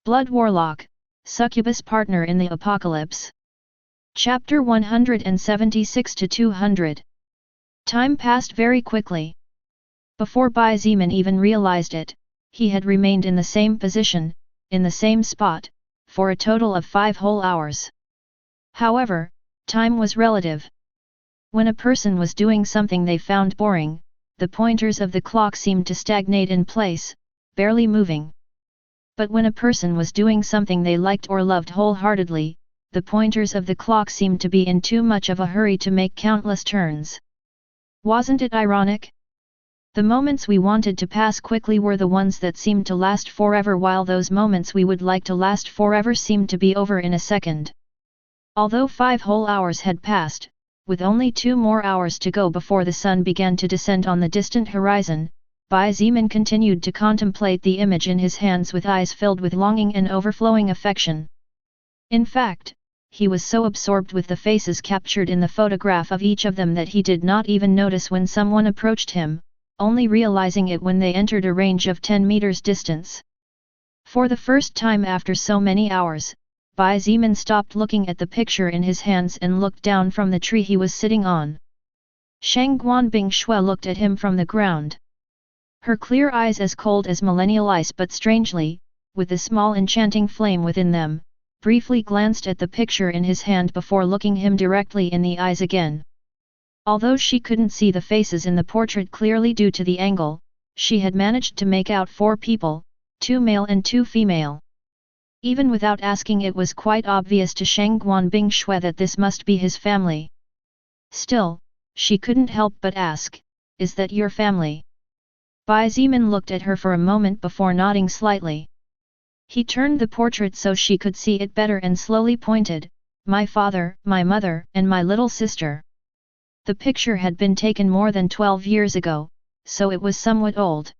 Blood Warlock, Succubus Partner in the Apocalypse. Chapter 176-200. Time passed very quickly. Before Bai Zeman even realized it, he had remained in the same position, in the same spot, for a total of 5 whole hours. However, time was relative. When a person was doing something they found boring, the pointers of the clock seemed to stagnate in place, barely moving. But when a person was doing something they liked or loved wholeheartedly, the pointers of the clock seemed to be in too much of a hurry to make countless turns. Wasn't it ironic? The moments we wanted to pass quickly were the ones that seemed to last forever, while those moments we would like to last forever seemed to be over in a second. Although 5 whole hours had passed, with only 2 more hours to go before the sun began to descend on the distant horizon, Bai Zeman continued to contemplate the image in his hands with eyes filled with longing and overflowing affection. In fact, he was so absorbed with the faces captured in the photograph of each of them that he did not even notice when someone approached him, only realizing it when they entered a range of 10 meters distance. For the first time after so many hours, Bai Zeman stopped looking at the picture in his hands and looked down from the tree he was sitting on. Shang Guanbing Shui looked at him from the ground. Her clear eyes as cold as millennial ice, but strangely, with a small enchanting flame within them, briefly glanced at the picture in his hand before looking him directly in the eyes again. Although she couldn't see the faces in the portrait clearly due to the angle, she had managed to make out 4 people, 2 male and 2 female. Even without asking, it was quite obvious to Shang Guanbing Shui that this must be his family. Still, she couldn't help but ask, "Is that your family?" Bai Zeman looked at her for a moment before nodding slightly. He turned the portrait so she could see it better and slowly pointed, "My father, my mother, and my little sister." The picture had been taken more than 12 years ago, so it was somewhat old.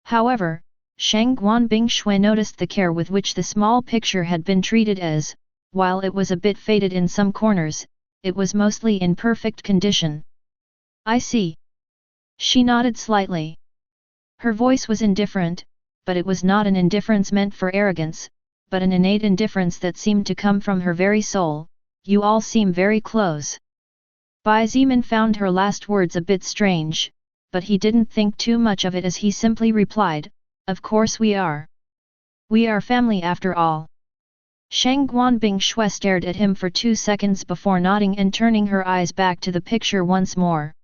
However, Shang Guanbing Shui noticed the care with which the small picture had been treated, as, while it was a bit faded in some corners, it was mostly in perfect condition. "I see." She nodded slightly. Her voice was indifferent, but it was not an indifference meant for arrogance, but an innate indifference that seemed to come from her very soul. "You all seem very close." Bai Zeman found her last words a bit strange, but he didn't think too much of it as he simply replied, "Of course we are. We are family after all." Shang Guanbing Shui stared at him for 2 seconds before nodding and turning her eyes back to the picture once more.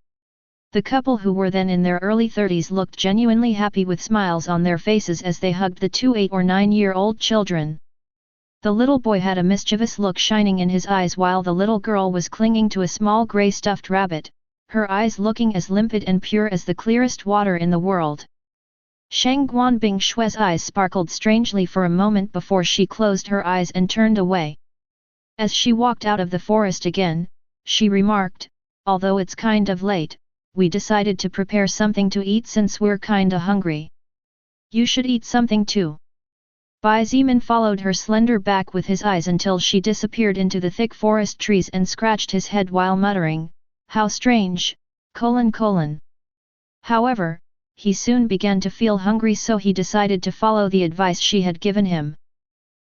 The couple, who were then in their early 30s, looked genuinely happy with smiles on their faces as they hugged the 2 8- or 9-year-old children. The little boy had a mischievous look shining in his eyes, while the little girl was clinging to a small grey stuffed rabbit, her eyes looking as limpid and pure as the clearest water in the world. Shang Guanbing Shui's eyes sparkled strangely for a moment before she closed her eyes and turned away. As she walked out of the forest again, she remarked, "Although it's kind of late, we decided to prepare something to eat since we're kinda hungry. You should eat something too." Bai Zeman followed her slender back with his eyes until she disappeared into the thick forest trees and scratched his head while muttering, "How strange, ... However, he soon began to feel hungry, so he decided to follow the advice she had given him.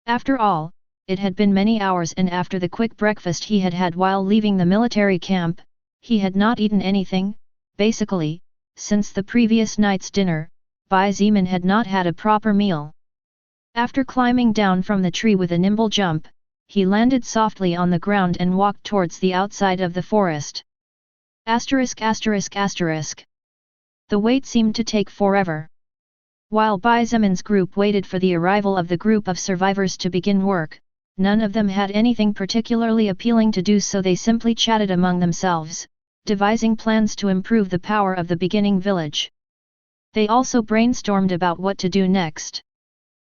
After all, it had been many hours, and after the quick breakfast he had had while leaving the military camp, he had not eaten anything. Basically, since the previous night's dinner, Bai Zeman had not had a proper meal. After climbing down from the tree with a nimble jump, he landed softly on the ground and walked towards the outside of the forest. ******. The wait seemed to take forever. While Bai Zeman's group waited for the arrival of the group of survivors to begin work, none of them had anything particularly appealing to do, so they simply chatted among themselves, devising plans to improve the power of the beginning village. They also brainstormed about what to do next.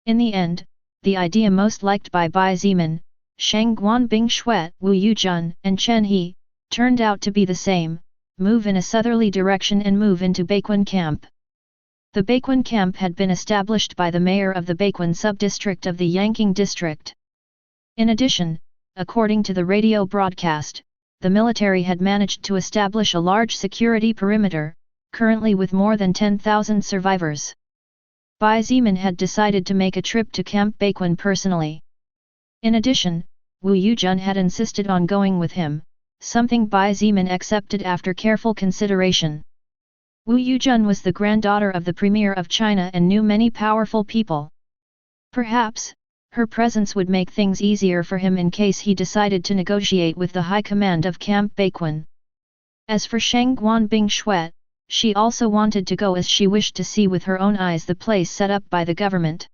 In the end, the idea most liked by Bai Zeman, Shang Guanbing Shui, Wu Yujun, and Chen He, turned out to be the same: move in a southerly direction and move into Baiquan Camp. The Baiquan Camp had been established by the mayor of the Baiquan sub-district of the Yanqing district. In addition, according to the radio broadcast, the military had managed to establish a large security perimeter, currently with more than 10,000 survivors. Bai Zimin had decided to make a trip to Camp Baekwan personally. In addition, Wu Yujun had insisted on going with him, something Bai Zimin accepted after careful consideration. Wu Yujun was the granddaughter of the Premier of China and knew many powerful people. Perhaps, her presence would make things easier for him in case he decided to negotiate with the high command of Camp Baekwan. As for Shang Guanbing Shui, she also wanted to go as she wished to see with her own eyes the place set up by the government.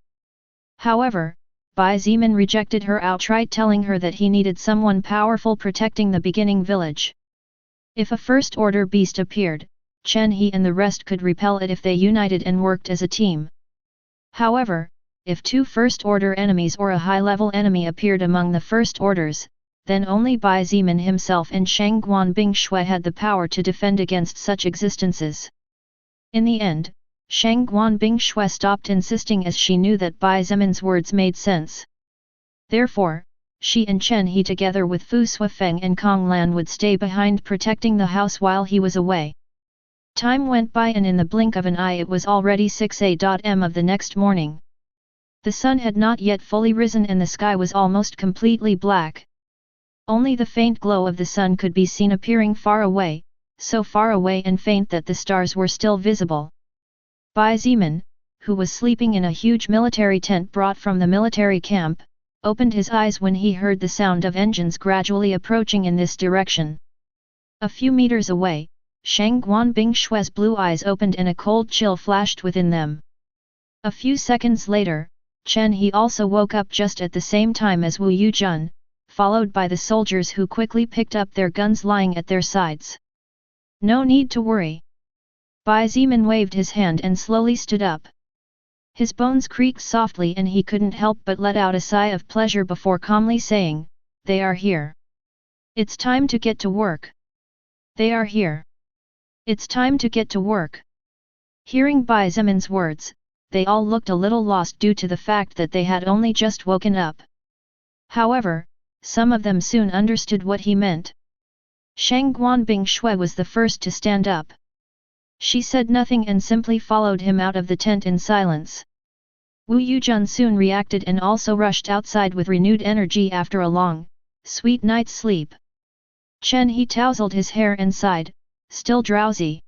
However, Bai Zimin rejected her outright, telling her that he needed someone powerful protecting the beginning village. If a first order beast appeared, Chen He and the rest could repel it if they united and worked as a team. However, if two first order enemies or a high-level enemy appeared among the first orders, then only Bai Zimin himself and Shang Guanbing Shui had the power to defend against such existences. In the end, Shang Guanbing Shui stopped insisting as she knew that Bai Zimin's words made sense. Therefore, she and Chen He together with Fu Suifeng and Kong Lan would stay behind protecting the house while he was away. Time went by and in the blink of an eye it was already 6 a.m. of the next morning. The sun had not yet fully risen and the sky was almost completely black. Only the faint glow of the sun could be seen appearing far away, so far away and faint that the stars were still visible. Bai Zimin, who was sleeping in a huge military tent brought from the military camp, opened his eyes when he heard the sound of engines gradually approaching in this direction. A few meters away, Shang Guanbing Shui's blue eyes opened and a cold chill flashed within them. A few seconds later, Chen He also woke up just at the same time as Wu Yujun, followed by the soldiers who quickly picked up their guns lying at their sides. No need to worry. Bai Zimin waved his hand and slowly stood up. His bones creaked softly and he couldn't help but let out a sigh of pleasure before calmly saying, "They are here. It's time to get to work. They are here. It's time to get to work." Hearing Bai Zimin's words, they all looked a little lost due to the fact that they had only just woken up. However, some of them soon understood what he meant. Shang Guanbing Shui was the first to stand up. She said nothing and simply followed him out of the tent in silence. Wu Yujun soon reacted and also rushed outside with renewed energy after a long, sweet night's sleep. Chen He tousled his hair and sighed, still drowsy.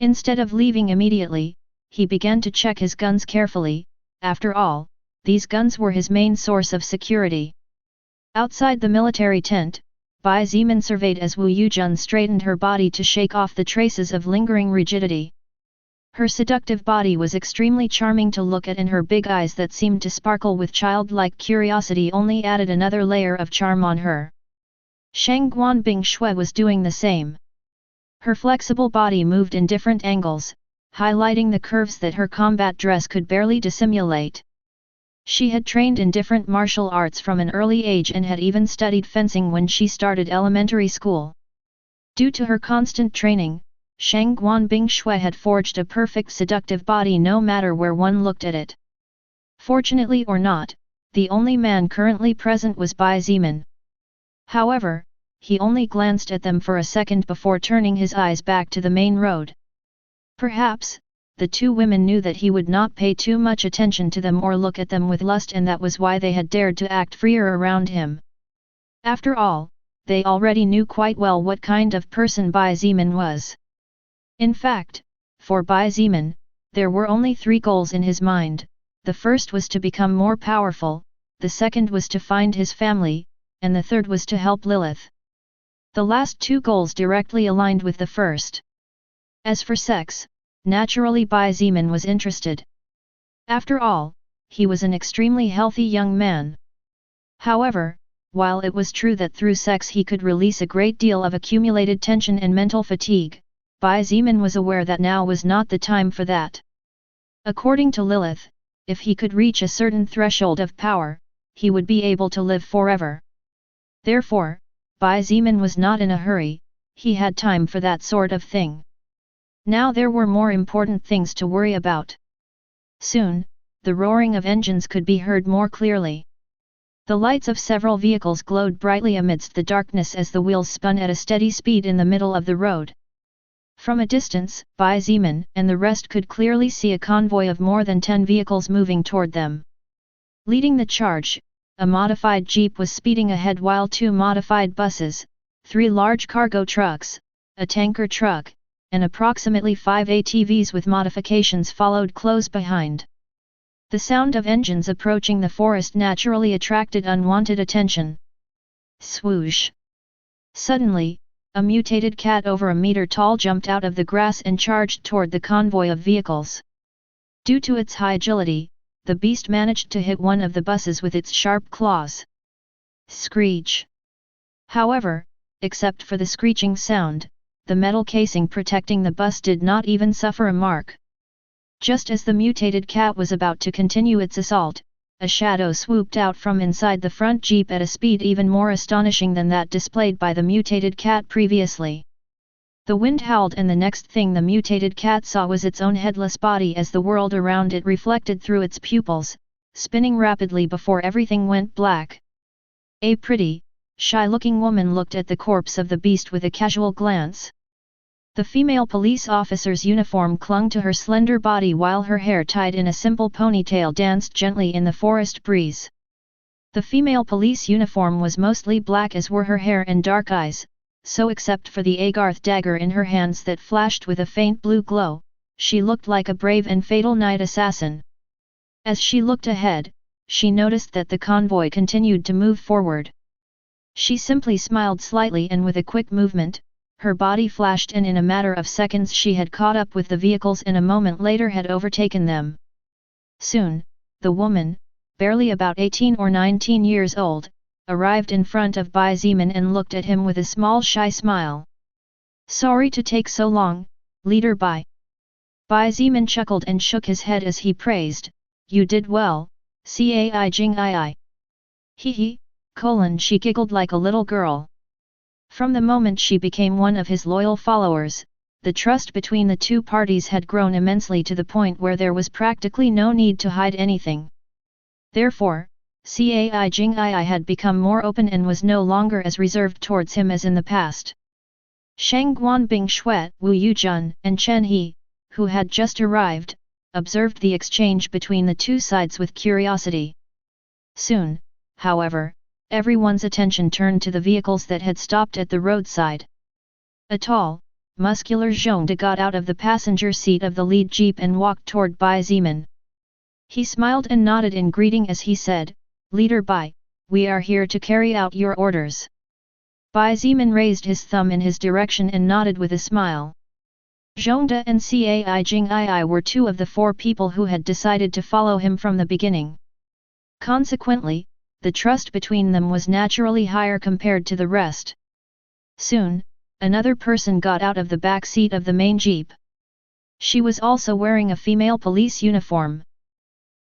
Instead of leaving immediately, he began to check his guns carefully. After all, these guns were his main source of security. Outside the military tent, Bai Zimin surveyed as Wu Yujun straightened her body to shake off the traces of lingering rigidity. Her seductive body was extremely charming to look at and her big eyes that seemed to sparkle with childlike curiosity only added another layer of charm on her. Shang Guanbing Shui was doing the same. Her flexible body moved in different angles, highlighting the curves that her combat dress could barely dissimulate. She had trained in different martial arts from an early age and had even studied fencing when she started elementary school. Due to her constant training, Shang Guanbing Shui had forged a perfect seductive body no matter where one looked at it. Fortunately or not, the only man currently present was Bai Zimin. However, he only glanced at them for a second before turning his eyes back to the main road. Perhaps, the two women knew that he would not pay too much attention to them or look at them with lust and that was why they had dared to act freer around him. After all, they already knew quite well what kind of person Bai Zimin was. In fact, for Bai Zimin, there were only 3 goals in his mind. The first was to become more powerful, the second was to find his family, and the third was to help Lilith. The last 2 goals directly aligned with the first. As for sex, naturally Bai Zimin was interested. After all, he was an extremely healthy young man. However, while it was true that through sex he could release a great deal of accumulated tension and mental fatigue, Bai Zimin was aware that now was not the time for that. According to Lilith, if he could reach a certain threshold of power, he would be able to live forever. Therefore, Bai Zimin was not in a hurry, he had time for that sort of thing. Now there were more important things to worry about. Soon, the roaring of engines could be heard more clearly. The lights of several vehicles glowed brightly amidst the darkness as the wheels spun at a steady speed in the middle of the road. From a distance, Bai Zimin and the rest could clearly see a convoy of more than 10 vehicles moving toward them. Leading the charge, a modified jeep was speeding ahead while 2 modified buses, 3 large cargo trucks, a tanker truck, and approximately 5 ATVs with modifications followed close behind. The sound of engines approaching the forest naturally attracted unwanted attention. Swoosh! Suddenly, a mutated cat over a meter tall jumped out of the grass and charged toward the convoy of vehicles. Due to its high agility, the beast managed to hit one of the buses with its sharp claws. Screech! However, except for the screeching sound, the metal casing protecting the bus did not even suffer a mark. Just as the mutated cat was about to continue its assault, a shadow swooped out from inside the front jeep at a speed even more astonishing than that displayed by the mutated cat previously. The wind howled and the next thing the mutated cat saw was its own headless body as the world around it reflected through its pupils, spinning rapidly before everything went black. A pretty, shy-looking woman looked at the corpse of the beast with a casual glance. The female police officer's uniform clung to her slender body while her hair tied in a simple ponytail danced gently in the forest breeze. The female police uniform was mostly black as were her hair and dark eyes, so except for the Agarth dagger in her hands that flashed with a faint blue glow, she looked like a brave and fatal night assassin. As she looked ahead, she noticed that the convoy continued to move forward. She simply smiled slightly and with a quick movement, her body flashed and in a matter of seconds she had caught up with the vehicles and a moment later had overtaken them. Soon, the woman, barely about 18 or 19 years old, arrived in front of Bai Zimin and looked at him with a small shy smile. Sorry to take so long, Leader Bai. Bai Zimin chuckled and shook his head as he praised, you did well, Cai Jing I. Hee, she giggled like a little girl. From the moment she became one of his loyal followers, the trust between the two parties had grown immensely to the point where there was practically no need to hide anything. Therefore, Cai Jing I had become more open and was no longer as reserved towards him as in the past. Shang Guanbing Xuet, Wu Yujun, and Chen He, who had just arrived, observed the exchange between the two sides with curiosity. Soon, however, everyone's attention turned to the vehicles that had stopped at the roadside. A tall, muscular Zhongde got out of the passenger seat of the lead jeep and walked toward Bai Zimin. He smiled and nodded in greeting as he said, Leader Bai, we are here to carry out your orders. Bai Zimin raised his thumb in his direction and nodded with a smile. Zhongde and Cai Jing I were 2 of the 4 people who had decided to follow him from the beginning. Consequently, the trust between them was naturally higher compared to the rest. Soon, another person got out of the back seat of the main jeep. She was also wearing a female police uniform.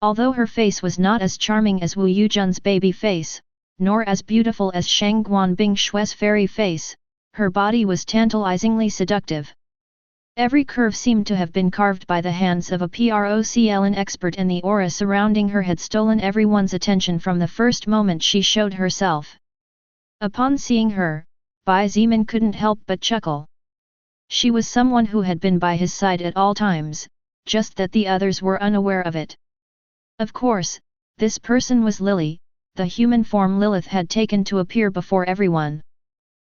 Although her face was not as charming as Wu Yujun's baby face, nor as beautiful as Shang Guanbing Xue's fairy face, her body was tantalizingly seductive. Every curve seemed to have been carved by the hands of a PROCLN expert and the aura surrounding her had stolen everyone's attention from the first moment she showed herself. Upon seeing her, Bai Zimin couldn't help but chuckle. She was someone who had been by his side at all times, just that the others were unaware of it. Of course, this person was Lily, the human form Lilith had taken to appear before everyone.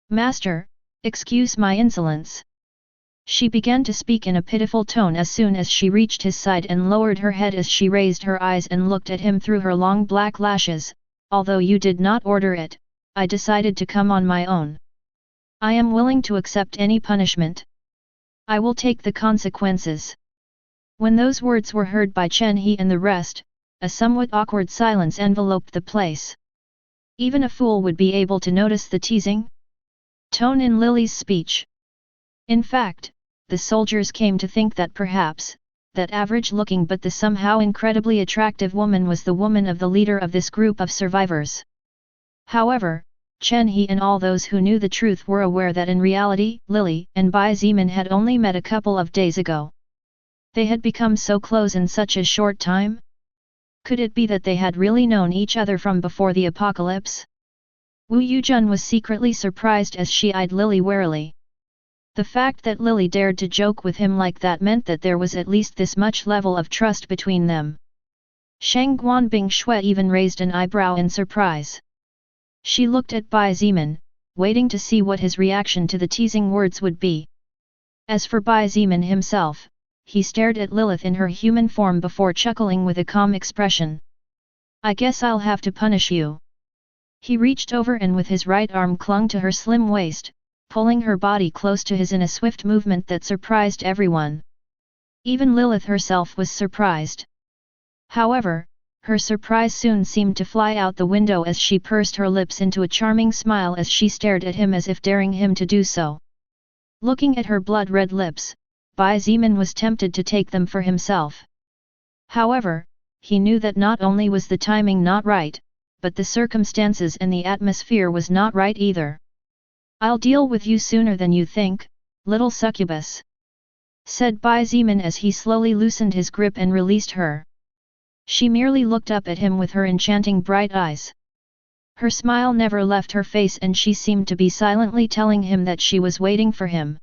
Master, excuse my insolence. She began to speak in a pitiful tone as soon as she reached his side and lowered her head as she raised her eyes and looked at him through her long black lashes. Although you did not order it, I decided to come on my own. I am willing to accept any punishment. I will take the consequences. When those words were heard by Chen He and the rest, a somewhat awkward silence enveloped the place. Even a fool would be able to notice the teasing tone in Lily's speech. In fact, the soldiers came to think that perhaps, that average-looking but the somehow incredibly attractive woman was the woman of the leader of this group of survivors. However, Chen He and all those who knew the truth were aware that in reality, Lily and Bai Zimin had only met a couple of days ago. They had become so close in such a short time? Could it be that they had really known each other from before the apocalypse? Wu Yujun was secretly surprised as she eyed Lily warily. The fact that Lily dared to joke with him like that meant that there was at least this much level of trust between them. Shang Guanbing Shui even raised an eyebrow in surprise. She looked at Bai Zimin, waiting to see what his reaction to the teasing words would be. As for Bai Zimin himself, he stared at Lilith in her human form before chuckling with a calm expression. I guess I'll have to punish you. He reached over and with his right arm clung to her slim waist, pulling her body close to his in a swift movement that surprised everyone. Even Lilith herself was surprised. However, her surprise soon seemed to fly out the window as she pursed her lips into a charming smile as she stared at him as if daring him to do so. Looking at her blood-red lips, Bai Zimin was tempted to take them for himself. However, he knew that not only was the timing not right, but the circumstances and the atmosphere was not right either. I'll deal with you sooner than you think, little succubus, said Bai Zimin as he slowly loosened his grip and released her. She merely looked up at him with her enchanting bright eyes. Her smile never left her face and she seemed to be silently telling him that she was waiting for him.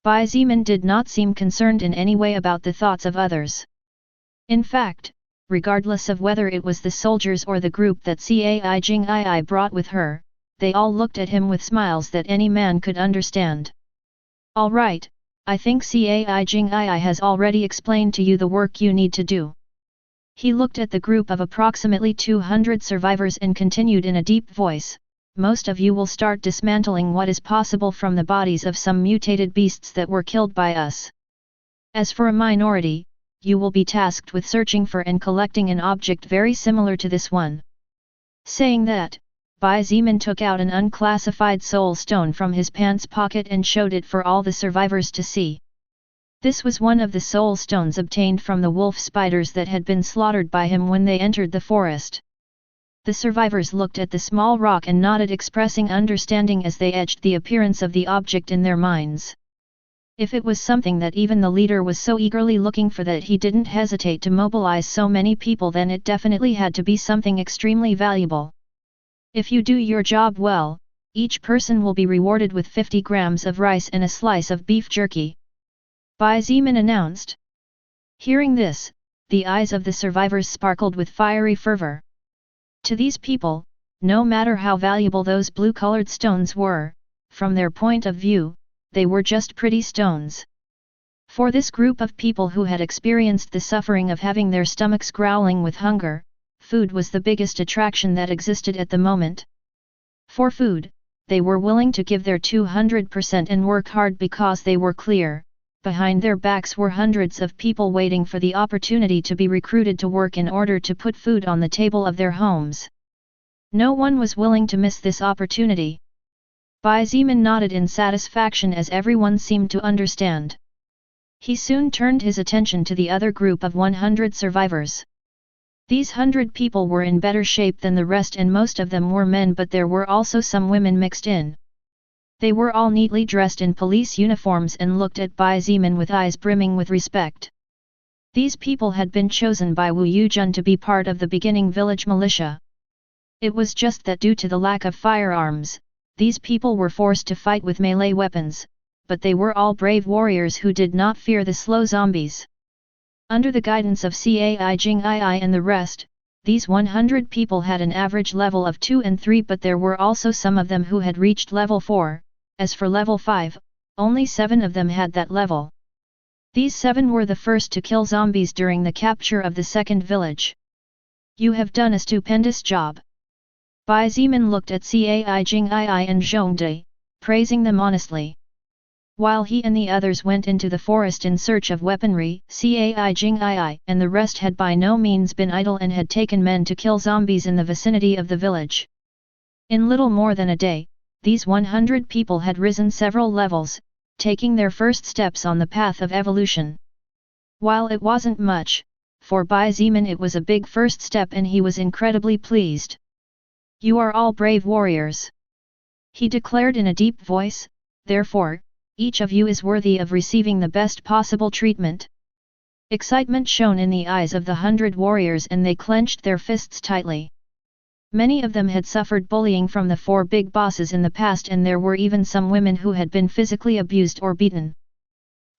Bai Zimin did not seem concerned in any way about the thoughts of others. In fact, regardless of whether it was the soldiers or the group that XIETIAN brought with her, they all looked at him with smiles that any man could understand. All right, I think XIETIAN has already explained to you the work you need to do. He looked at the group of approximately 200 survivors and continued in a deep voice, most of you will start dismantling what is possible from the bodies of some mutated beasts that were killed by us. As for a minority, you will be tasked with searching for and collecting an object very similar to this one. Saying that, Bai Zimin took out an unclassified soul stone from his pants pocket and showed it for all the survivors to see. This was one of the soul stones obtained from the wolf spiders that had been slaughtered by him when they entered the forest. The survivors looked at the small rock and nodded, expressing understanding as they etched the appearance of the object in their minds. If it was something that even the leader was so eagerly looking for that he didn't hesitate to mobilize so many people, then it definitely had to be something extremely valuable. If you do your job well, each person will be rewarded with 50 grams of rice and a slice of beef jerky, Bai Zimin announced. Hearing this, the eyes of the survivors sparkled with fiery fervor. To these people, no matter how valuable those blue-colored stones were, from their point of view, they were just pretty stones. For this group of people who had experienced the suffering of having their stomachs growling with hunger, food was the biggest attraction that existed at the moment. For food, they were willing to give their 200% and work hard because they were clear. Behind their backs were hundreds of people waiting for the opportunity to be recruited to work in order to put food on the table of their homes. No one was willing to miss this opportunity. Bai Zimin nodded in satisfaction as everyone seemed to understand. He soon turned his attention to the other group of 100 survivors. These 100 people were in better shape than the rest and most of them were men, but there were also some women mixed in. They were all neatly dressed in police uniforms and looked at Bai Zimin with eyes brimming with respect. These people had been chosen by Wu Yujun to be part of the beginning village militia. It was just that due to the lack of firearms, these people were forced to fight with melee weapons, but they were all brave warriors who did not fear the slow zombies. Under the guidance of XIETIAN and the rest, these 100 people had an average level of 2 and 3, but there were also some of them who had reached level 4. As for level 5, only 7 of them had that level. These 7 were the first to kill zombies during the capture of the second village. You have done a stupendous job. Bai Zimin looked at XIETIAN and Zhongde, praising them honestly. While he and the others went into the forest in search of weaponry, XIETIAN and the rest had by no means been idle and had taken men to kill zombies in the vicinity of the village. In little more than a day, these 100 people had risen several levels, taking their first steps on the path of evolution. While it wasn't much, for Bai Zimin it was a big first step and he was incredibly pleased. You are all brave warriors, he declared in a deep voice, therefore, each of you is worthy of receiving the best possible treatment. Excitement shone in the eyes of the 100 warriors and they clenched their fists tightly. Many of them had suffered bullying from the 4 big bosses in the past, and there were even some women who had been physically abused or beaten.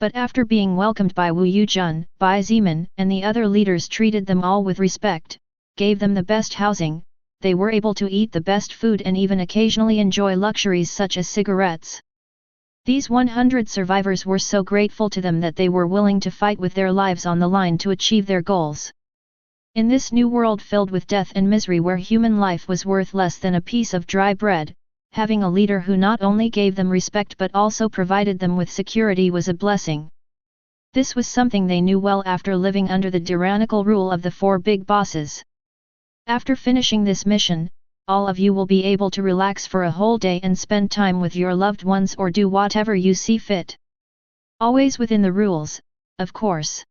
But after being welcomed by Wu Yujun, Bai Zimin, and the other leaders treated them all with respect, gave them the best housing, they were able to eat the best food and even occasionally enjoy luxuries such as cigarettes. These 100 survivors were so grateful to them that they were willing to fight with their lives on the line to achieve their goals. In this new world filled with death and misery where human life was worth less than a piece of dry bread, having a leader who not only gave them respect but also provided them with security was a blessing. This was something they knew well after living under the tyrannical rule of the 4 big bosses. After finishing this mission, all of you will be able to relax for a whole day and spend time with your loved ones or do whatever you see fit. Always within the rules, of course.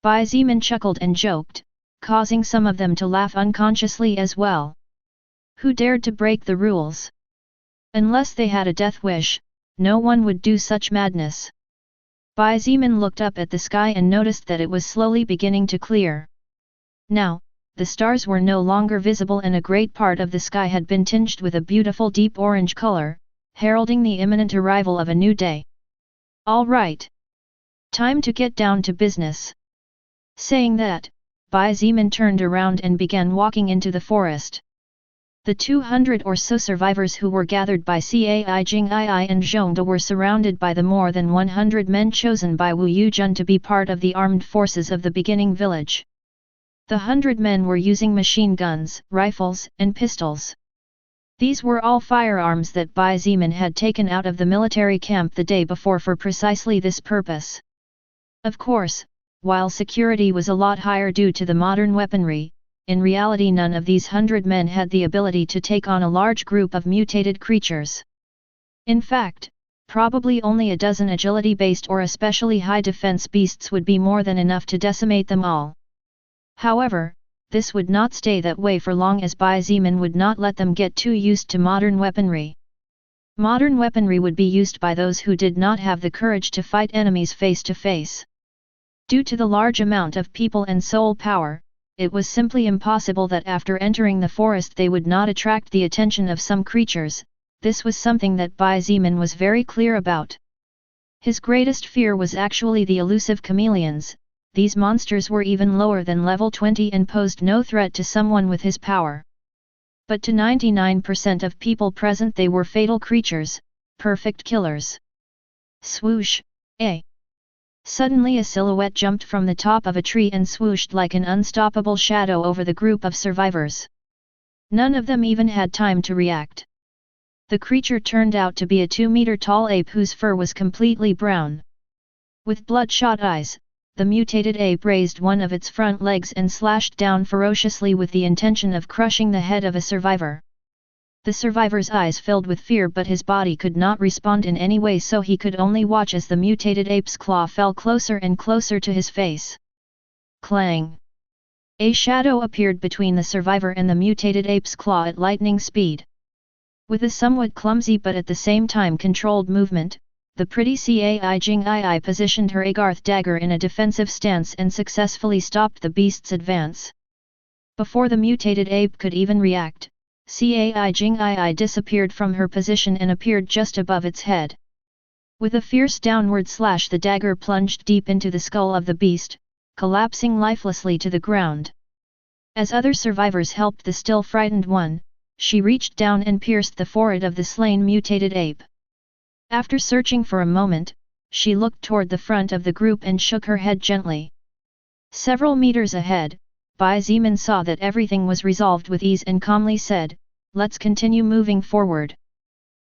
Bai Zimin chuckled and joked, causing some of them to laugh unconsciously as well. Who dared to break the rules? Unless they had a death wish, no one would do such madness. Bai Zimin looked up at the sky and noticed that it was slowly beginning to clear. Now, the stars were no longer visible and a great part of the sky had been tinged with a beautiful deep orange color, heralding the imminent arrival of a new day. All right. Time to get down to business. Saying that, Bai Zimin turned around and began walking into the forest. The 200 or so survivors who were gathered by Cai Jingii and Zhongde were surrounded by the more than 100 men chosen by Wu Yujun to be part of the armed forces of the beginning village. The 100 men were using machine guns, rifles, and pistols. These were all firearms that Bai Zimin had taken out of the military camp the day before for precisely this purpose. Of course, while security was a lot higher due to the modern weaponry, in reality none of these 100 men had the ability to take on a large group of mutated creatures. In fact, probably only a dozen agility-based or especially high defense beasts would be more than enough to decimate them all. However, this would not stay that way for long, as Bai Zimin would not let them get too used to modern weaponry. Modern weaponry would be used by those who did not have the courage to fight enemies face to face. Due to the large amount of people and soul power, it was simply impossible that after entering the forest they would not attract the attention of some creatures. This was something that Bai Zimin was very clear about. His greatest fear was actually the elusive chameleons. These monsters were even lower than level 20 and posed no threat to someone with his power. But to 99% of people present they were fatal creatures, perfect killers. Swoosh, Suddenly a silhouette jumped from the top of a tree and swooshed like an unstoppable shadow over the group of survivors. None of them even had time to react. The creature turned out to be a 2-meter-tall ape whose fur was completely brown. With bloodshot eyes, the mutated ape raised one of its front legs and slashed down ferociously with the intention of crushing the head of a survivor. The survivor's eyes filled with fear, but his body could not respond in any way, so he could only watch as the mutated ape's claw fell closer and closer to his face. Clang! A shadow appeared between the survivor and the mutated ape's claw at lightning speed. With a somewhat clumsy but at the same time controlled movement, the pretty Cai Jingii positioned her Agarth dagger in a defensive stance and successfully stopped the beast's advance. Before the mutated ape could even react, Cai Jingii disappeared from her position and appeared just above its head. With a fierce downward slash, the dagger plunged deep into the skull of the beast, collapsing lifelessly to the ground. As other survivors helped the still frightened one, she reached down and pierced the forehead of the slain mutated ape. After searching for a moment, she looked toward the front of the group and shook her head gently. Several meters ahead, Bai Zimin saw that everything was resolved with ease and calmly said, "Let's continue moving forward."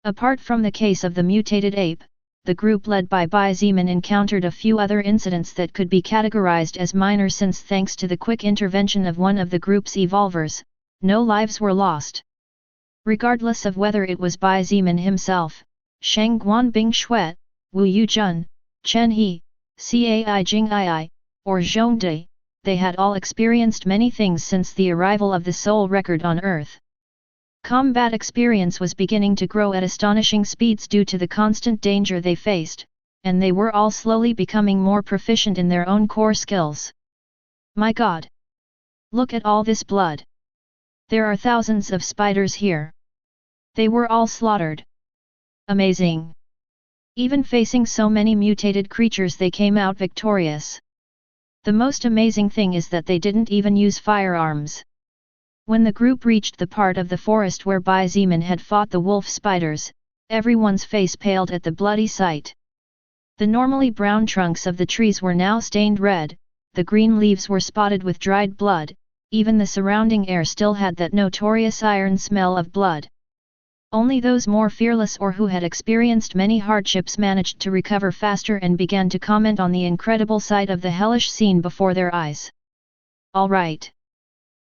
Apart from the case of the mutated ape, the group led by Bai Zimin encountered a few other incidents that could be categorized as minor, since thanks to the quick intervention of one of the group's evolvers, no lives were lost. Regardless of whether it was Bai Zimin himself, Shang Guanbing Shuet, Wu Yujun, Chen He, Cai Jingii, or Zhongde, they had all experienced many things since the arrival of the soul record on Earth. Combat experience was beginning to grow at astonishing speeds due to the constant danger they faced, and they were all slowly becoming more proficient in their own core skills. My God! Look at all this blood! There are thousands of spiders here. They were all slaughtered. Amazing. Even facing so many mutated creatures they came out victorious. The most amazing thing is that they didn't even use firearms. When the group reached the part of the forest where Bai Zeman had fought the wolf spiders, everyone's face paled at the bloody sight. The normally brown trunks of the trees were now stained red, the green leaves were spotted with dried blood, even the surrounding air still had that notorious iron smell of blood. Only those more fearless or who had experienced many hardships managed to recover faster and began to comment on the incredible sight of the hellish scene before their eyes. All right.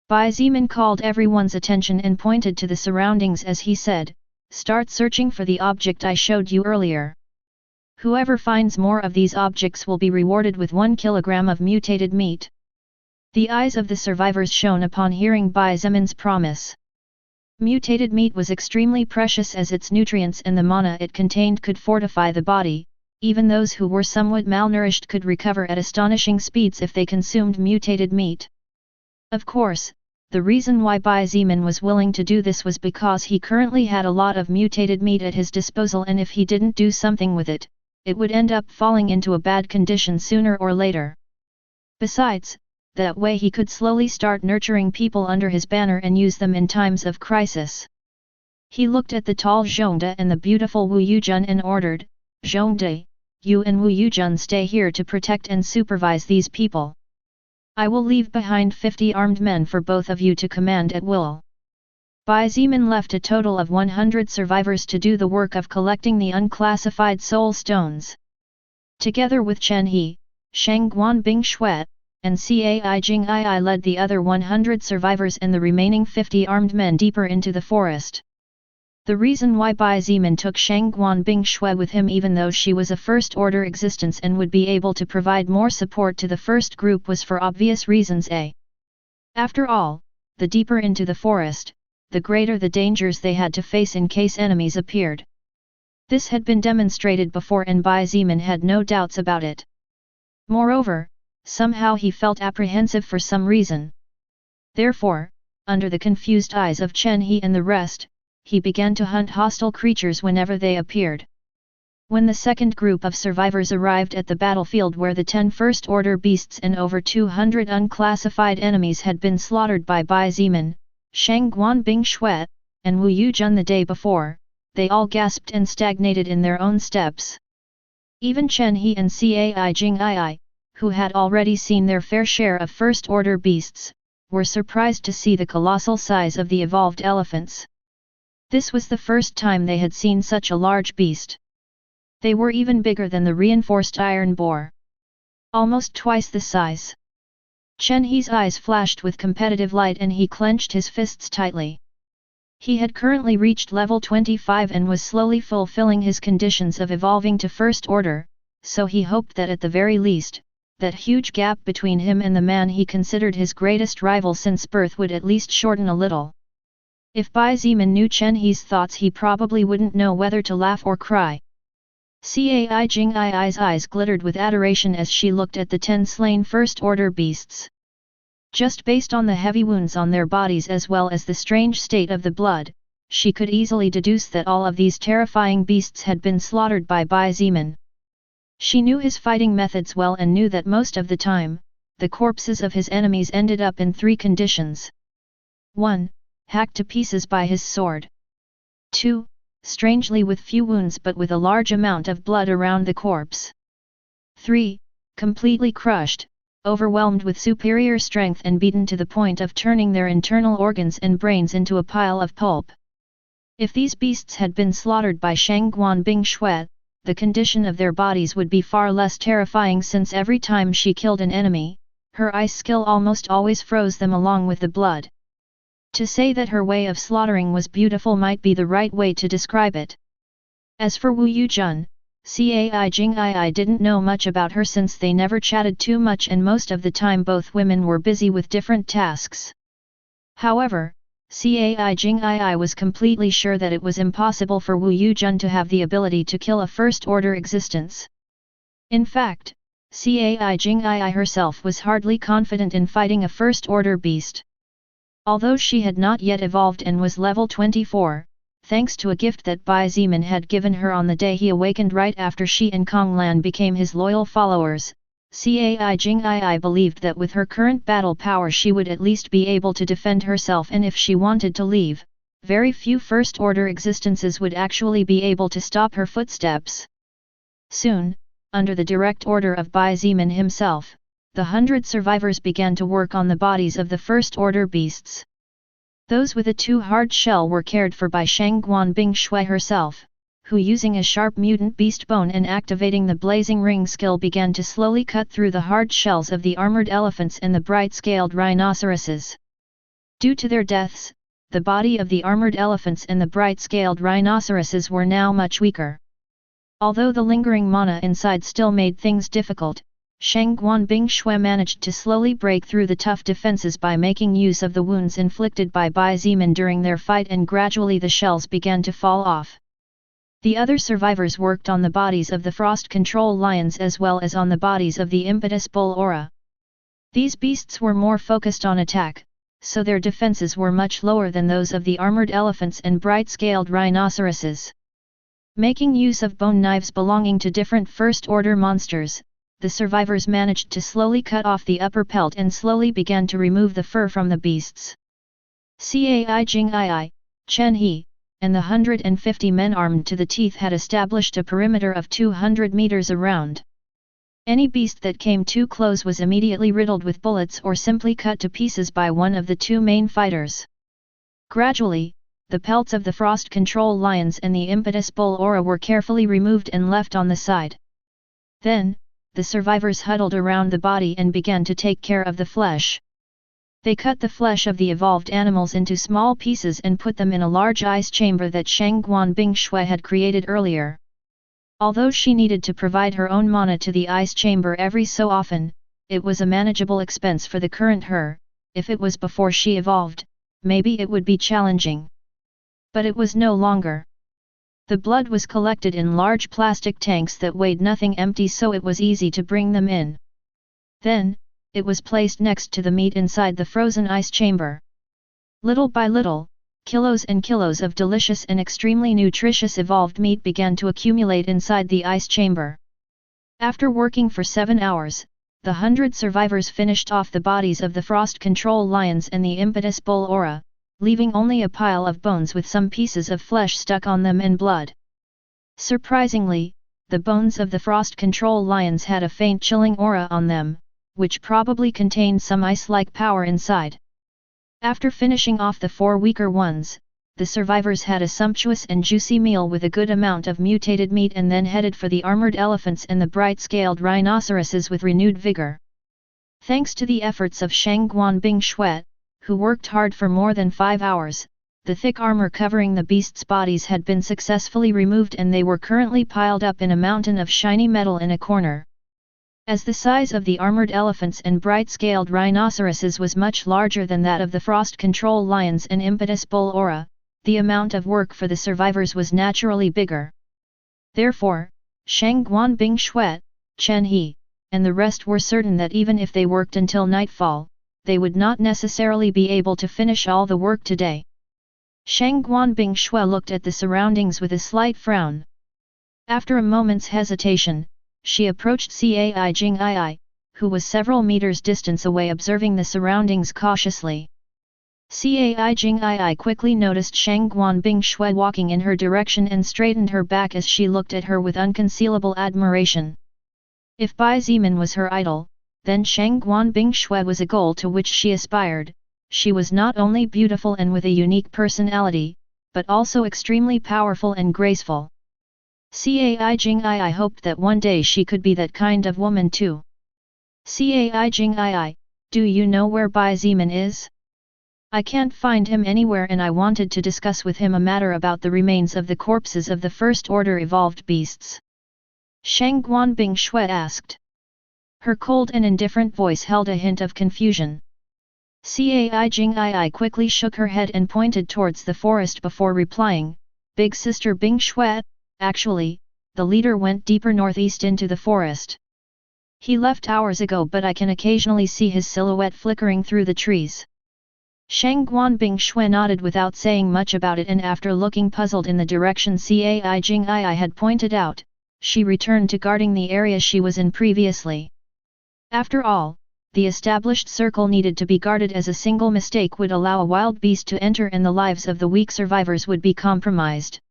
Bai Zeman called everyone's attention and pointed to the surroundings as he said, "Start searching for the object I showed you earlier. Whoever finds more of these objects will be rewarded with 1 kilogram of mutated meat." The eyes of the survivors shone upon hearing Bai Zeman's promise. Mutated meat was extremely precious as its nutrients and the mana it contained could fortify the body. Even those who were somewhat malnourished could recover at astonishing speeds if they consumed mutated meat. Of course, the reason why Bai Zeman was willing to do this was because he currently had a lot of mutated meat at his disposal, and if he didn't do something with it, it would end up falling into a bad condition sooner or later. Besides, that way he could slowly start nurturing people under his banner and use them in times of crisis. He looked at the tall Zhongde and the beautiful Wu Yujun and ordered, "Zhongde, you and Wu Yujun stay here to protect and supervise these people. I will leave behind 50 armed men for both of you to command at will." Bai Zeman left a total of 100 survivors to do the work of collecting the unclassified soul stones. Together with Chen He, Shang Guan Bing Shui, and Cai Jing Ai led the other 100 survivors and the remaining 50 armed men deeper into the forest. The reason why Bai Zeman took Shang Guan Bing Shui with him, even though she was a first-order existence and would be able to provide more support to the first group, was for obvious reasons. After all, the deeper into the forest, the greater the dangers they had to face in case enemies appeared. This had been demonstrated before and Bai Zeman had no doubts about it. Moreover, somehow he felt apprehensive for some reason. Therefore, under the confused eyes of Chen He and the rest, he began to hunt hostile creatures whenever they appeared. When the second group of survivors arrived at the battlefield where the 10 first-order beasts and over 200 unclassified enemies had been slaughtered by Bai Zeman, Shang Guan Bing Shui, and Wu Yujun the day before, they all gasped and stagnated in their own steps. Even Chen He and Cai Jing Ai, who had already seen their fair share of first-order beasts, were surprised to see the colossal size of the evolved elephants. This was the first time they had seen such a large beast. They were even bigger than the reinforced iron boar. Almost twice the size. Chen He's eyes flashed with competitive light and he clenched his fists tightly. He had currently reached level 25 and was slowly fulfilling his conditions of evolving to first order, so he hoped that at the very least, that huge gap between him and the man he considered his greatest rival since birth would at least shorten a little. If Bai Zeman knew Chen He's thoughts, he probably wouldn't know whether to laugh or cry. Cai Jing Ai's eyes glittered with adoration as she looked at the 10 slain first-order beasts. Just based on the heavy wounds on their bodies as well as the strange state of the blood, she could easily deduce that all of these terrifying beasts had been slaughtered by Bai Zeman. She knew his fighting methods well and knew that most of the time, the corpses of his enemies ended up in 3 conditions. 1. Hacked to pieces by his sword. 2. Strangely with few wounds but with a large amount of blood around the corpse. 3. Completely crushed, overwhelmed with superior strength and beaten to the point of turning their internal organs and brains into a pile of pulp. If these beasts had been slaughtered by Shang Guan Bing Shui, the condition of their bodies would be far less terrifying, since every time she killed an enemy, her ice skill almost always froze them along with the blood. To say that her way of slaughtering was beautiful might be the right way to describe it. As for Wu Yujun, Cai Jing Ai didn't know much about her since they never chatted too much and most of the time both women were busy with different tasks. However, Cai Jing Ai was completely sure that it was impossible for Wu Yujun to have the ability to kill a first-order existence. In fact, Cai Jing Ai herself was hardly confident in fighting a first-order beast. Although she had not yet evolved and was level 24, thanks to a gift that Bai Zimin had given her on the day he awakened right after she and Kong Lan became his loyal followers, Cai Jingii believed that with her current battle power she would at least be able to defend herself, and if she wanted to leave, very few first-order existences would actually be able to stop her footsteps. Soon, under the direct order of Bai Zimin himself, the 100 survivors began to work on the bodies of the first-order beasts. Those with a too-hard shell were cared for by Shangguan Bingshui herself, who using a sharp mutant beast bone and activating the blazing ring skill began to slowly cut through the hard shells of the armored elephants and the bright-scaled rhinoceroses. Due to their deaths, the body of the armored elephants and the bright-scaled rhinoceroses were now much weaker. Although the lingering mana inside still made things difficult, Shangguan Bingshui managed to slowly break through the tough defenses by making use of the wounds inflicted by Bai Zimin during their fight, and gradually the shells began to fall off. The other survivors worked on the bodies of the frost control lions as well as on the bodies of the impetus bull aura. These beasts were more focused on attack, so their defenses were much lower than those of the armored elephants and bright-scaled rhinoceroses. Making use of bone knives belonging to different first-order monsters, the survivors managed to slowly cut off the upper pelt and slowly began to remove the fur from the beasts. Cai Jingii, Chen He, and the 150 men armed to the teeth had established a perimeter of 200 meters around. Any beast that came too close was immediately riddled with bullets or simply cut to pieces by one of the two main fighters. Gradually, the pelts of the frost control lions and the impetus bull aura were carefully removed and left on the side. Then, the survivors huddled around the body and began to take care of the flesh. They cut the flesh of the evolved animals into small pieces and put them in a large ice chamber that Shangguan Bingshui had created earlier. Although she needed to provide her own mana to the ice chamber every so often, it was a manageable expense for the current her. If it was before she evolved, maybe it would be challenging. But it was no longer. The blood was collected in large plastic tanks that weighed nothing empty, so it was easy to bring them in. Then, it was placed next to the meat inside the frozen ice chamber. Little by little, kilos and kilos of delicious and extremely nutritious evolved meat began to accumulate inside the ice chamber. After working for 7 hours, the 100 survivors finished off the bodies of the frost control lions and the impetus bull aura, leaving only a pile of bones with some pieces of flesh stuck on them and blood. Surprisingly, the bones of the frost control lions had a faint chilling aura on them, which probably contained some ice-like power inside. After finishing off the 4 weaker ones, the survivors had a sumptuous and juicy meal with a good amount of mutated meat and then headed for the armored elephants and the bright-scaled rhinoceroses with renewed vigor. Thanks to the efforts of Shangguan Bingshui, who worked hard for more than 5 hours, the thick armor covering the beasts' bodies had been successfully removed and they were currently piled up in a mountain of shiny metal in a corner. As the size of the armored elephants and bright-scaled rhinoceroses was much larger than that of the frost control lions and impetus bull aura, the amount of work for the survivors was naturally bigger. Therefore, Shangguan Bingshui, Chen He, and the rest were certain that even if they worked until nightfall, they would not necessarily be able to finish all the work today. Shangguan Bingshui looked at the surroundings with a slight frown. After a moment's hesitation, she approached Cai Jingii, who was several meters distance away observing the surroundings cautiously. Cai Jingii quickly noticed Shangguan Bingshui walking in her direction and straightened her back as she looked at her with unconcealable admiration. If Bai Zimin was her idol, then Shangguan Bingshui was a goal to which she aspired. She was not only beautiful and with a unique personality, but also extremely powerful and graceful. Cai Jingii hoped that one day she could be that kind of woman too. Cai Jingii, do you know where Bai Zimin is? I can't find him anywhere and I wanted to discuss with him a matter about the remains of the corpses of the first-order evolved beasts. Shangguan Bingshui asked. Her cold and indifferent voice held a hint of confusion. Cai Jingii quickly shook her head and pointed towards the forest before replying, Big Sister Bingshui, actually, the leader went deeper northeast into the forest. He left hours ago but I can occasionally see his silhouette flickering through the trees. Shang Guanbing Shui nodded without saying much about it, and after looking puzzled in the direction Cai Jing'ai had pointed out, she returned to guarding the area she was in previously. After all, the established circle needed to be guarded, as a single mistake would allow a wild beast to enter and the lives of the weak survivors would be compromised.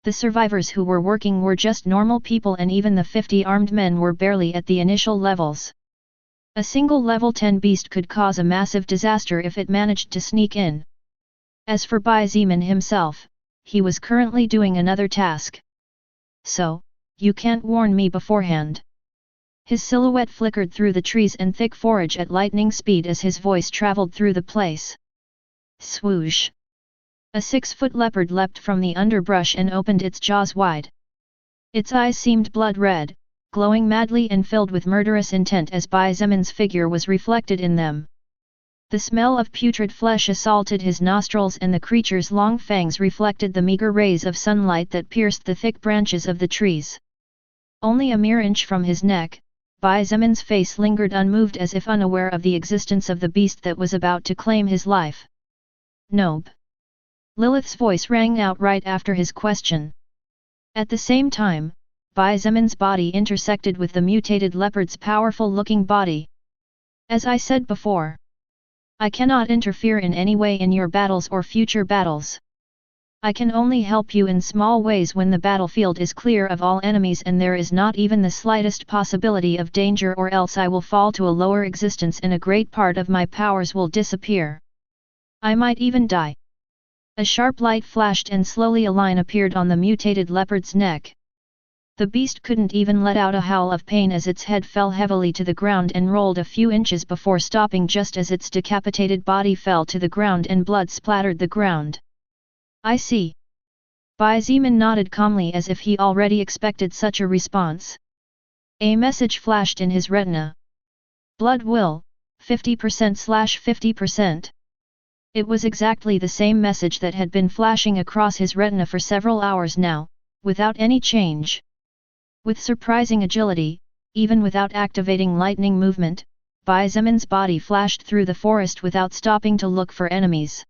The survivors who were working were just normal people, and even the 50 armed men were barely at the initial levels. A single level 10 beast could cause a massive disaster if it managed to sneak in. As for Bai Zimin himself, he was currently doing another task. So, you can't warn me beforehand. His silhouette flickered through the trees and thick forage at lightning speed as his voice traveled through the place. Swoosh! A 6-foot leopard leapt from the underbrush and opened its jaws wide. Its eyes seemed blood red, glowing madly and filled with murderous intent as Bai Zimin's figure was reflected in them. The smell of putrid flesh assaulted his nostrils, and the creature's long fangs reflected the meager rays of sunlight that pierced the thick branches of the trees. Only a mere inch from his neck, Bai Zimin's face lingered unmoved, as if unaware of the existence of the beast that was about to claim his life. Nope. Lilith's voice rang out right after his question. At the same time, Bai Zimin's body intersected with the mutated leopard's powerful-looking body. As I said before, I cannot interfere in any way in your battles or future battles. I can only help you in small ways when the battlefield is clear of all enemies and there is not even the slightest possibility of danger, or else I will fall to a lower existence and a great part of my powers will disappear. I might even die. A sharp light flashed and slowly a line appeared on the mutated leopard's neck. The beast couldn't even let out a howl of pain as its head fell heavily to the ground and rolled a few inches before stopping just as its decapitated body fell to the ground and blood splattered the ground. I see. Bai Zimin nodded calmly as if he already expected such a response. A message flashed in his retina. Blood will, 50%/50%. It was exactly the same message that had been flashing across his retina for several hours now, without any change. With surprising agility, even without activating lightning movement, Bai Zimin's body flashed through the forest without stopping to look for enemies.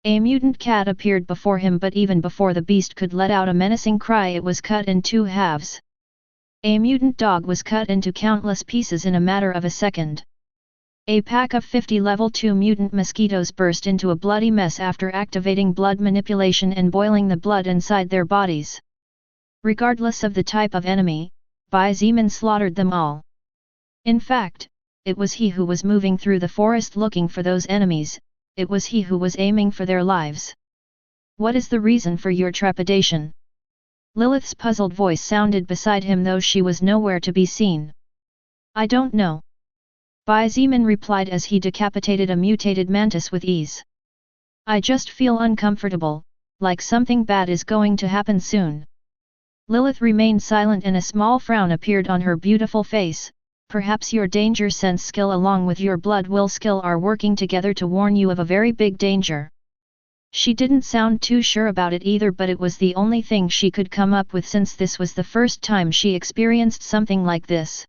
A mutant cat appeared before him, but even before the beast could let out a menacing cry, it was cut in 2 halves. A mutant dog was cut into countless pieces in a matter of a second. A pack of 50 level 2 mutant mosquitoes burst into a bloody mess after activating blood manipulation and boiling the blood inside their bodies. Regardless of the type of enemy, Bai Zimin slaughtered them all. In fact, it was he who was moving through the forest looking for those enemies, it was he who was aiming for their lives. What is the reason for your trepidation? Lilith's puzzled voice sounded beside him, though she was nowhere to be seen. I don't know. Bai Zimin replied as he decapitated a mutated mantis with ease. I just feel uncomfortable, like something bad is going to happen soon. Lilith remained silent and a small frown appeared on her beautiful face. Perhaps your danger sense skill along with your blood will skill are working together to warn you of a very big danger. She didn't sound too sure about it either, but it was the only thing she could come up with since this was the first time she experienced something like this.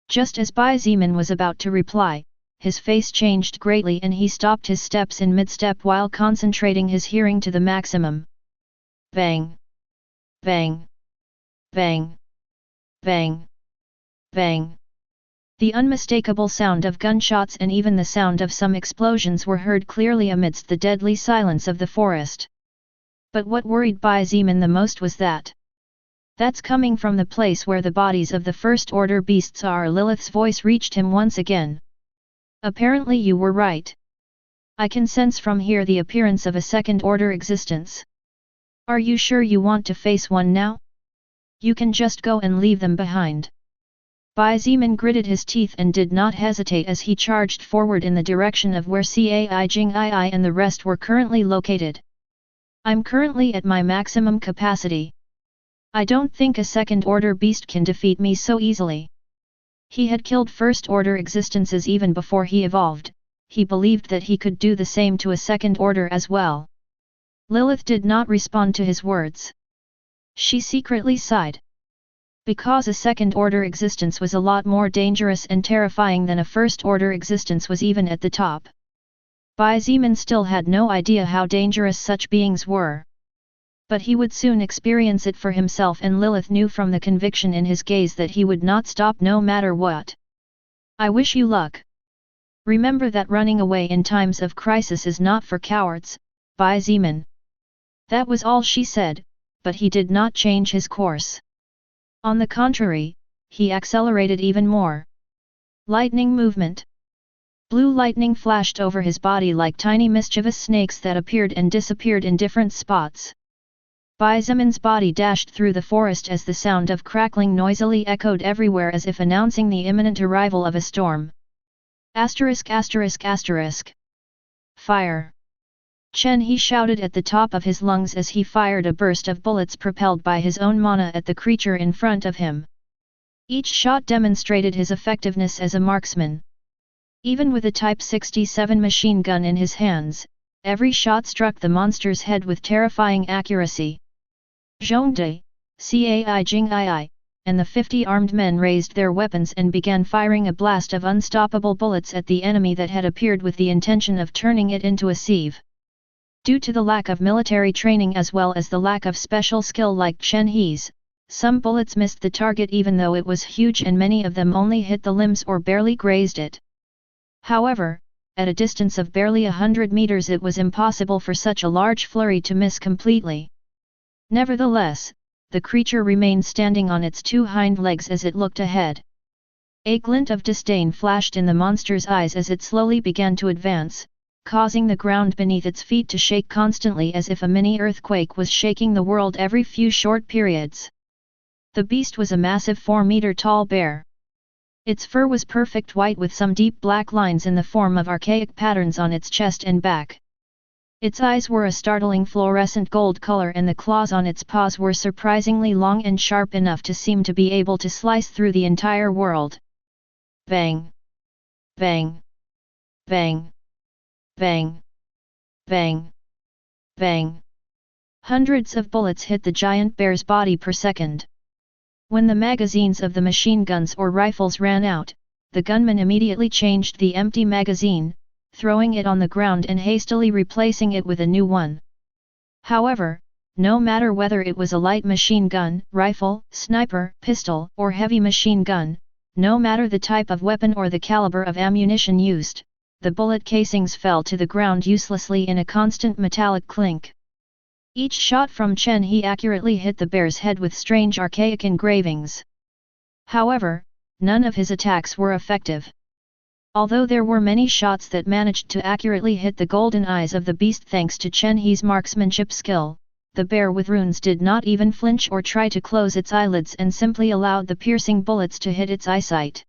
Just as Bai Zimin was about to reply, his face changed greatly and he stopped his steps in mid-step while concentrating his hearing to the maximum. Bang! Bang! Bang! Bang! Bang! The unmistakable sound of gunshots and even the sound of some explosions were heard clearly amidst the deadly silence of the forest. But what worried Bai Zimin the most was that that's coming from the place where the bodies of the first-order beasts are. Lilith's voice reached him once again. Apparently you were right. I can sense from here the appearance of a second-order existence. Are you sure you want to face one now? You can just go and leave them behind. Bai Zimin gritted his teeth and did not hesitate as he charged forward in the direction of where Cai Jing'ai and the rest were currently located. I'm currently at my maximum capacity. I don't think a second-order beast can defeat me so easily. He had killed first-order existences even before he evolved. He believed that he could do the same to a second order as well. Lilith did not respond to his words. She secretly sighed. Because a second-order existence was a lot more dangerous and terrifying than a first-order existence was even at the top. Bai Zimin still had no idea how dangerous such beings were. But he would soon experience it for himself, and Lilith knew from the conviction in his gaze that he would not stop no matter what. I wish you luck. Remember that running away in times of crisis is not for cowards, Bai Zimin. That was all she said, but he did not change his course. On the contrary, he accelerated even more. Lightning movement. Blue lightning flashed over his body like tiny mischievous snakes that appeared and disappeared in different spots. Bai Zimin's body dashed through the forest as the sound of crackling noisily echoed everywhere as if announcing the imminent arrival of a storm. Asterisk asterisk asterisk. Fire! Chen He shouted at the top of his lungs as he fired a burst of bullets propelled by his own mana at the creature in front of him. Each shot demonstrated his effectiveness as a marksman. Even with a Type 67 machine gun in his hands, every shot struck the monster's head with terrifying accuracy. Zhongde, Cai Jing Ii, and the 50 armed men raised their weapons and began firing a blast of unstoppable bullets at the enemy that had appeared with the intention of turning it into a sieve. Due to the lack of military training as well as the lack of special skill like Chen He's, some bullets missed the target even though it was huge, and many of them only hit the limbs or barely grazed it. However, at a distance of barely 100 meters it was impossible for such a large flurry to miss completely. Nevertheless, the creature remained standing on its two hind legs as it looked ahead. A glint of disdain flashed in the monster's eyes as it slowly began to advance, causing the ground beneath its feet to shake constantly as if a mini earthquake was shaking the world every few short periods. The beast was a massive 4-meter-tall bear. Its fur was perfect white with some deep black lines in the form of archaic patterns on its chest and back. Its eyes were a startling fluorescent gold color, and the claws on its paws were surprisingly long and sharp enough to seem to be able to slice through the entire world. Bang! Bang! Bang! Bang! Bang! Bang! Hundreds of bullets hit the giant bear's body per second. When the magazines of the machine guns or rifles ran out, the gunman immediately changed the empty magazine, throwing it on the ground and hastily replacing it with a new one. However, no matter whether it was a light machine gun, rifle, sniper, pistol, or heavy machine gun, no matter the type of weapon or the caliber of ammunition used, the bullet casings fell to the ground uselessly in a constant metallic clink. Each shot from Chen He accurately hit the bear's head with strange archaic engravings. However, none of his attacks were effective. Although there were many shots that managed to accurately hit the golden eyes of the beast thanks to Chen He's marksmanship skill, the bear with runes did not even flinch or try to close its eyelids and simply allowed the piercing bullets to hit its eyesight.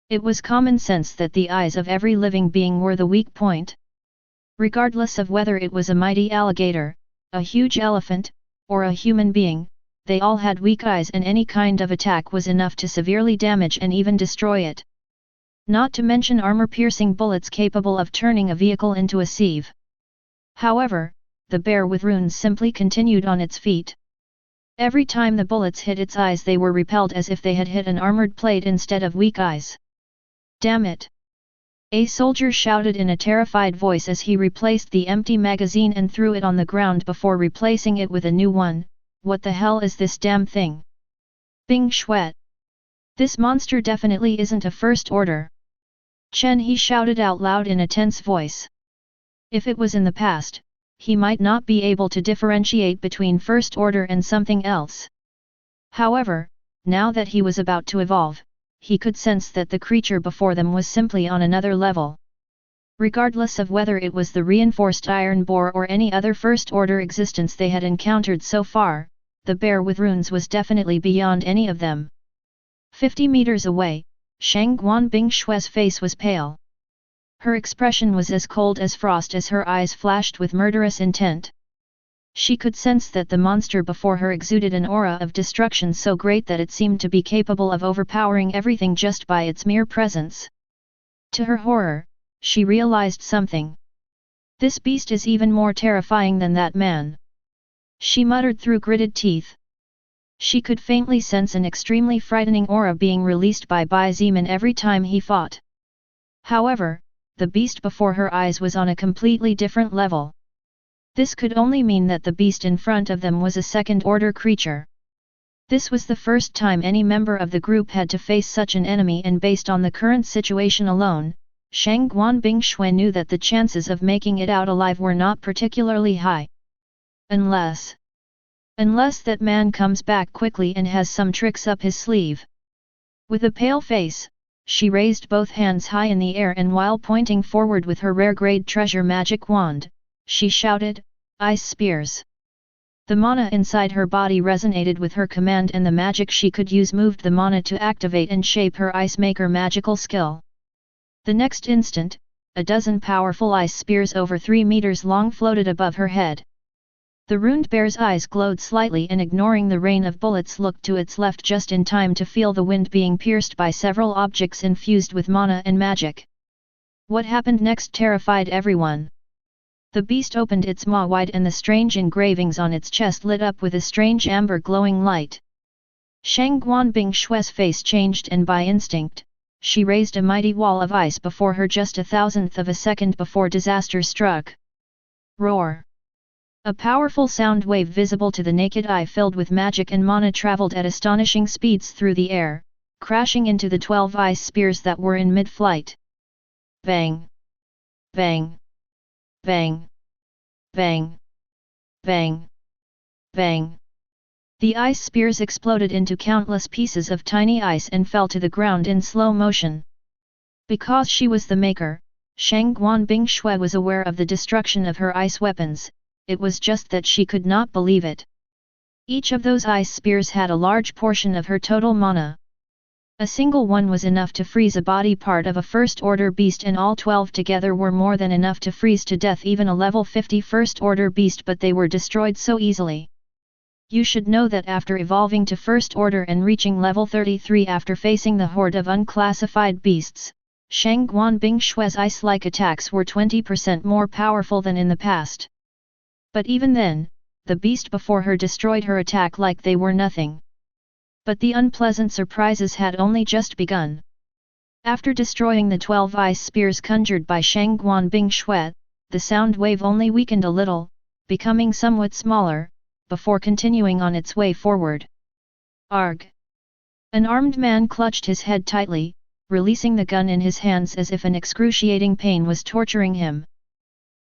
It was common sense that the eyes of every living being were the weak point. Regardless of whether it was a mighty alligator, a huge elephant, or a human being, they all had weak eyes, and any kind of attack was enough to severely damage and even destroy it. Not to mention armor-piercing bullets capable of turning a vehicle into a sieve. However, the bear with runes simply continued on its feet. Every time the bullets hit its eyes they were repelled as if they had hit an armored plate instead of weak eyes. Damn it! A soldier shouted in a terrified voice as he replaced the empty magazine and threw it on the ground before replacing it with a new one. What the hell is this damn thing? Bing Shuet! This monster definitely isn't a first order. Chen He shouted out loud in a tense voice. If it was in the past, he might not be able to differentiate between first order and something else. However, now that he was about to evolve, he could sense that the creature before them was simply on another level. Regardless of whether it was the reinforced iron boar or any other first-order existence they had encountered so far, the bear with runes was definitely beyond any of them. 50 meters away, Shangguan Bingshue's face was pale. Her expression was as cold as frost as her eyes flashed with murderous intent. She could sense that the monster before her exuded an aura of destruction so great that it seemed to be capable of overpowering everything just by its mere presence. To her horror, she realized something. This beast is even more terrifying than that man. She muttered through gritted teeth. She could faintly sense an extremely frightening aura being released by Bai Zimin every time he fought. However, the beast before her eyes was on a completely different level. This could only mean that the beast in front of them was a second-order creature. This was the first time any member of the group had to face such an enemy, and based on the current situation alone, Shang Guanbing Shui knew that the chances of making it out alive were not particularly high. Unless that man comes back quickly and has some tricks up his sleeve. With a pale face, she raised both hands high in the air, and while pointing forward with her rare-grade treasure magic wand, she shouted, "Ice spears!" The mana inside her body resonated with her command, and the magic she could use moved the mana to activate and shape her ice maker magical skill. The next instant, a dozen powerful ice spears over 3 meters long floated above her head. The ruined bear's eyes glowed slightly, and ignoring the rain of bullets looked to its left just in time to feel the wind being pierced by several objects infused with mana and magic. What happened next terrified everyone. The beast opened its maw wide, and the strange engravings on its chest lit up with a strange amber glowing light. Shang Guanbing Shui's face changed, and by instinct, she raised a mighty wall of ice before her just a thousandth of a second before disaster struck. Roar! A powerful sound wave visible to the naked eye filled with magic and mana traveled at astonishing speeds through the air, crashing into the 12 ice spears that were in mid-flight. Bang! Bang! Bang! Bang! Bang! Bang! The ice spears exploded into countless pieces of tiny ice and fell to the ground in slow motion. Because she was the maker, Shang Guanbing Shui was aware of the destruction of her ice weapons. It was just that she could not believe it. Each of those ice spears had a large portion of her total mana. A single one was enough to freeze a body part of a first-order beast, and all 12 together were more than enough to freeze to death even a level 50 first-order beast, but they were destroyed so easily. You should know that after evolving to first order and reaching level 33 after facing the horde of unclassified beasts, Shang Guanbing Shui's ice-like attacks were 20% more powerful than in the past. But even then, the beast before her destroyed her attack like they were nothing. But the unpleasant surprises had only just begun. After destroying the 12 ice spears conjured by Shang Guanbing Shui, the sound wave only weakened a little, becoming somewhat smaller, before continuing on its way forward. Arg! An armed man clutched his head tightly, releasing the gun in his hands as if an excruciating pain was torturing him.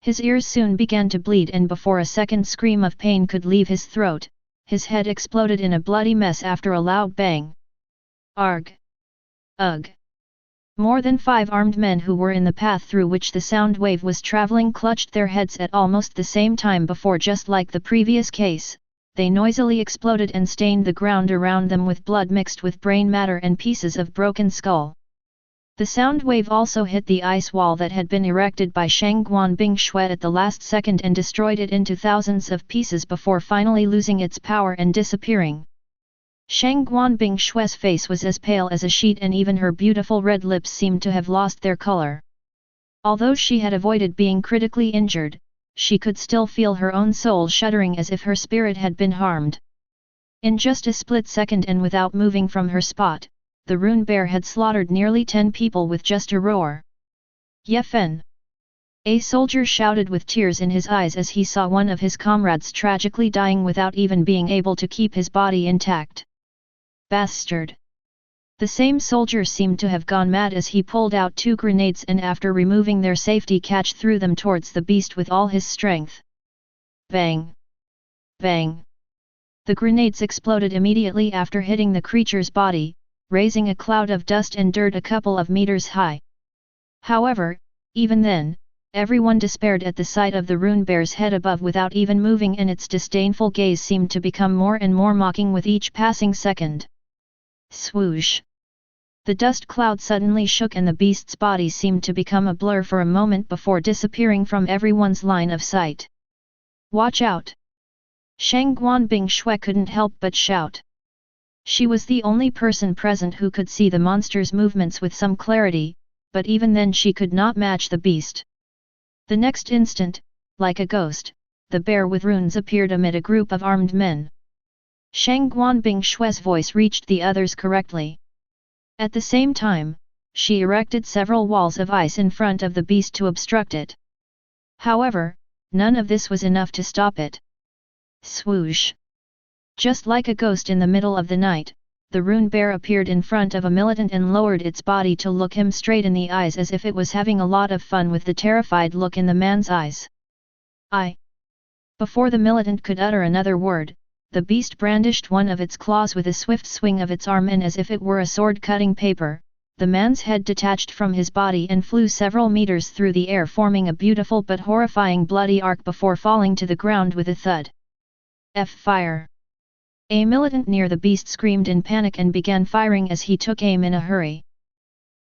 His ears soon began to bleed, and before a second scream of pain could leave his throat, his head exploded in a bloody mess after a loud bang. Arg! Ugh! More than 5 armed men who were in the path through which the sound wave was traveling clutched their heads at almost the same time before, just like the previous case, they noisily exploded and stained the ground around them with blood mixed with brain matter and pieces of broken skull. The sound wave also hit the ice wall that had been erected by Shang Guanbing Shui at the last second and destroyed it into thousands of pieces before finally losing its power and disappearing. Shang Guanbing Shui's face was as pale as a sheet, and even her beautiful red lips seemed to have lost their color. Although she had avoided being critically injured, she could still feel her own soul shuddering as if her spirit had been harmed. In just a split second and without moving from her spot, the rune bear had slaughtered nearly 10 people with just a roar. Ye Fen! A soldier shouted with tears in his eyes as he saw one of his comrades tragically dying without even being able to keep his body intact. Bastard! The same soldier seemed to have gone mad as he pulled out 2 grenades and after removing their safety catch threw them towards the beast with all his strength. Bang! Bang! The grenades exploded immediately after hitting the creature's body, raising a cloud of dust and dirt a couple of meters high. However, even then, everyone despaired at the sight of the rune bear's head above without even moving, and its disdainful gaze seemed to become more and more mocking with each passing second. Swoosh! The dust cloud suddenly shook and the beast's body seemed to become a blur for a moment before disappearing from everyone's line of sight. Watch out! Shang Guanbing Shui couldn't help but shout. She was the only person present who could see the monster's movements with some clarity, but even then she could not match the beast. The next instant, like a ghost, the bear with runes appeared amid a group of armed men. Shang Guanbing Shui's voice reached the others correctly. At the same time, she erected several walls of ice in front of the beast to obstruct it. However, none of this was enough to stop it. Swoosh! Just like a ghost in the middle of the night, the rune bear appeared in front of a militant and lowered its body to look him straight in the eyes as if it was having a lot of fun with the terrified look in the man's eyes. Before the militant could utter another word, the beast brandished one of its claws with a swift swing of its arm, and as if it were a sword cutting paper, the man's head detached from his body and flew several meters through the air, forming a beautiful but horrifying bloody arc before falling to the ground with a thud. Fire! A militant near the beast screamed in panic and began firing as he took aim in a hurry.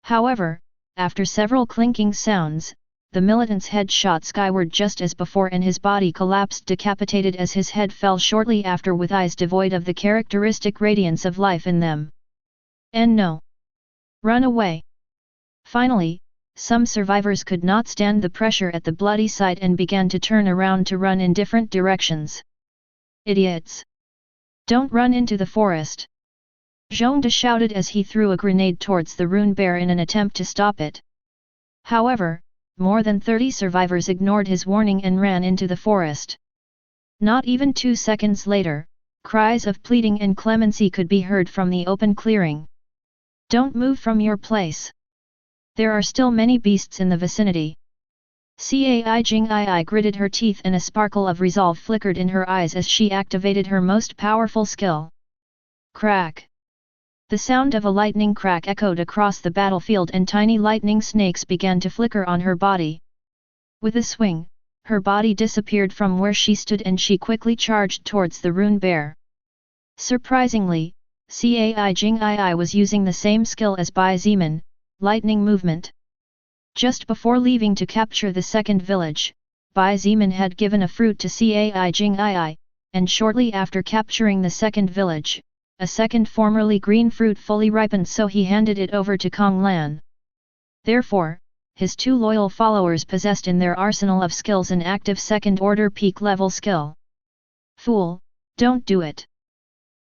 However, after several clinking sounds, the militant's head shot skyward just as before, and his body collapsed decapitated as his head fell shortly after with eyes devoid of the characteristic radiance of life in them. And no! Run away! Finally, some survivors could not stand the pressure at the bloody sight and began to turn around to run in different directions. Idiots! Don't run into the forest! Zhongde shouted as he threw a grenade towards the rune bear in an attempt to stop it. However, more than 30 survivors ignored his warning and ran into the forest. Not even 2 seconds later, cries of pleading and clemency could be heard from the open clearing. Don't move from your place. There are still many beasts in the vicinity. Cai Jingii gritted her teeth and a sparkle of resolve flickered in her eyes as she activated her most powerful skill. Crack! The sound of a lightning crack echoed across the battlefield and tiny lightning snakes began to flicker on her body. With a swing, her body disappeared from where she stood and she quickly charged towards the rune bear. Surprisingly, Cai Jingii was using the same skill as Bai Ziman, lightning movement. Just before leaving to capture the second village, Bai Ziman had given a fruit to Cai Jingii, and shortly after capturing the second village, a second formerly green fruit fully ripened, so he handed it over to Kong Lan. Therefore, his 2 loyal followers possessed in their arsenal of skills an active second-order peak-level skill. Fool, don't do it!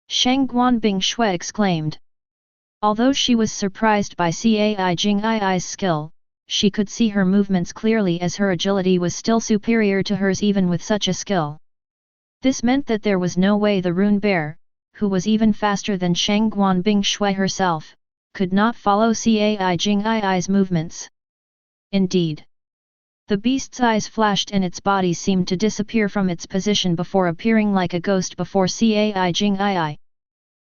Shang Guanbing Shui exclaimed. Although she was surprised by Cai Jingii's skill, she could see her movements clearly as her agility was still superior to hers even with such a skill. This meant that there was no way the rune bear, who was even faster than Shang Guanbing Shui herself, could not follow Cai Jingii's movements. Indeed, the beast's eyes flashed and its body seemed to disappear from its position before appearing like a ghost before Cai Jingii.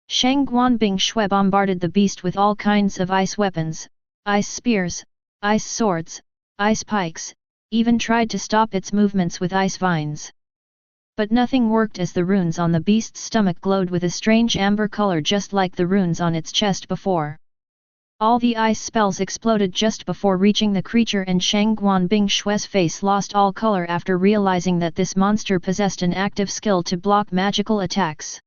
Shang Guanbing Shui bombarded the beast with all kinds of ice weapons, ice spears, ice swords, ice pikes, even tried to stop its movements with ice vines. But nothing worked as the runes on the beast's stomach glowed with a strange amber color just like the runes on its chest before. All the ice spells exploded just before reaching the creature and Shang Guanbing Shui's face lost all color after realizing that this monster possessed an active skill to block magical attacks.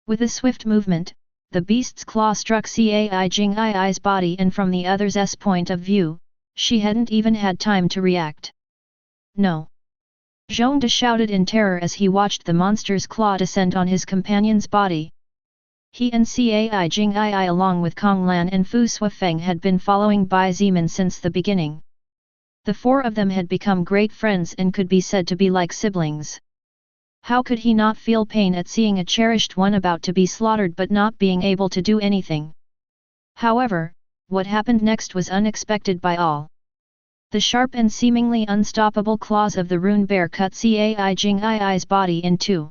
With a swift movement, the beast's claw struck Cai Jingii's body and from the other's point of view, she hadn't even had time to react. No! Zhongde shouted in terror as he watched the monster's claw descend on his companion's body. He and Cai Jingii along with Kong Lan and Fu Suifeng had been following Bai Ziman since the beginning. The 4 of them had become great friends and could be said to be like siblings. How could he not feel pain at seeing a cherished one about to be slaughtered but not being able to do anything? However, what happened next was unexpected by all. The sharp and seemingly unstoppable claws of the rune bear cut Cai Jingii's body in 2.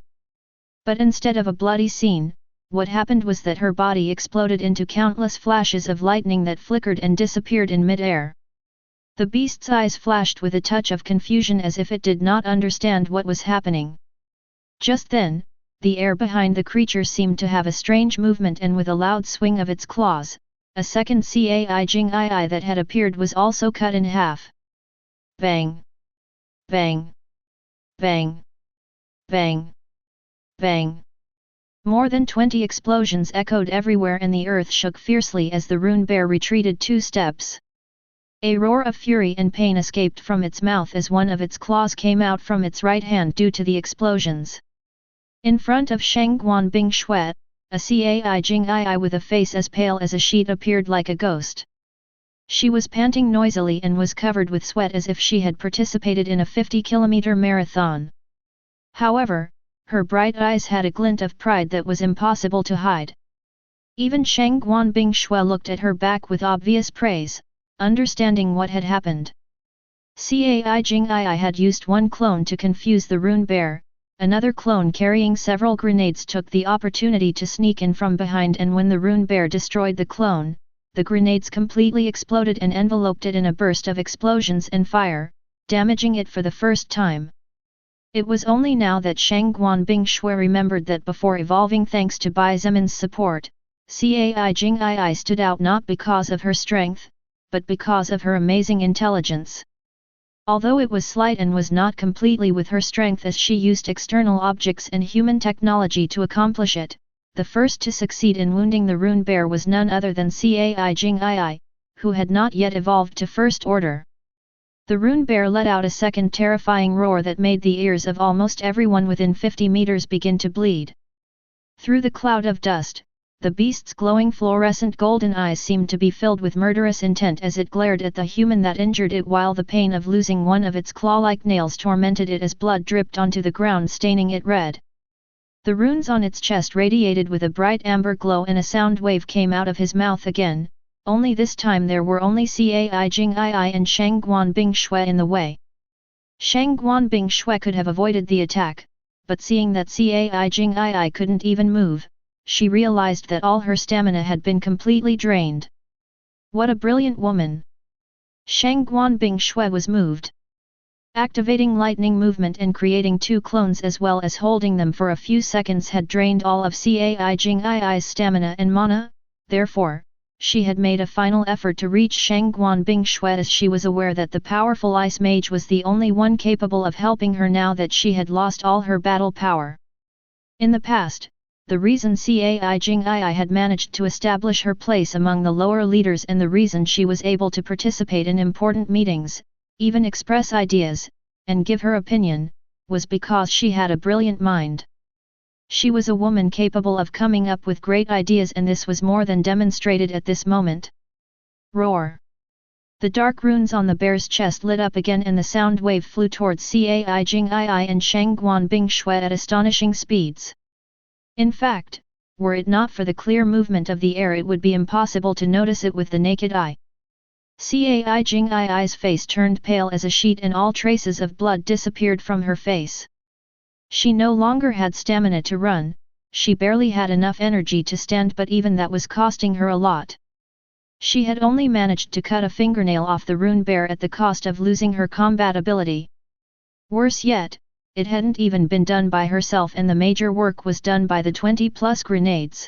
But instead of a bloody scene, what happened was that her body exploded into countless flashes of lightning that flickered and disappeared in mid-air. The beast's eyes flashed with a touch of confusion as if it did not understand what was happening. Just then, the air behind the creature seemed to have a strange movement and with a loud swing of its claws, a second Cai Jingii that had appeared was also cut in half. Bang! Bang! Bang! Bang! Bang! More than 20 explosions echoed everywhere and the earth shook fiercely as the rune bear retreated 2 steps. A roar of fury and pain escaped from its mouth as one of its claws came out from its right hand due to the explosions. In front of Shang Guanbing Shui, a Cai Jingii with a face as pale as a sheet appeared like a ghost. She was panting noisily and was covered with sweat as if she had participated in a 50-kilometer marathon. However, her bright eyes had a glint of pride that was impossible to hide. Even Shang Guanbing Shui looked at her back with obvious praise, understanding what had happened. Cai Jing'ai had used one clone to confuse the rune bear, another clone carrying several grenades took the opportunity to sneak in from behind, and when the rune bear destroyed the clone, the grenades completely exploded and enveloped it in a burst of explosions and fire, damaging it for the first time. It was only now that Shang Guanbing Shui remembered that before evolving thanks to Bai Zemin's support, Cai Jing'ai stood out not because of her strength, but because of her amazing intelligence. Although it was slight and was not completely with her strength, as she used external objects and human technology to accomplish it, the first to succeed in wounding the rune bear was none other than Cai Jing'ai, who had not yet evolved to First Order. The rune bear let out a second terrifying roar that made the ears of almost everyone within 50 meters begin to bleed. Through the cloud of dust, the beast's glowing fluorescent golden eyes seemed to be filled with murderous intent as it glared at the human that injured it, while the pain of losing one of its claw-like nails tormented it as blood dripped onto the ground, staining it red. The runes on its chest radiated with a bright amber glow, and a sound wave came out of his mouth again, only this time there were only Cai Jing'ai and Shang Guanbing Shui in the way. Shang Guanbing Shui could have avoided the attack, but seeing that Cai Jing'ai couldn't even move, she realized that all her stamina had been completely drained. What a brilliant woman! Shang Guanbing Shui was moved. Activating lightning movement and creating two clones as well as holding them for a few seconds had drained all of Cai Jing'ai's stamina and mana, therefore, she had made a final effort to reach Shang Guanbing Shui, as she was aware that the powerful ice mage was the only one capable of helping her now that she had lost all her battle power. In the past, the reason Cai Jing'ai had managed to establish her place among the lower leaders and the reason she was able to participate in important meetings, even express ideas, and give her opinion, was because she had a brilliant mind. She was a woman capable of coming up with great ideas, and this was more than demonstrated at this moment. Roar! The dark runes on the bear's chest lit up again, and the sound wave flew towards Cai Jing'ai and Shang Guanbing Shui at astonishing speeds. In fact, were it not for the clear movement of the air, it would be impossible to notice it with the naked eye. Cai Jing'ai's face turned pale as a sheet, and all traces of blood disappeared from her face. She no longer had stamina to run, she barely had enough energy to stand, but even that was costing her a lot. She had only managed to cut a fingernail off the rune bear at the cost of losing her combat ability. Worse yet, it hadn't even been done by herself, and the major work was done by the 20+ grenades.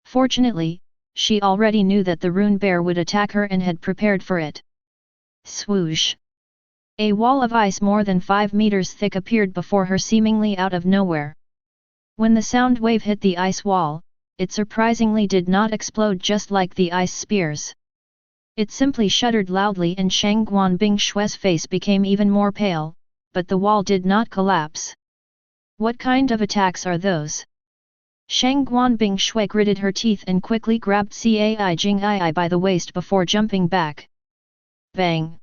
Fortunately, she already knew that the rune bear would attack her and had prepared for it. Swoosh! A wall of ice more than 5 meters thick appeared before her seemingly out of nowhere. When the sound wave hit the ice wall, it surprisingly did not explode just like the ice spears. It simply shuddered loudly, and Shang Guanbing Shui's face became even more pale, but the wall did not collapse. What kind of attacks are those? Shang Guanbing Shui gritted her teeth and quickly grabbed Cai Jing'ai by the waist before jumping back. Bang!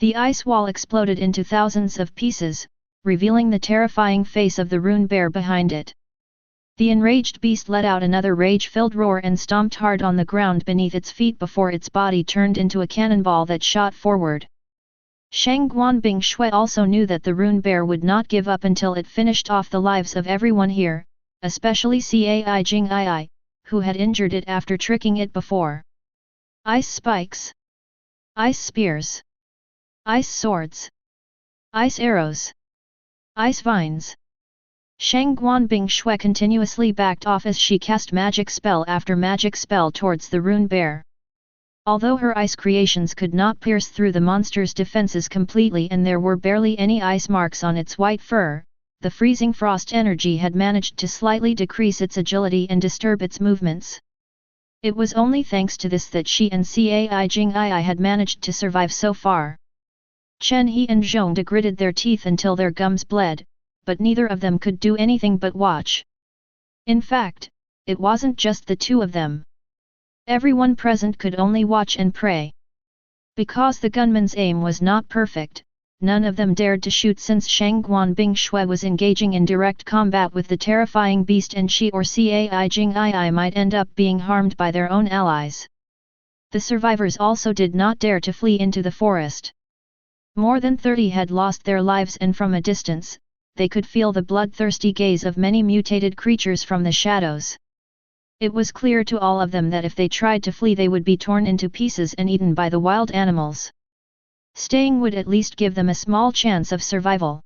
The ice wall exploded into thousands of pieces, revealing the terrifying face of the rune bear behind it. The enraged beast let out another rage-filled roar and stomped hard on the ground beneath its feet before its body turned into a cannonball that shot forward. Shang Guanbing Shui also knew that the rune bear would not give up until it finished off the lives of everyone here, especially Cai Jing'ai, who had injured it after tricking it before. Ice spikes. Ice spears. Ice swords. Ice arrows. Ice vines. Shang Guanbing Shui continuously backed off as she cast magic spell after magic spell towards the rune bear. Although her ice creations could not pierce through the monster's defenses completely and there were barely any ice marks on its white fur, the freezing frost energy had managed to slightly decrease its agility and disturb its movements. It was only thanks to this that she and Cai Jing'ai had managed to survive so far. Chen He and Zhongde gritted their teeth until their gums bled, but neither of them could do anything but watch. In fact, it wasn't just the two of them. Everyone present could only watch and pray. Because the gunman's aim was not perfect, none of them dared to shoot since Shangguan Bingshui was engaging in direct combat with the terrifying beast and she or Cai Jingii might end up being harmed by their own allies. The survivors also did not dare to flee into the forest. More than 30 had lost their lives and from a distance, they could feel the bloodthirsty gaze of many mutated creatures from the shadows. It was clear to all of them that if they tried to flee they would be torn into pieces and eaten by the wild animals. Staying would at least give them a small chance of survival.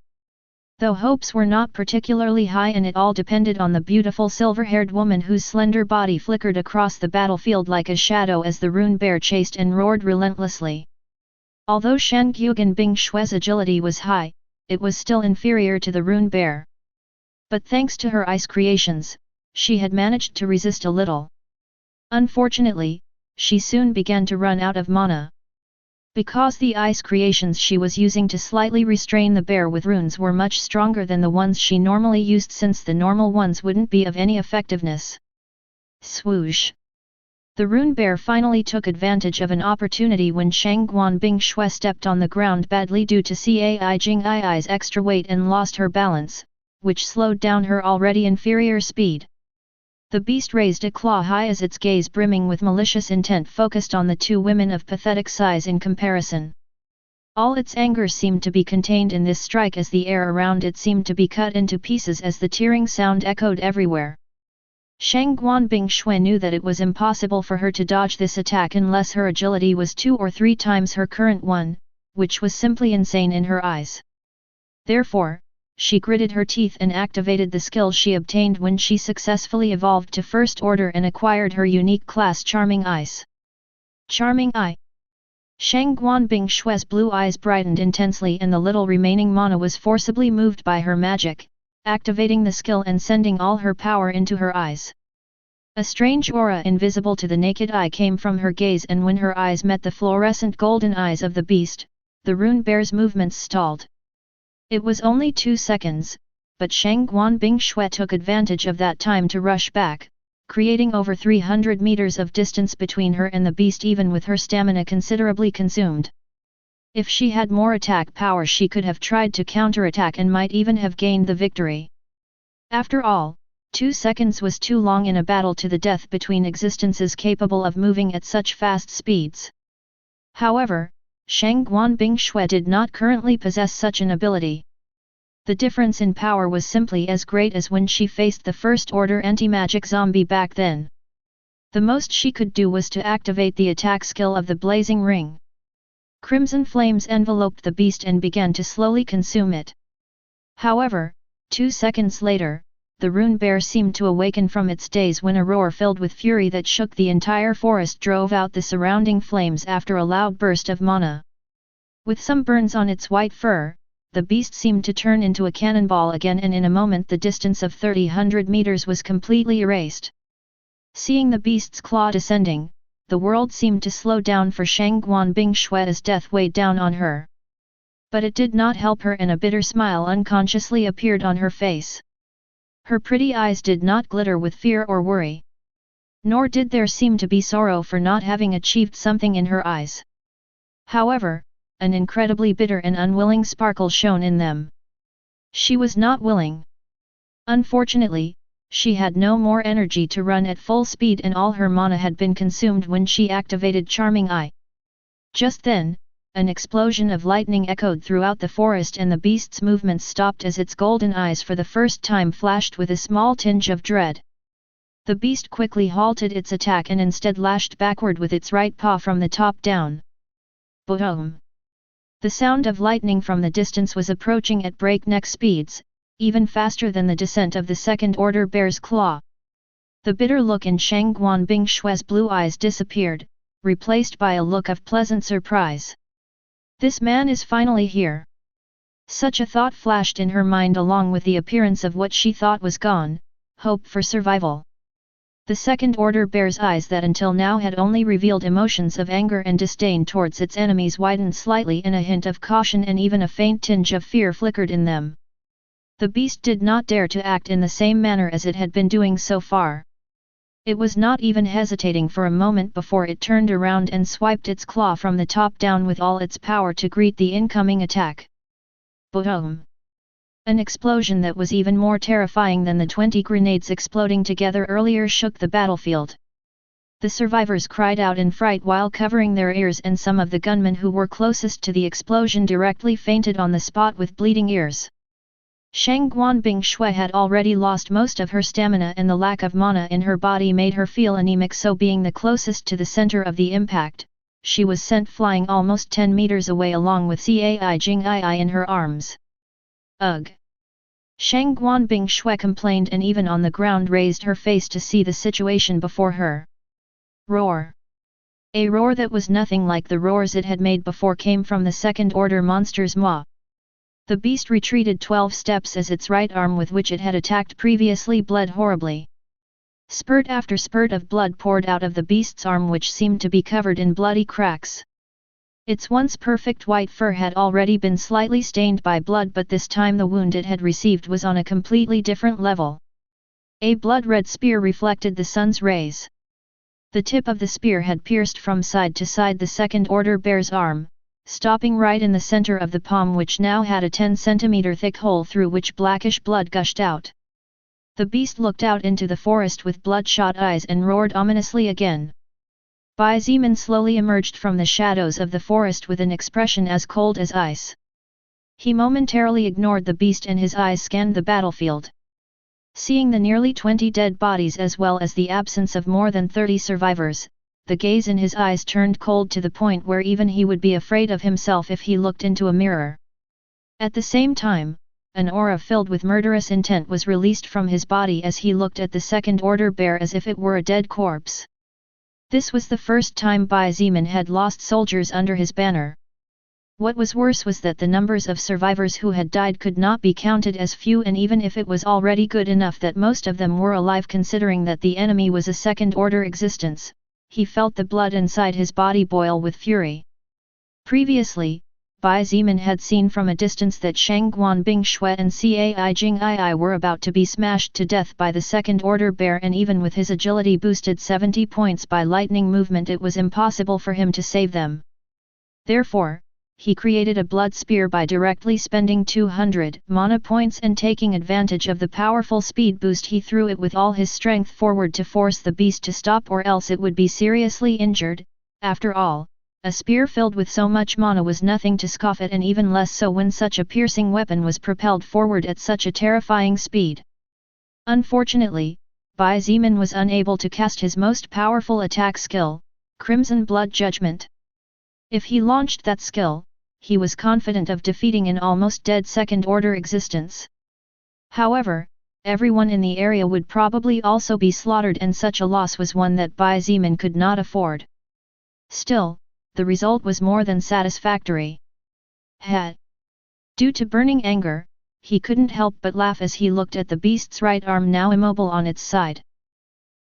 Though hopes were not particularly high and it all depended on the beautiful silver-haired woman whose slender body flickered across the battlefield like a shadow as the rune bear chased and roared relentlessly. Although Shangguan Bingshui's agility was high, it was still inferior to the rune bear. But thanks to her ice creations, she had managed to resist a little. Unfortunately, she soon began to run out of mana. Because the ice creations she was using to slightly restrain the bear with runes were much stronger than the ones she normally used since the normal ones wouldn't be of any effectiveness. Swoosh! The rune bear finally took advantage of an opportunity when Shangguan Bingshui stepped on the ground badly due to Cai Jingii's extra weight and lost her balance, which slowed down her already inferior speed. The beast raised a claw high as its gaze brimming with malicious intent focused on the two women of pathetic size in comparison. All its anger seemed to be contained in this strike as the air around it seemed to be cut into pieces as the tearing sound echoed everywhere. Shangguan Bingshui knew that it was impossible for her to dodge this attack unless her agility was 2 or 3 times her current one, which was simply insane in her eyes. Therefore, she gritted her teeth and activated the skill she obtained when she successfully evolved to First Order and acquired her unique class Charming Eyes. Charming Eye. Shangguan Bingshui's blue eyes brightened intensely and the little remaining mana was forcibly moved by her magic, activating the skill and sending all her power into her eyes. A strange aura invisible to the naked eye came from her gaze and when her eyes met the fluorescent golden eyes of the beast, the rune bear's movements stalled. It was only 2 seconds, but Shangguan Bingshui took advantage of that time to rush back, creating over 300 meters of distance between her and the beast even with her stamina considerably consumed. If she had more attack power she could have tried to counterattack and might even have gained the victory. After all, 2 seconds was too long in a battle to the death between existences capable of moving at such fast speeds. However, Shangguan Bingshui did not currently possess such an ability. The difference in power was simply as great as when she faced the First Order anti-magic zombie back then. The most she could do was to activate the attack skill of the Blazing Ring. Crimson flames enveloped the beast and began to slowly consume it. However, 2 seconds later, the rune bear seemed to awaken from its daze when a roar filled with fury that shook the entire forest drove out the surrounding flames after a loud burst of mana. With some burns on its white fur, the beast seemed to turn into a cannonball again and in a moment the distance of 300 meters was completely erased. Seeing the beast's claw descending, the world seemed to slow down for Shangguan Bingshui as death weighed down on her. But it did not help her and a bitter smile unconsciously appeared on her face. Her pretty eyes did not glitter with fear or worry. Nor did there seem to be sorrow for not having achieved something in her eyes. However, an incredibly bitter and unwilling sparkle shone in them. She was not willing. Unfortunately, she had no more energy to run at full speed and all her mana had been consumed when she activated Charming Eye. Just then, an explosion of lightning echoed throughout the forest and the beast's movements stopped as its golden eyes for the first time flashed with a small tinge of dread. The beast quickly halted its attack and instead lashed backward with its right paw from the top down. Boom! The sound of lightning from the distance was approaching at breakneck speeds, even faster than the descent of the Second Order bear's claw. The bitter look in Shangguan Bingshui's blue eyes disappeared, replaced by a look of pleasant surprise. This man is finally here. Such a thought flashed in her mind along with the appearance of what she thought was gone, hope for survival. The Second Order bear's eyes that until now had only revealed emotions of anger and disdain towards its enemies widened slightly and a hint of caution and even a faint tinge of fear flickered in them. The beast did not dare to act in the same manner as it had been doing so far. It was not even hesitating for a moment before it turned around and swiped its claw from the top down with all its power to greet the incoming attack. Boom! An explosion that was even more terrifying than the 20 grenades exploding together earlier shook the battlefield. The survivors cried out in fright while covering their ears, and some of the gunmen who were closest to the explosion directly fainted on the spot with bleeding ears. Shang Guanbing Shui had already lost most of her stamina, and the lack of mana in her body made her feel anemic, so being the closest to the center of the impact, she was sent flying almost 10 meters away along with XIETIAN in her arms. Ugh! Shang Guanbing Shui complained, and even on the ground raised her face to see the situation before her. Roar! A roar that was nothing like the roars it had made before came from the second-order monster's maw. The beast retreated 12 steps as its right arm with which it had attacked previously bled horribly. Spurt after spurt of blood poured out of the beast's arm, which seemed to be covered in bloody cracks. Its once perfect white fur had already been slightly stained by blood, but this time the wound it had received was on a completely different level. A blood-red spear reflected the sun's rays. The tip of the spear had pierced from side to side the second-order bear's arm, stopping right in the center of the palm, which now had a 10-centimeter thick hole through which blackish blood gushed out. The beast looked out into the forest with bloodshot eyes and roared ominously again. Bai Zimin slowly emerged from the shadows of the forest with an expression as cold as ice. He momentarily ignored the beast and his eyes scanned the battlefield. Seeing the nearly 20 dead bodies as well as the absence of more than 30 survivors, the gaze in his eyes turned cold to the point where even he would be afraid of himself if he looked into a mirror. At the same time, an aura filled with murderous intent was released from his body as he looked at the second-order bear as if it were a dead corpse. This was the first time Bai Zimin had lost soldiers under his banner. What was worse was that the numbers of survivors who had died could not be counted as few, and even if it was already good enough that most of them were alive, considering that the enemy was a second-order existence, he felt the blood inside his body boil with fury. Previously, Bai Zimin had seen from a distance that Shang Guanbing Shui and XIETIAN were about to be smashed to death by the second-order bear, and even with his agility boosted 70 points by lightning movement, it was impossible for him to save them. Therefore, he created a blood spear by directly spending 200 mana points, and taking advantage of the powerful speed boost, he threw it with all his strength forward to force the beast to stop, or else it would be seriously injured. After all, a spear filled with so much mana was nothing to scoff at, and even less so when such a piercing weapon was propelled forward at such a terrifying speed. Unfortunately, Bai Zimin was unable to cast his most powerful attack skill, Crimson Blood Judgment. If he launched that skill, he was confident of defeating an almost dead second-order existence. However, everyone in the area would probably also be slaughtered, and such a loss was one that Bai Zimin could not afford. Still, the result was more than satisfactory. Due to burning anger, he couldn't help but laugh as he looked at the beast's right arm now immobile on its side.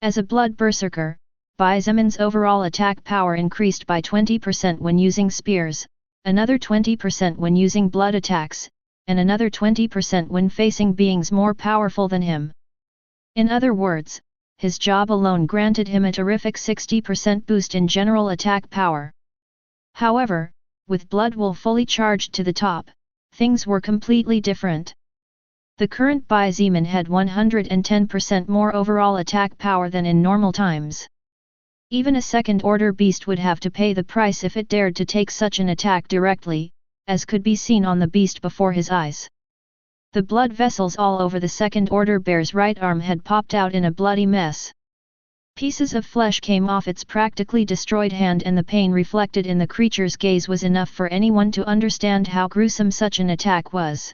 As a blood berserker, Bai Zimin's overall attack power increased by 20% when using spears, another 20% when using blood attacks, and another 20% when facing beings more powerful than him. In other words, his job alone granted him a terrific 60% boost in general attack power. However, with Blood Wool fully charged to the top, things were completely different. The current Bai Zimin had 110% more overall attack power than in normal times. Even a second-order beast would have to pay the price if it dared to take such an attack directly, as could be seen on the beast before his eyes. The blood vessels all over the second-order bear's right arm had popped out in a bloody mess. Pieces of flesh came off its practically destroyed hand, and the pain reflected in the creature's gaze was enough for anyone to understand how gruesome such an attack was.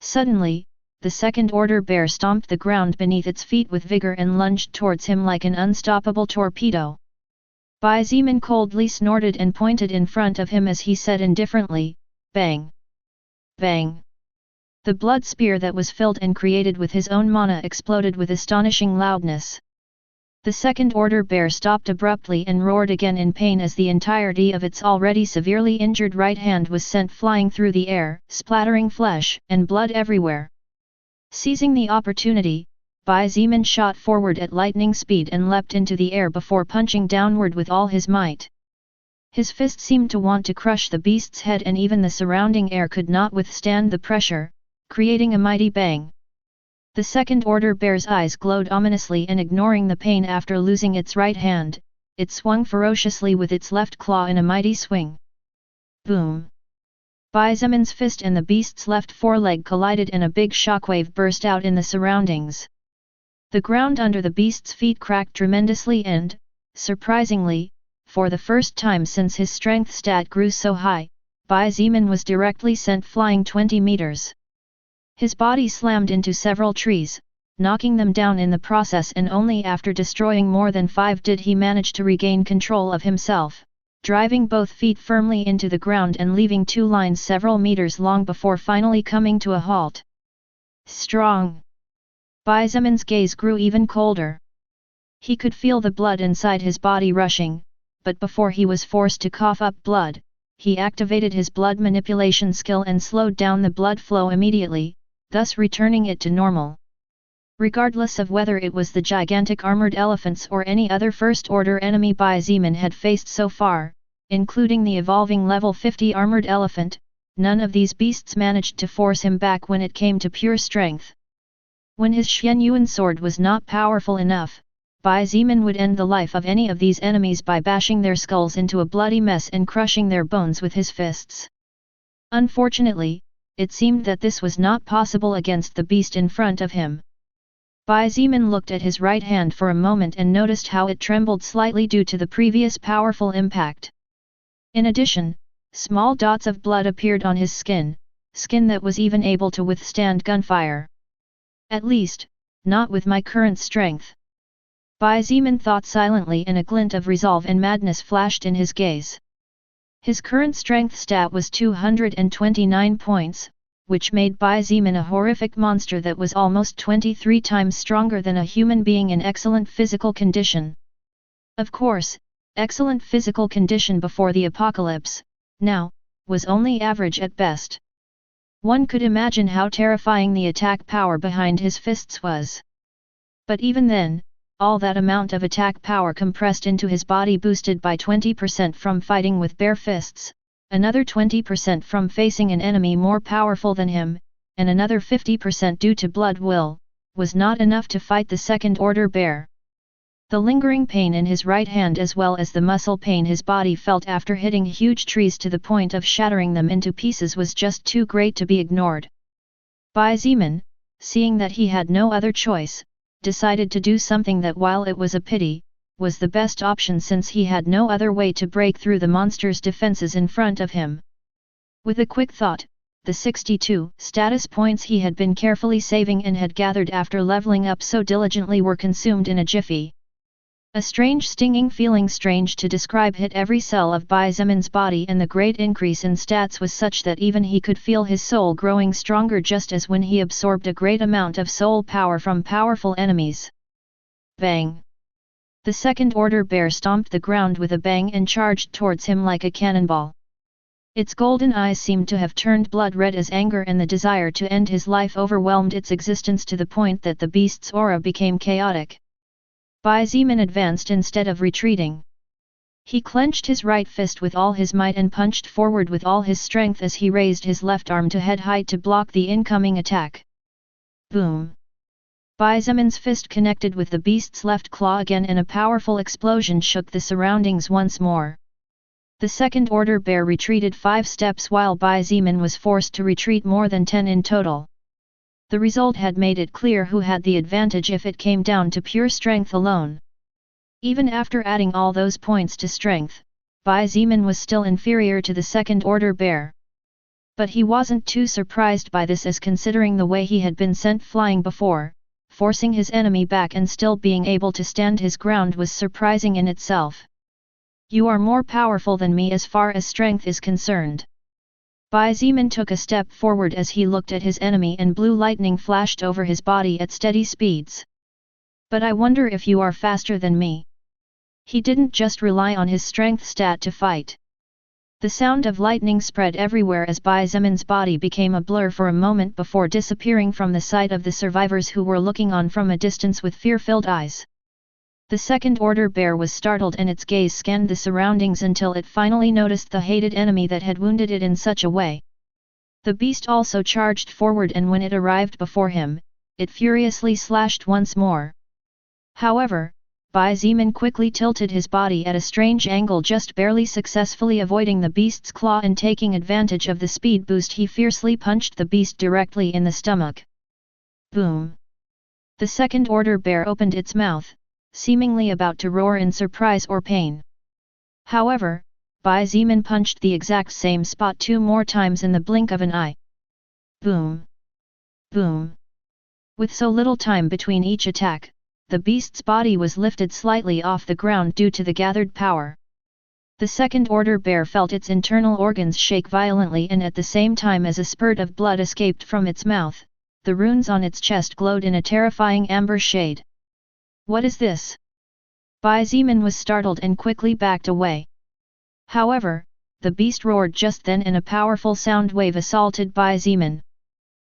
Suddenly, the second-order bear stomped the ground beneath its feet with vigor and lunged towards him like an unstoppable torpedo. Bai Zimin coldly snorted and pointed in front of him as he said indifferently, "Bang! Bang!" The blood spear that was filled and created with his own mana exploded with astonishing loudness. The second-order bear stopped abruptly and roared again in pain as the entirety of its already severely injured right hand was sent flying through the air, splattering flesh and blood everywhere. Seizing the opportunity, Bai Zimin shot forward at lightning speed and leapt into the air before punching downward with all his might. His fist seemed to want to crush the beast's head, and even the surrounding air could not withstand the pressure, creating a mighty bang. The second-order bear's eyes glowed ominously, and ignoring the pain after losing its right hand, it swung ferociously with its left claw in a mighty swing. Boom! Bai Zimin's fist and the beast's left foreleg collided, and a big shockwave burst out in the surroundings. The ground under the beast's feet cracked tremendously and, surprisingly, for the first time since his strength stat grew so high, Bai Zimin was directly sent flying 20 meters. His body slammed into several trees, knocking them down in the process, and only after destroying more than 5 did he manage to regain control of himself, driving both feet firmly into the ground and leaving 2 lines several meters long before finally coming to a halt. Strong! Bai Zimin's gaze grew even colder. He could feel the blood inside his body rushing, but before he was forced to cough up blood, he activated his blood manipulation skill and slowed down the blood flow immediately, thus returning it to normal. Regardless of whether it was the gigantic armored elephants or any other first-order enemy Bai Zimin had faced so far, including the evolving level 50 armored elephant, none of these beasts managed to force him back when it came to pure strength. When his Xianyuan sword was not powerful enough, Bai Zimin would end the life of any of these enemies by bashing their skulls into a bloody mess and crushing their bones with his fists. Unfortunately, it seemed that this was not possible against the beast in front of him. Bai Zimin looked at his right hand for a moment and noticed how it trembled slightly due to the previous powerful impact. In addition, small dots of blood appeared on his skin that was even able to withstand gunfire. At least, not with my current strength. Bai Zimin thought silently, and a glint of resolve and madness flashed in his gaze. His current strength stat was 229 points, which made Bai Zimin a horrific monster that was almost 23 times stronger than a human being in excellent physical condition. Of course, excellent physical condition before the apocalypse, now, was only average at best. One could imagine how terrifying the attack power behind his fists was. But even then, all that amount of attack power compressed into his body, boosted by 20% from fighting with bare fists, another 20% from facing an enemy more powerful than him, and another 50% due to blood will, was not enough to fight the second-order bear. The lingering pain in his right hand, as well as the muscle pain his body felt after hitting huge trees to the point of shattering them into pieces, was just too great to be ignored. Bai Zimin, seeing that he had no other choice, decided to do something that, while it was a pity, was the best option since he had no other way to break through the monster's defenses in front of him. With a quick thought, the 62 status points he had been carefully saving and had gathered after leveling up so diligently were consumed in a jiffy. A strange stinging feeling, strange to describe, hit every cell of Bai Zimin's body, and the great increase in stats was such that even he could feel his soul growing stronger, just as when he absorbed a great amount of soul power from powerful enemies. Bang! The second-order bear stomped the ground with a bang and charged towards him like a cannonball. Its golden eyes seemed to have turned blood red as anger and the desire to end his life overwhelmed its existence to the point that the beast's aura became chaotic. Bai Zimin advanced instead of retreating. He clenched his right fist with all his might and punched forward with all his strength as he raised his left arm to head height to block the incoming attack. Boom! Bai Zimin's fist connected with the beast's left claw again, and a powerful explosion shook the surroundings once more. The second-order bear retreated 5 steps while Bai Zimin was forced to retreat more than 10 in total. The result had made it clear who had the advantage if it came down to pure strength alone. Even after adding all those points to strength, Bai Zimin was still inferior to the second-order bear. But he wasn't too surprised by this, as considering the way he had been sent flying before, forcing his enemy back and still being able to stand his ground was surprising in itself. You are more powerful than me as far as strength is concerned. Bai Zimin took a step forward as he looked at his enemy, and blue lightning flashed over his body at steady speeds. But I wonder if you are faster than me. He didn't just rely on his strength stat to fight. The sound of lightning spread everywhere as Bai Zemin's body became a blur for a moment before disappearing from the sight of the survivors who were looking on from a distance with fear-filled eyes. The second-order bear was startled and its gaze scanned the surroundings until it finally noticed the hated enemy that had wounded it in such a way. The beast also charged forward, and when it arrived before him, it furiously slashed once more. However, Bai Zemin quickly tilted his body at a strange angle, just barely successfully avoiding the beast's claw, and taking advantage of the speed boost he fiercely punched the beast directly in the stomach. Boom! The second-order bear opened its mouth, seemingly about to roar in surprise or pain. However, Bai Zemin punched the exact same spot 2 more times in the blink of an eye. Boom! Boom! With so little time between each attack, the beast's body was lifted slightly off the ground due to the gathered power. The second-order bear felt its internal organs shake violently, and at the same time as a spurt of blood escaped from its mouth, the runes on its chest glowed in a terrifying amber shade. What is this? Bai Zemin was startled and quickly backed away. However, the beast roared just then and a powerful sound wave assaulted Bai Zemin.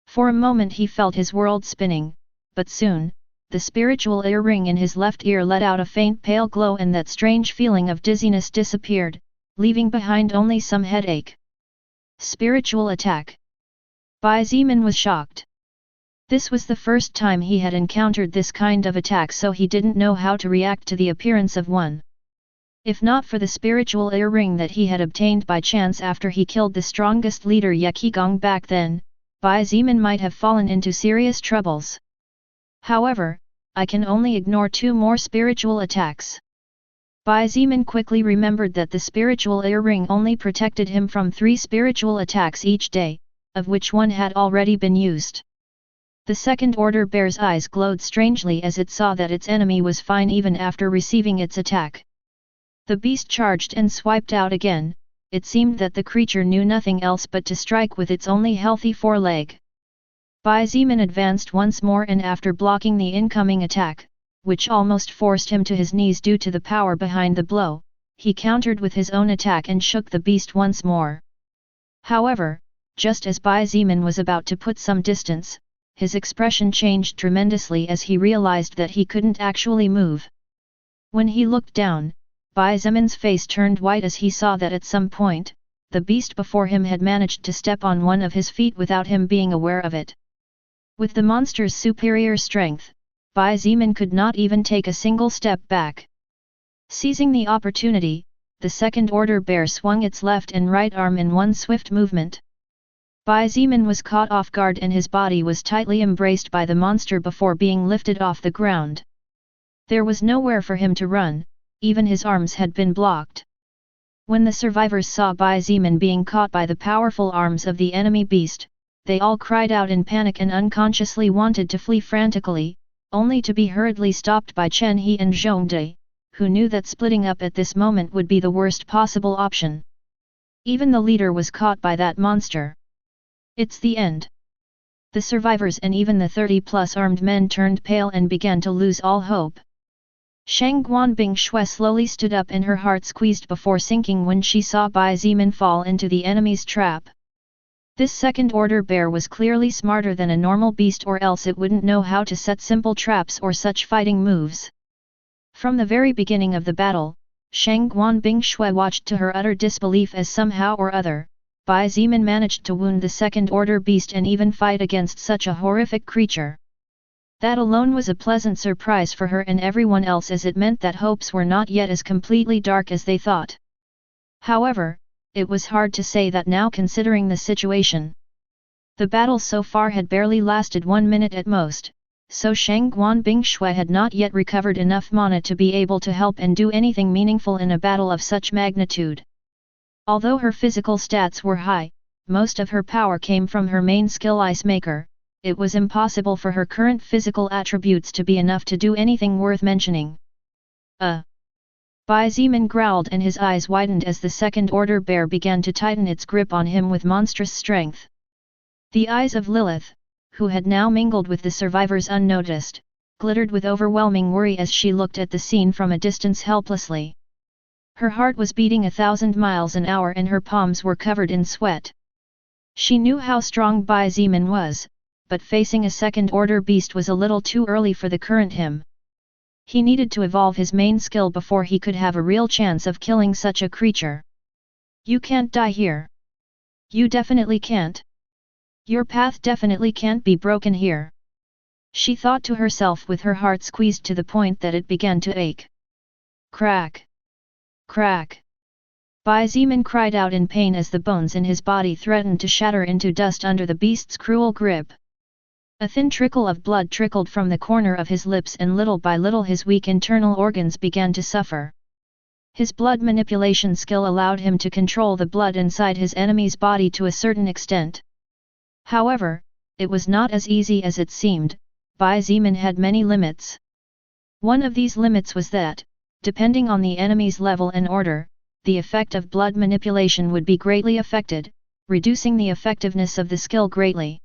For a moment he felt his world spinning, but soon, the spiritual earring in his left ear let out a faint pale glow, and that strange feeling of dizziness disappeared, leaving behind only some headache. Spiritual attack. Bai Zemin was shocked. This was the first time he had encountered this kind of attack, so he didn't know how to react to the appearance of one. If not for the spiritual earring that he had obtained by chance after he killed the strongest leader Yekigong back then, Bai Zemin might have fallen into serious troubles. However, I can only ignore 2 more spiritual attacks. Bai Zemin quickly remembered that the spiritual earring only protected him from 3 spiritual attacks each day, of which 1 had already been used. The second-order bear's eyes glowed strangely as it saw that its enemy was fine even after receiving its attack. The beast charged and swiped out again. It seemed that the creature knew nothing else but to strike with its only healthy foreleg. Bai Zemin advanced once more, and after blocking the incoming attack, which almost forced him to his knees due to the power behind the blow, he countered with his own attack and shook the beast once more. However, just as Bai Zemin was about to put some distance, his expression changed tremendously as he realized that he couldn't actually move. When he looked down, Bai Zemin's face turned white as he saw that at some point, the beast before him had managed to step on one of his feet without him being aware of it. With the monster's superior strength, Bai Zemin could not even take a single step back. Seizing the opportunity, the second-order bear swung its left and right arm in one swift movement. Bai Zemin was caught off guard and his body was tightly embraced by the monster before being lifted off the ground. There was nowhere for him to run, even his arms had been blocked. When the survivors saw Bai Zemin being caught by the powerful arms of the enemy beast, they all cried out in panic and unconsciously wanted to flee frantically, only to be hurriedly stopped by Chen He and Zhongde, who knew that splitting up at this moment would be the worst possible option. Even the leader was caught by that monster. It's the end. The survivors and even the 30+ armed men turned pale and began to lose all hope. Shang Guanbing Shui slowly stood up and her heart squeezed before sinking when she saw Bai Zemin fall into the enemy's trap. This second-order bear was clearly smarter than a normal beast, or else it wouldn't know how to set simple traps or such fighting moves. From the very beginning of the battle, Shang Guanbing Shui watched to her utter disbelief as somehow or other, Bai Zemin managed to wound the second-order beast and even fight against such a horrific creature. That alone was a pleasant surprise for her and everyone else, as it meant that hopes were not yet as completely dark as they thought. However, it was hard to say that now, considering the situation. The battle so far had barely lasted 1 minute at most, so Shang Guanbing Shui had not yet recovered enough mana to be able to help and do anything meaningful in a battle of such magnitude. Although her physical stats were high, most of her power came from her main skill Ice Maker. It was impossible for her current physical attributes to be enough to do anything worth mentioning. Bai Zemin growled and his eyes widened as the second-order bear began to tighten its grip on him with monstrous strength. The eyes of Lilith, who had now mingled with the survivors unnoticed, glittered with overwhelming worry as she looked at the scene from a distance helplessly. Her heart was beating 1,000 miles an hour and her palms were covered in sweat. She knew how strong Bai Zimin was, but facing a second-order beast was a little too early for the current him. He needed to evolve his main skill before he could have a real chance of killing such a creature. You can't die here. You definitely can't. Your path definitely can't be broken here. She thought to herself with her heart squeezed to the point that it began to ache. Crack! Crack! Bai Zimin cried out in pain as the bones in his body threatened to shatter into dust under the beast's cruel grip. A thin trickle of blood trickled from the corner of his lips and little by little his weak internal organs began to suffer. His blood manipulation skill allowed him to control the blood inside his enemy's body to a certain extent. However, it was not as easy as it seemed. Bai Zimin had many limits. One of these limits was that, depending on the enemy's level and order, the effect of blood manipulation would be greatly affected, reducing the effectiveness of the skill greatly.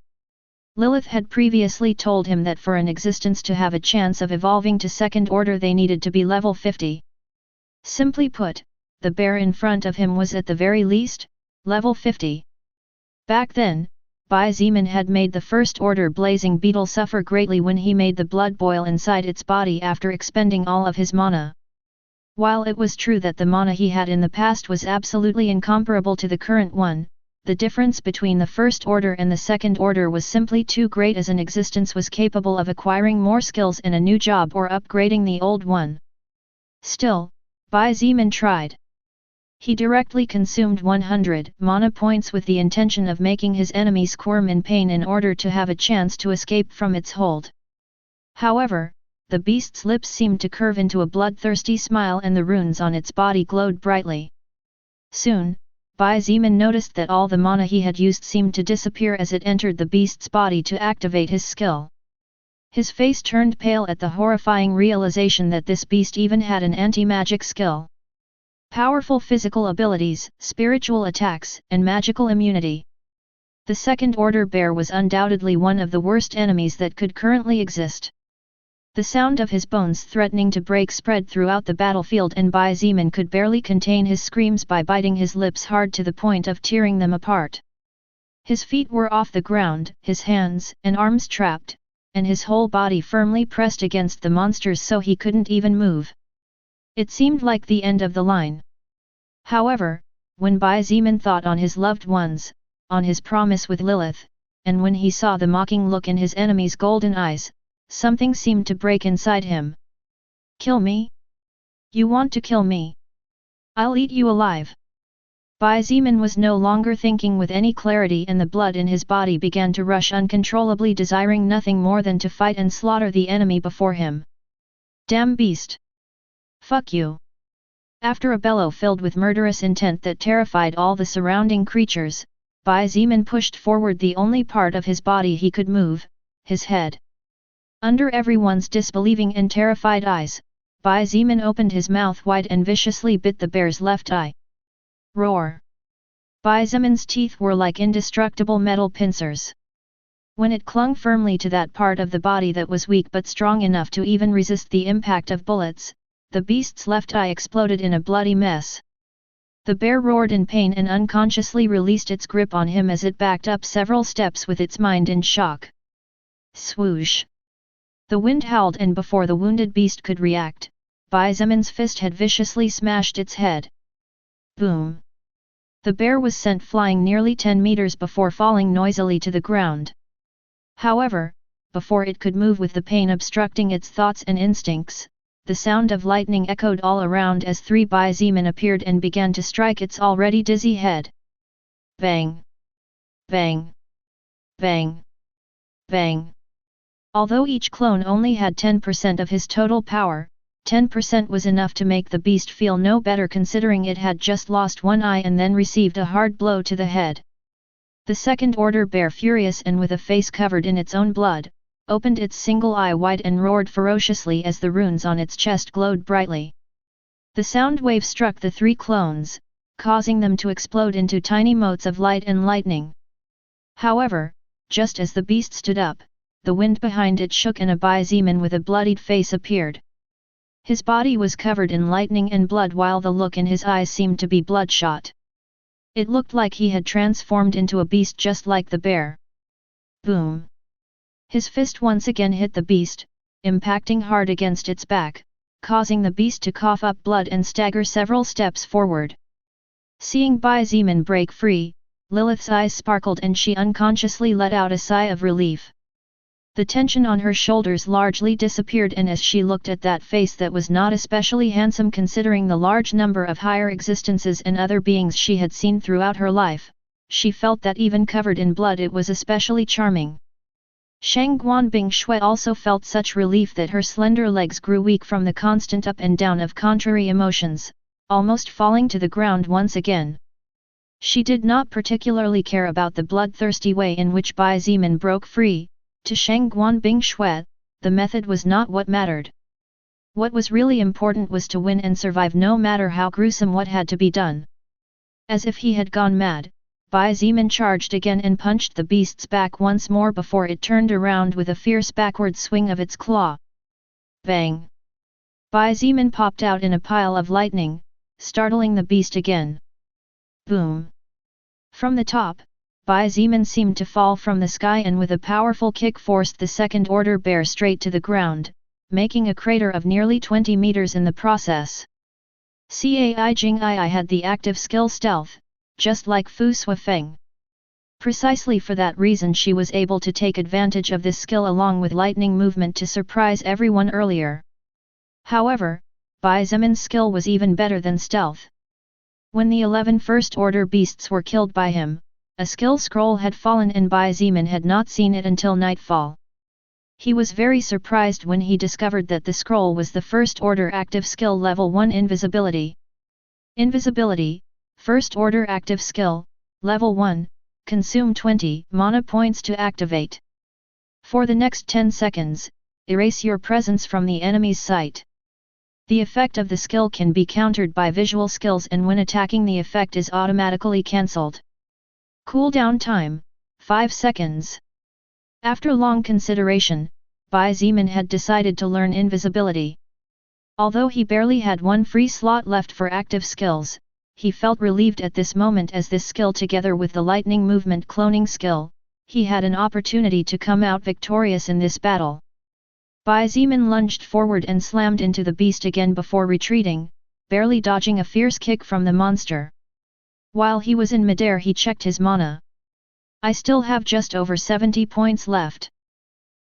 Lilith had previously told him that for an existence to have a chance of evolving to second order they needed to be level 50. Simply put, the bear in front of him was at the very least, level 50. Back then, Bai Zimin had made the first order blazing beetle suffer greatly when he made the blood boil inside its body after expending all of his mana. While it was true that the mana he had in the past was absolutely incomparable to the current one, the difference between the first order and the second order was simply too great as an existence was capable of acquiring more skills in a new job or upgrading the old one. Still, Bai Zimin tried. He directly consumed 100 mana points with the intention of making his enemy squirm in pain in order to have a chance to escape from its hold. However, the beast's lips seemed to curve into a bloodthirsty smile and the runes on its body glowed brightly. Soon, Bai Zimin noticed that all the mana he had used seemed to disappear as it entered the beast's body to activate his skill. His face turned pale at the horrifying realization that this beast even had an anti-magic skill. Powerful physical abilities, spiritual attacks, and magical immunity. The second-order bear was undoubtedly one of the worst enemies that could currently exist. The sound of his bones threatening to break spread throughout the battlefield and Bai Zimin could barely contain his screams by biting his lips hard to the point of tearing them apart. His feet were off the ground, his hands and arms trapped, and his whole body firmly pressed against the monsters so he couldn't even move. It seemed like the end of the line. However, when Bai Zimin thought on his loved ones, on his promise with Lilith, and when he saw the mocking look in his enemy's golden eyes, something seemed to break inside him. Kill me? You want to kill me? I'll eat you alive. Bai Zimin was no longer thinking with any clarity and the blood in his body began to rush uncontrollably, desiring nothing more than to fight and slaughter the enemy before him. Damn beast! Fuck you! After a bellow filled with murderous intent that terrified all the surrounding creatures, Bai Zimin pushed forward the only part of his body he could move, his head. Under everyone's disbelieving and terrified eyes, Bai Zimin opened his mouth wide and viciously bit the bear's left eye. Roar! Bai Zimin's teeth were like indestructible metal pincers. When it clung firmly to that part of the body that was weak but strong enough to even resist the impact of bullets, the beast's left eye exploded in a bloody mess. The bear roared in pain and unconsciously released its grip on him as it backed up several steps with its mind in shock. Swoosh! The wind howled and before the wounded beast could react, Bai Zimin's fist had viciously smashed its head. Boom! The bear was sent flying nearly 10 meters before falling noisily to the ground. However, before it could move with the pain obstructing its thoughts and instincts, the sound of lightning echoed all around as 3 Bai Zimin appeared and began to strike its already dizzy head. Bang! Bang! Bang! Bang! Although each clone only had 10% of his total power, 10% was enough to make the beast feel no better considering it had just lost one eye and then received a hard blow to the head. The second-order bear, furious and with a face covered in its own blood, opened its single eye wide and roared ferociously as the runes on its chest glowed brightly. The sound wave struck the 3 clones, causing them to explode into tiny motes of light and lightning. However, just as the beast stood up, the wind behind it shook and a Bai Zimin with a bloodied face appeared. His body was covered in lightning and blood while the look in his eyes seemed to be bloodshot. It looked like he had transformed into a beast just like the bear. Boom! His fist once again hit the beast, impacting hard against its back, causing the beast to cough up blood and stagger several steps forward. Seeing Bai Zeman break free, Lilith's eyes sparkled and she unconsciously let out a sigh of relief. The tension on her shoulders largely disappeared, and as she looked at that face that was not especially handsome considering the large number of higher existences and other beings she had seen throughout her life, she felt that even covered in blood it was especially charming. Shang Guanbing Shui also felt such relief that her slender legs grew weak from the constant up and down of contrary emotions, almost falling to the ground once again. She did not particularly care about the bloodthirsty way in which Bai Zeman broke free. To Shang Guanbing Shui, the method was not what mattered. What was really important was to win and survive no matter how gruesome what had to be done. As if he had gone mad, Bai Zeman charged again and punched the beast's back once more before it turned around with a fierce backward swing of its claw. Bang! Bai Zeman popped out in a pile of lightning, startling the beast again. Boom! From the top, Bai Zeman seemed to fall from the sky and with a powerful kick forced the second-order bear straight to the ground, making a crater of nearly 20 meters in the process. Cai Jing I had the active skill stealth, just like Fu Suifeng. Precisely for that reason she was able to take advantage of this skill along with lightning movement to surprise everyone earlier. However, Bai Zeman's skill was even better than stealth. When the 11 first-order beasts were killed by him, a skill scroll had fallen and Bai Zeman had not seen it until nightfall. He was very surprised when he discovered that the scroll was the first-order active skill level 1 invisibility. Invisibility, first-order active skill, level 1, consume 20 mana points to activate. For the next 10 seconds, erase your presence from the enemy's sight. The effect of the skill can be countered by visual skills, and when attacking the effect is automatically cancelled. Cooldown time, 5 seconds. After long consideration, Bai Zeman had decided to learn invisibility. Although he barely had one free slot left for active skills, he felt relieved at this moment as this skill together with the lightning movement cloning skill, he had an opportunity to come out victorious in this battle. Bai Zeman lunged forward and slammed into the beast again before retreating, barely dodging a fierce kick from the monster. While he was in midair he checked his mana. I still have just over 70 points left.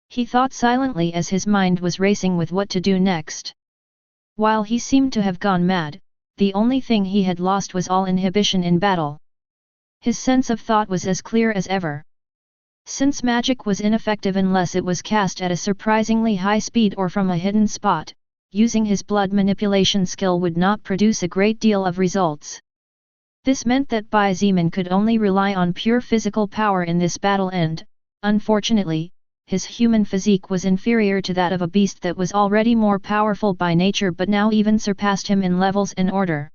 He thought silently as his mind was racing with what to do next. While he seemed to have gone mad, the only thing he had lost was all inhibition in battle. His sense of thought was as clear as ever. Since magic was ineffective unless it was cast at a surprisingly high speed or from a hidden spot, using his blood manipulation skill would not produce a great deal of results. This meant that Bai Zeman could only rely on pure physical power in this battle and, unfortunately, his human physique was inferior to that of a beast that was already more powerful by nature but now even surpassed him in levels and order.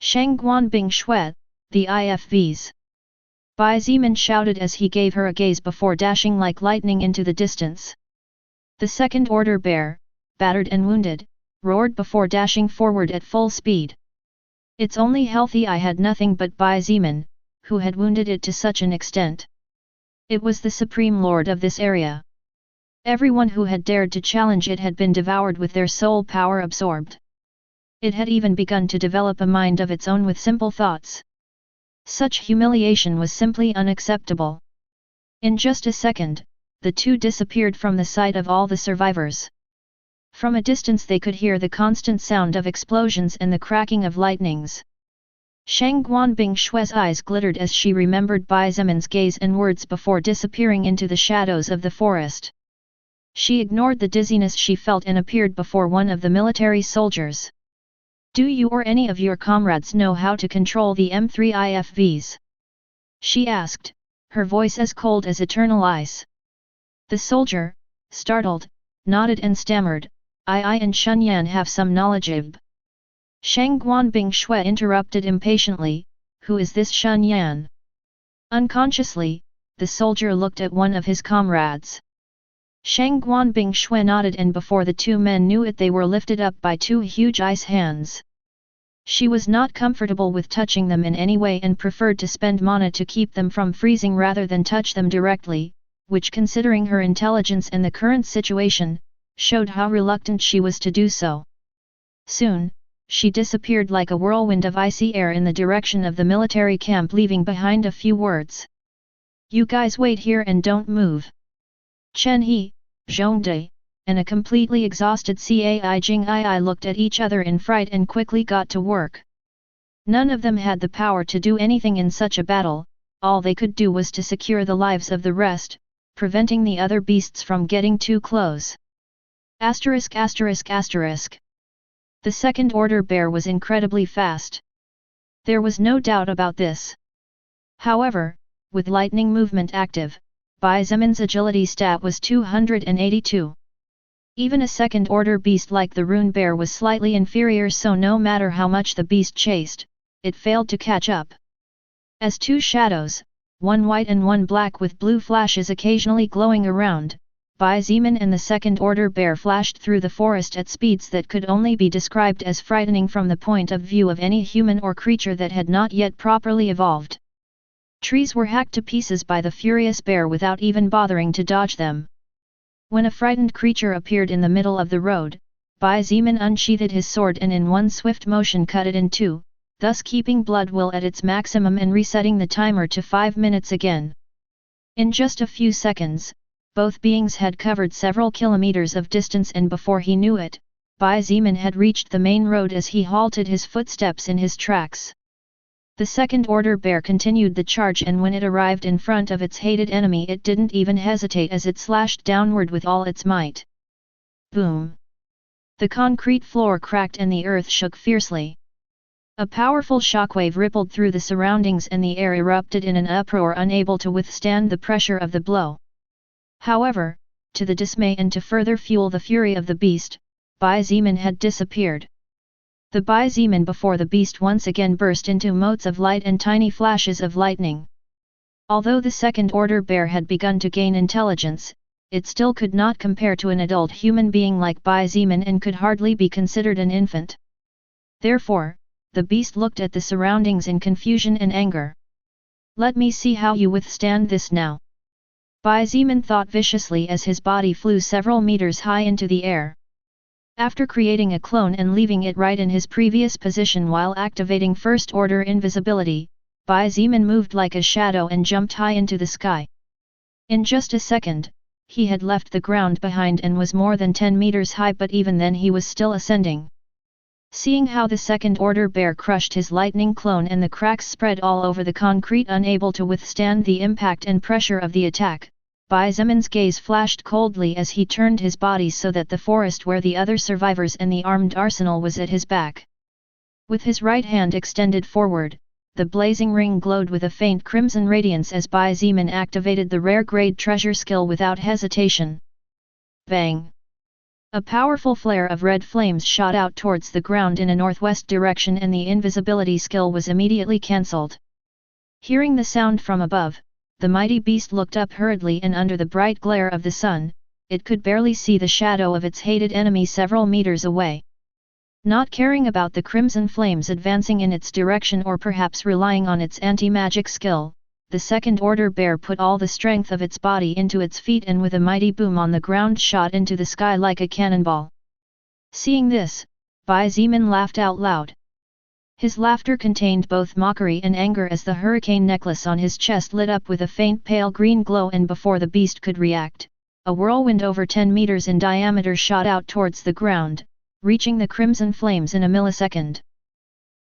Shang Guanbing Shui, the IFVs. Bai Zeman shouted as he gave her a gaze before dashing like lightning into the distance. The second-order bear, battered and wounded, roared before dashing forward at full speed. Its only healthy eye had nothing but Bai Zeman, who had wounded it to such an extent. It was the supreme lord of this area. Everyone who had dared to challenge it had been devoured with their soul power absorbed. It had even begun to develop a mind of its own with simple thoughts. Such humiliation was simply unacceptable. In just a second, the two disappeared from the sight of all the survivors. From a distance they could hear the constant sound of explosions and the cracking of lightnings. Shang Guanbing Shui's eyes glittered as she remembered Bai Zeman's gaze and words before disappearing into the shadows of the forest. She ignored the dizziness she felt and appeared before one of the military soldiers. "Do you or any of your comrades know how to control the M3 IFVs?" she asked, her voice as cold as eternal ice. The soldier, startled, nodded and stammered, "I and Shunyan have some knowledge of." Shang Guanbing Shui interrupted impatiently, "Who is this Shunyan?" Unconsciously, the soldier looked at one of his comrades. Shang Guanbing Shui nodded, and before the two men knew it they were lifted up by two huge ice hands. She was not comfortable with touching them in any way and preferred to spend mana to keep them from freezing rather than touch them directly, which, considering her intelligence and the current situation, showed how reluctant she was to do so. Soon, she disappeared like a whirlwind of icy air in the direction of the military camp, leaving behind a few words. "You guys wait here and don't move." Chen He, Zhongde, and a completely exhausted Cai Jing Ai looked at each other in fright and quickly got to work. None of them had the power to do anything in such a battle, all they could do was to secure the lives of the rest, preventing the other beasts from getting too close. ******. The second order bear was incredibly fast. There was no doubt about this. However, with lightning movement active, Bai Zemin's agility stat was 282. Even a second-order beast like the rune bear was slightly inferior, so no matter how much the beast chased, it failed to catch up. As two shadows, one white and one black with blue flashes occasionally glowing around, Bai Zemin and the second-order bear flashed through the forest at speeds that could only be described as frightening from the point of view of any human or creature that had not yet properly evolved. Trees were hacked to pieces by the furious bear without even bothering to dodge them. When a frightened creature appeared in the middle of the road, Bai Zemin unsheathed his sword and in one swift motion cut it in two, thus keeping blood will at its maximum and resetting the timer to 5 minutes again. In just a few seconds, both beings had covered several kilometers of distance, and before he knew it, Bai Zemin had reached the main road as he halted his footsteps in his tracks. The second-order bear continued the charge, and when it arrived in front of its hated enemy it didn't even hesitate as it slashed downward with all its might. Boom! The concrete floor cracked and the earth shook fiercely. A powerful shockwave rippled through the surroundings and the air erupted in an uproar, unable to withstand the pressure of the blow. However, to the dismay and to further fuel the fury of the beast, Bai Zemin had disappeared. The Bai Zemin before the beast once again burst into motes of light and tiny flashes of lightning. Although the second-order bear had begun to gain intelligence, it still could not compare to an adult human being like Bai Zemin and could hardly be considered an infant. Therefore, the beast looked at the surroundings in confusion and anger. "Let me see how you withstand this now," Bai Zemin thought viciously as his body flew several meters high into the air. After creating a clone and leaving it right in his previous position while activating first-order invisibility, Bai Zemin moved like a shadow and jumped high into the sky. In just a second, he had left the ground behind and was more than 10 meters high, but even then he was still ascending. Seeing how the second-order bear crushed his lightning clone and the cracks spread all over the concrete, unable to withstand the impact and pressure of the attack, Bai Zemin's gaze flashed coldly as he turned his body so that the forest where the other survivors and the armed arsenal was at his back. With his right hand extended forward, the blazing ring glowed with a faint crimson radiance as Bai Zemin activated the rare grade treasure skill without hesitation. Bang! A powerful flare of red flames shot out towards the ground in a northwest direction, and the invisibility skill was immediately cancelled. Hearing the sound from above, the mighty beast looked up hurriedly, and under the bright glare of the sun, it could barely see the shadow of its hated enemy several meters away. Not caring about the crimson flames advancing in its direction or perhaps relying on its anti-magic skill, the second-order bear put all the strength of its body into its feet and with a mighty boom on the ground shot into the sky like a cannonball. Seeing this, Bai Zemin laughed out loud. His laughter contained both mockery and anger as the hurricane necklace on his chest lit up with a faint pale green glow, and before the beast could react, a whirlwind over 10 meters in diameter shot out towards the ground, reaching the crimson flames in a millisecond.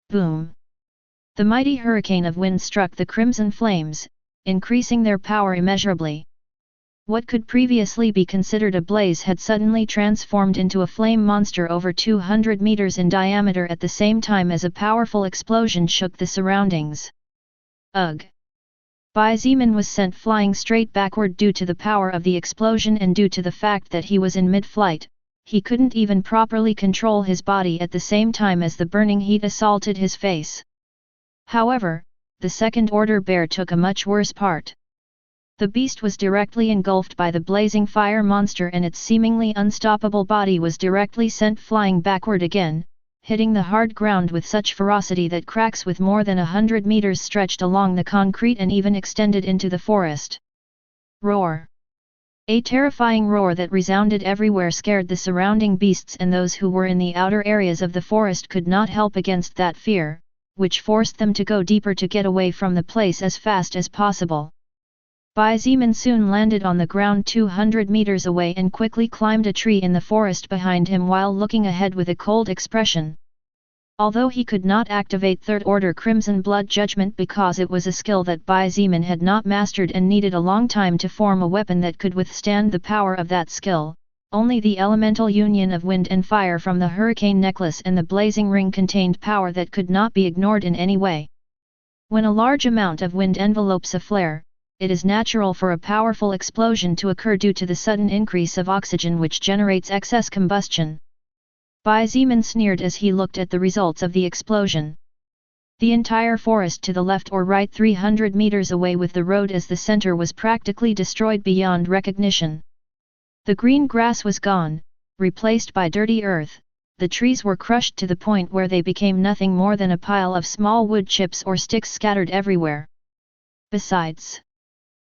Boom! The mighty hurricane of wind struck the crimson flames, increasing their power immeasurably. What could previously be considered a blaze had suddenly transformed into a flame monster over 200 meters in diameter at the same time as a powerful explosion shook the surroundings. Ugh! Bai Zemin was sent flying straight backward due to the power of the explosion, and due to the fact that he was in mid-flight, he couldn't even properly control his body at the same time as the burning heat assaulted his face. However, the second-order bear took a much worse part. The beast was directly engulfed by the blazing fire monster and its seemingly unstoppable body was directly sent flying backward again, hitting the hard ground with such ferocity that cracks with more than 100 meters stretched along the concrete and even extended into the forest. Roar! A terrifying roar that resounded everywhere scared the surrounding beasts, and those who were in the outer areas of the forest could not help against that fear, which forced them to go deeper to get away from the place as fast as possible. Bai Zimin soon landed on the ground 200 meters away and quickly climbed a tree in the forest behind him while looking ahead with a cold expression. Although he could not activate Third Order Crimson Blood Judgment because it was a skill that Bai Zimin had not mastered and needed a long time to form a weapon that could withstand the power of that skill, only the elemental union of wind and fire from the hurricane necklace and the blazing ring contained power that could not be ignored in any way. When a large amount of wind envelopes a flare, it is natural for a powerful explosion to occur due to the sudden increase of oxygen which generates excess combustion. Bai Zimin sneered as he looked at the results of the explosion. The entire forest to the left or right 300 meters away with the road as the center was practically destroyed beyond recognition. The green grass was gone, replaced by dirty earth, the trees were crushed to the point where they became nothing more than a pile of small wood chips or sticks scattered everywhere. Besides,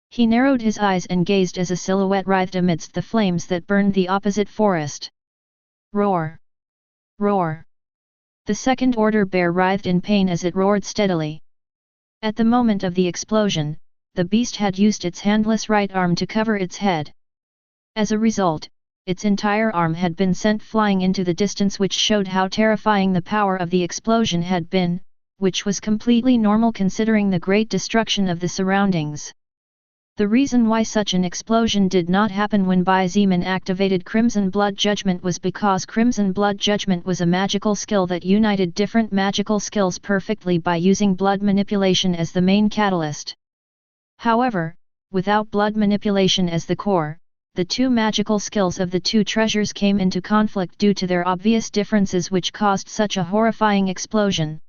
he narrowed his eyes and gazed as a silhouette writhed amidst the flames that burned the opposite forest. Roar! Roar! The second order bear writhed in pain as it roared steadily. At the moment of the explosion, the beast had used its handless right arm to cover its head. As a result, its entire arm had been sent flying into the distance, which showed how terrifying the power of the explosion had been, which was completely normal considering the great destruction of the surroundings. The reason why such an explosion did not happen when Bai Zimin activated Crimson Blood Judgment was because Crimson Blood Judgment was a magical skill that united different magical skills perfectly by using blood manipulation as the main catalyst. However, without blood manipulation as the core, the two magical skills of the two treasures came into conflict due to their obvious differences, which caused such a horrifying explosion.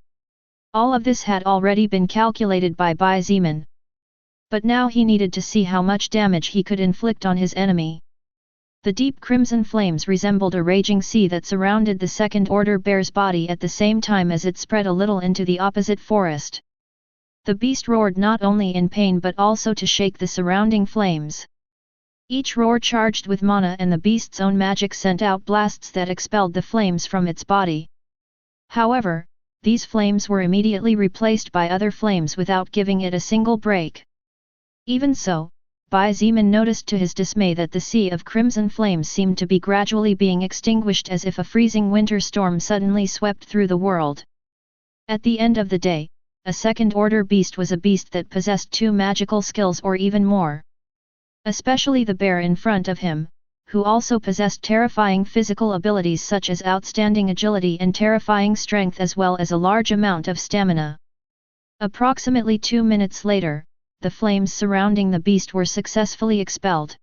All of this had already been calculated by Bai Zimin. But now he needed to see how much damage he could inflict on his enemy. The deep crimson flames resembled a raging sea that surrounded the second order bear's body at the same time as it spread a little into the opposite forest. The beast roared not only in pain but also to shake the surrounding flames. Each roar charged with mana, and the beast's own magic sent out blasts that expelled the flames from its body. However, these flames were immediately replaced by other flames without giving it a single break. Even so, Bai Zimin noticed to his dismay that the sea of crimson flames seemed to be gradually being extinguished as if a freezing winter storm suddenly swept through the world. At the end of the day, a second-order beast was a beast that possessed two magical skills or even more. Especially the bear in front of him, who also possessed terrifying physical abilities such as outstanding agility and terrifying strength as well as a large amount of stamina. Approximately 2 minutes later, the flames surrounding the beast were successfully expelled.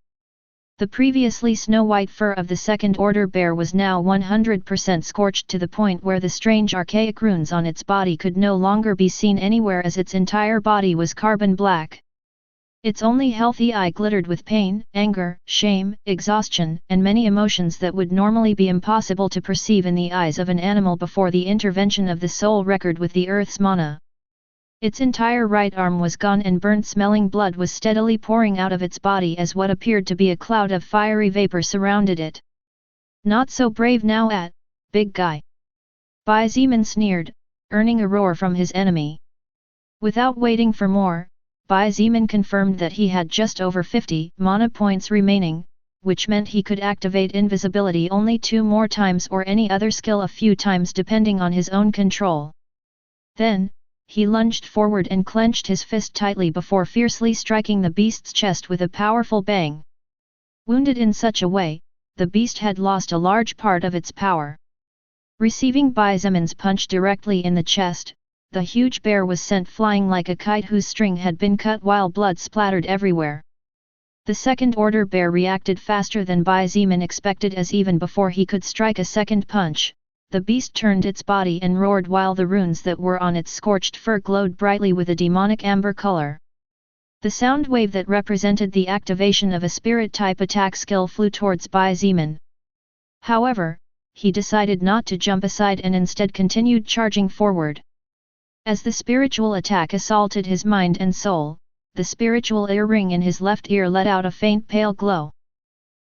The previously snow-white fur of the second-order bear was now 100% scorched to the point where the strange archaic runes on its body could no longer be seen anywhere, as its entire body was carbon black. Its only healthy eye glittered with pain, anger, shame, exhaustion, and many emotions that would normally be impossible to perceive in the eyes of an animal before the intervention of the soul record with the earth's mana. Its entire right arm was gone and burnt-smelling blood was steadily pouring out of its body as what appeared to be a cloud of fiery vapor surrounded it. Not so brave now, big guy. Bai Zimin sneered, earning a roar from his enemy. Without waiting for more, Bai Zimin confirmed that he had just over 50 mana points remaining, which meant he could activate invisibility only 2 more times or any other skill a few times depending on his own control. Then, he lunged forward and clenched his fist tightly before fiercely striking the beast's chest with a powerful bang. Wounded in such a way, the beast had lost a large part of its power. Receiving Bai Zimin's punch directly in the chest, the huge bear was sent flying like a kite whose string had been cut while blood splattered everywhere. The second-order bear reacted faster than Bai Zimin expected, as even before he could strike a second punch, the beast turned its body and roared while the runes that were on its scorched fur glowed brightly with a demonic amber color. The sound wave that represented the activation of a spirit-type attack skill flew towards Bai Zeman. However, he decided not to jump aside and instead continued charging forward. As the spiritual attack assaulted his mind and soul, the spiritual earring in his left ear let out a faint pale glow.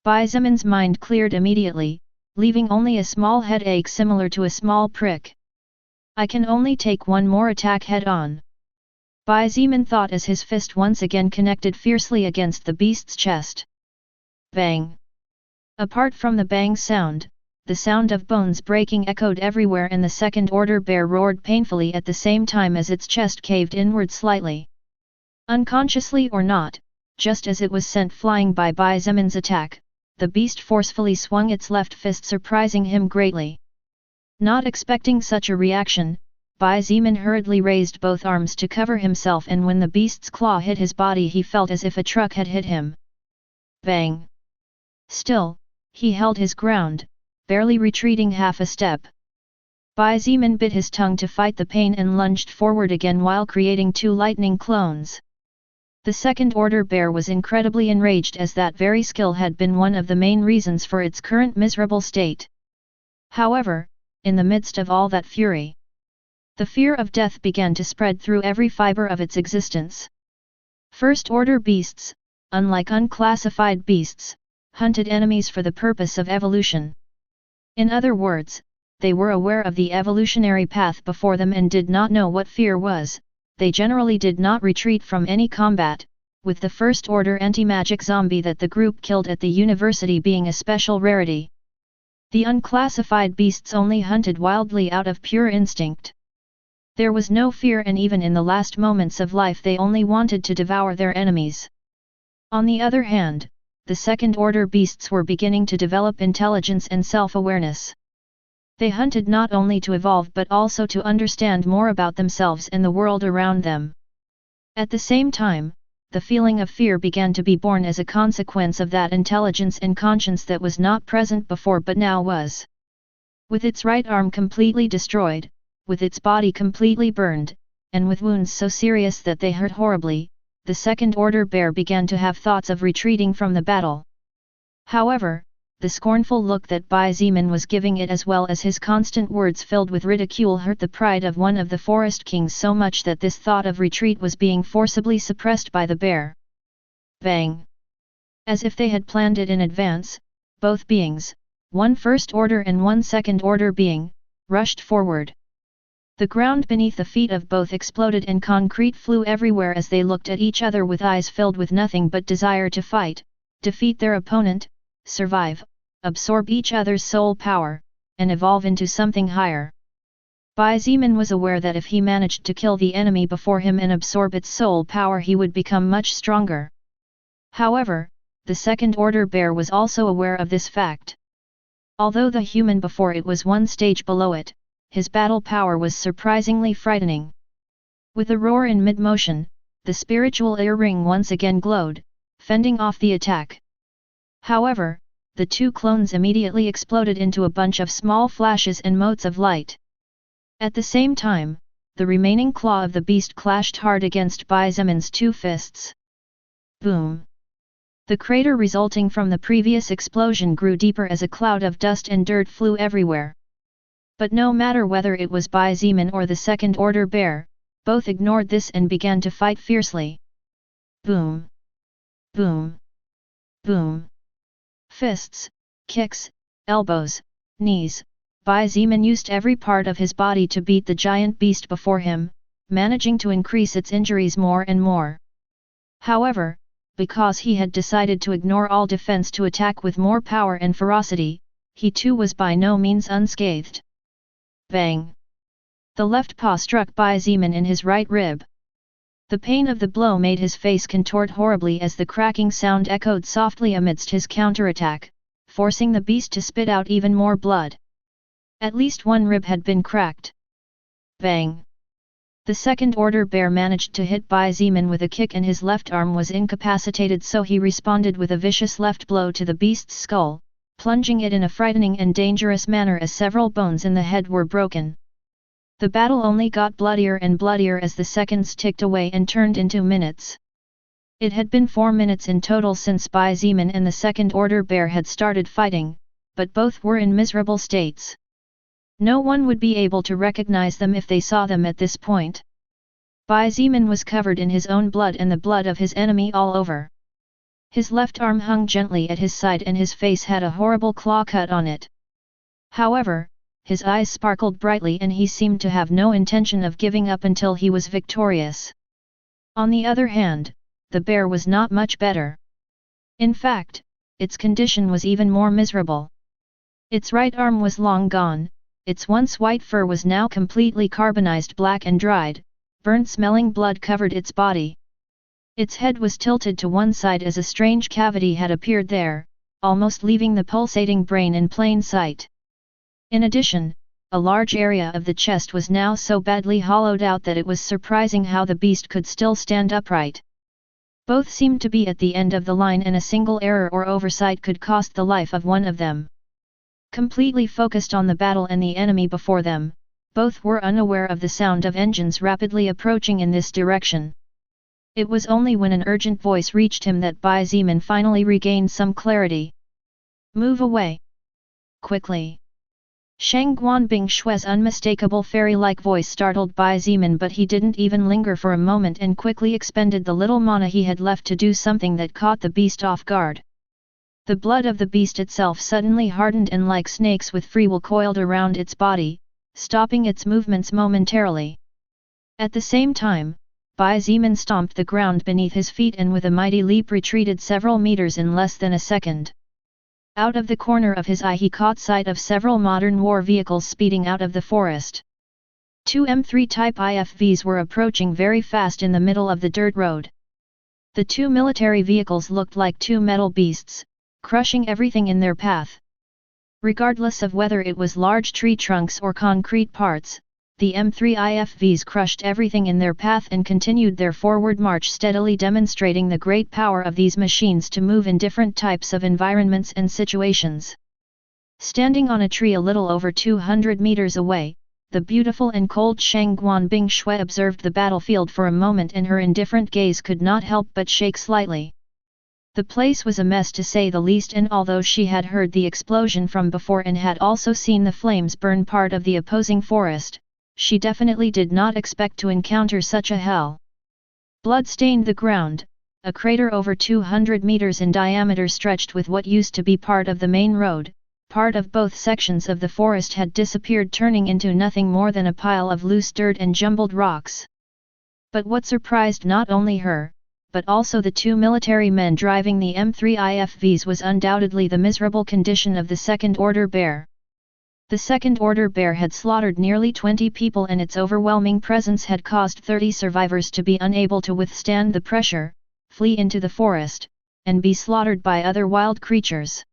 Bai Zeman's mind cleared immediately, leaving only a small headache similar to a small prick. I can only take one more attack head-on. Bai Zeman thought as his fist once again connected fiercely against the beast's chest. Bang! Apart from the bang sound, the sound of bones breaking echoed everywhere and the second-order bear roared painfully at the same time as its chest caved inward slightly. Unconsciously or not, just as it was sent flying by Bai Zeman's attack, the beast forcefully swung its left fist, surprising him greatly. Not expecting such a reaction, Bai Zeman hurriedly raised both arms to cover himself, and when the beast's claw hit his body he felt as if a truck had hit him. Bang! Still, he held his ground, barely retreating half a step. Bai Zeman bit his tongue to fight the pain and lunged forward again while creating two lightning clones. The second-order bear was incredibly enraged, as that very skill had been one of the main reasons for its current miserable state. However, in the midst of all that fury, the fear of death began to spread through every fiber of its existence. First-order beasts, unlike unclassified beasts, hunted enemies for the purpose of evolution. In other words, they were aware of the evolutionary path before them and did not know what fear was. They generally did not retreat from any combat, with the first-order anti-magic zombie that the group killed at the university being a special rarity. The unclassified beasts only hunted wildly out of pure instinct. There was no fear, and even in the last moments of life they only wanted to devour their enemies. On the other hand, the second-order beasts were beginning to develop intelligence and self-awareness. They hunted not only to evolve but also to understand more about themselves and the world around them. At the same time, the feeling of fear began to be born as a consequence of that intelligence and conscience that was not present before but now was. With its right arm completely destroyed, with its body completely burned, and with wounds so serious that they hurt horribly, the second-order bear began to have thoughts of retreating from the battle. However, the scornful look that Bai Zeman was giving it, as well as his constant words filled with ridicule, hurt the pride of one of the forest kings so much that this thought of retreat was being forcibly suppressed by the bear. Bang! As if they had planned it in advance, both beings, one first-order and one second-order being, rushed forward. The ground beneath the feet of both exploded and concrete flew everywhere as they looked at each other with eyes filled with nothing but desire to fight, defeat their opponent, survive, absorb each other's soul power, and evolve into something higher. Bai Zeman was aware that if he managed to kill the enemy before him and absorb its soul power, he would become much stronger. However, the second-order bear was also aware of this fact. Although the human before it was one stage below it, his battle power was surprisingly frightening. With a roar in mid-motion, the spiritual earring once again glowed, fending off the attack. However, the two clones immediately exploded into a bunch of small flashes and motes of light. At the same time, the remaining claw of the beast clashed hard against Bai Zeman's two fists. Boom! The crater resulting from the previous explosion grew deeper as a cloud of dust and dirt flew everywhere. But no matter whether it was Bai Zeman or the second-order bear, both ignored this and began to fight fiercely. Boom! Boom! Boom! Fists, kicks, elbows, knees, Bai Zeman used every part of his body to beat the giant beast before him, managing to increase its injuries more and more. However, because he had decided to ignore all defense to attack with more power and ferocity, he too was by no means unscathed. Bang! The left paw struck Bai Zeman in his right rib. The pain of the blow made his face contort horribly as the cracking sound echoed softly amidst his counterattack, forcing the beast to spit out even more blood. At least one rib had been cracked. Bang! The second-order bear managed to hit Bai Zeman with a kick and his left arm was incapacitated, so he responded with a vicious left blow to the beast's skull, plunging it in a frightening and dangerous manner as several bones in the head were broken. The battle only got bloodier and bloodier as the seconds ticked away and turned into minutes. It had been 4 minutes in total since Bai Zeman and the second order bear had started fighting, but both were in miserable states. No one would be able to recognize them if they saw them at this point. Bai Zeman was covered in his own blood and the blood of his enemy all over. His left arm hung gently at his side and his face had a horrible claw cut on it. However, his eyes sparkled brightly and he seemed to have no intention of giving up until he was victorious. On the other hand, the bear was not much better. In fact, its condition was even more miserable. Its right arm was long gone, its once white fur was now completely carbonized black and dried, burnt-smelling blood covered its body. Its head was tilted to one side as a strange cavity had appeared there, almost leaving the pulsating brain in plain sight. In addition, a large area of the chest was now so badly hollowed out that it was surprising how the beast could still stand upright. Both seemed to be at the end of the line and a single error or oversight could cost the life of one of them. Completely focused on the battle and the enemy before them, both were unaware of the sound of engines rapidly approaching in this direction. It was only when an urgent voice reached him that Bai Zeman finally regained some clarity. "Move away! Quickly!" Shang Guanbing Shui's unmistakable fairy-like voice startled Bai Zeman, but he didn't even linger for a moment and quickly expended the little mana he had left to do something that caught the beast off guard. The blood of the beast itself suddenly hardened and like snakes with free will coiled around its body, stopping its movements momentarily. At the same time, Bai Zeman stomped the ground beneath his feet and with a mighty leap retreated several meters in less than a second. Out of the corner of his eye he caught sight of several modern war vehicles speeding out of the forest. 2 M3 type IFVs were approaching very fast in the middle of the dirt road. The 2 military vehicles looked like 2 metal beasts, crushing everything in their path. Regardless of whether it was large tree trunks or concrete parts, the M3 IFVs crushed everything in their path and continued their forward march steadily, demonstrating the great power of these machines to move in different types of environments and situations. Standing on a tree a little over 200 meters away, the beautiful and cold Shang Guanbing Shui observed the battlefield for a moment and her indifferent gaze could not help but shake slightly. The place was a mess to say the least, and although she had heard the explosion from before and had also seen the flames burn part of the opposing forest, she definitely did not expect to encounter such a hell. Blood stained the ground, a crater over 200 meters in diameter stretched with what used to be part of the main road. Part of both sections of the forest had disappeared, turning into nothing more than a pile of loose dirt and jumbled rocks. But what surprised not only her, but also the 2 military men driving the M3 IFVs was undoubtedly the miserable condition of the second-order bear. The second-order bear had slaughtered nearly 20 people and its overwhelming presence had caused 30 survivors to be unable to withstand the pressure, flee into the forest, and be slaughtered by other wild creatures.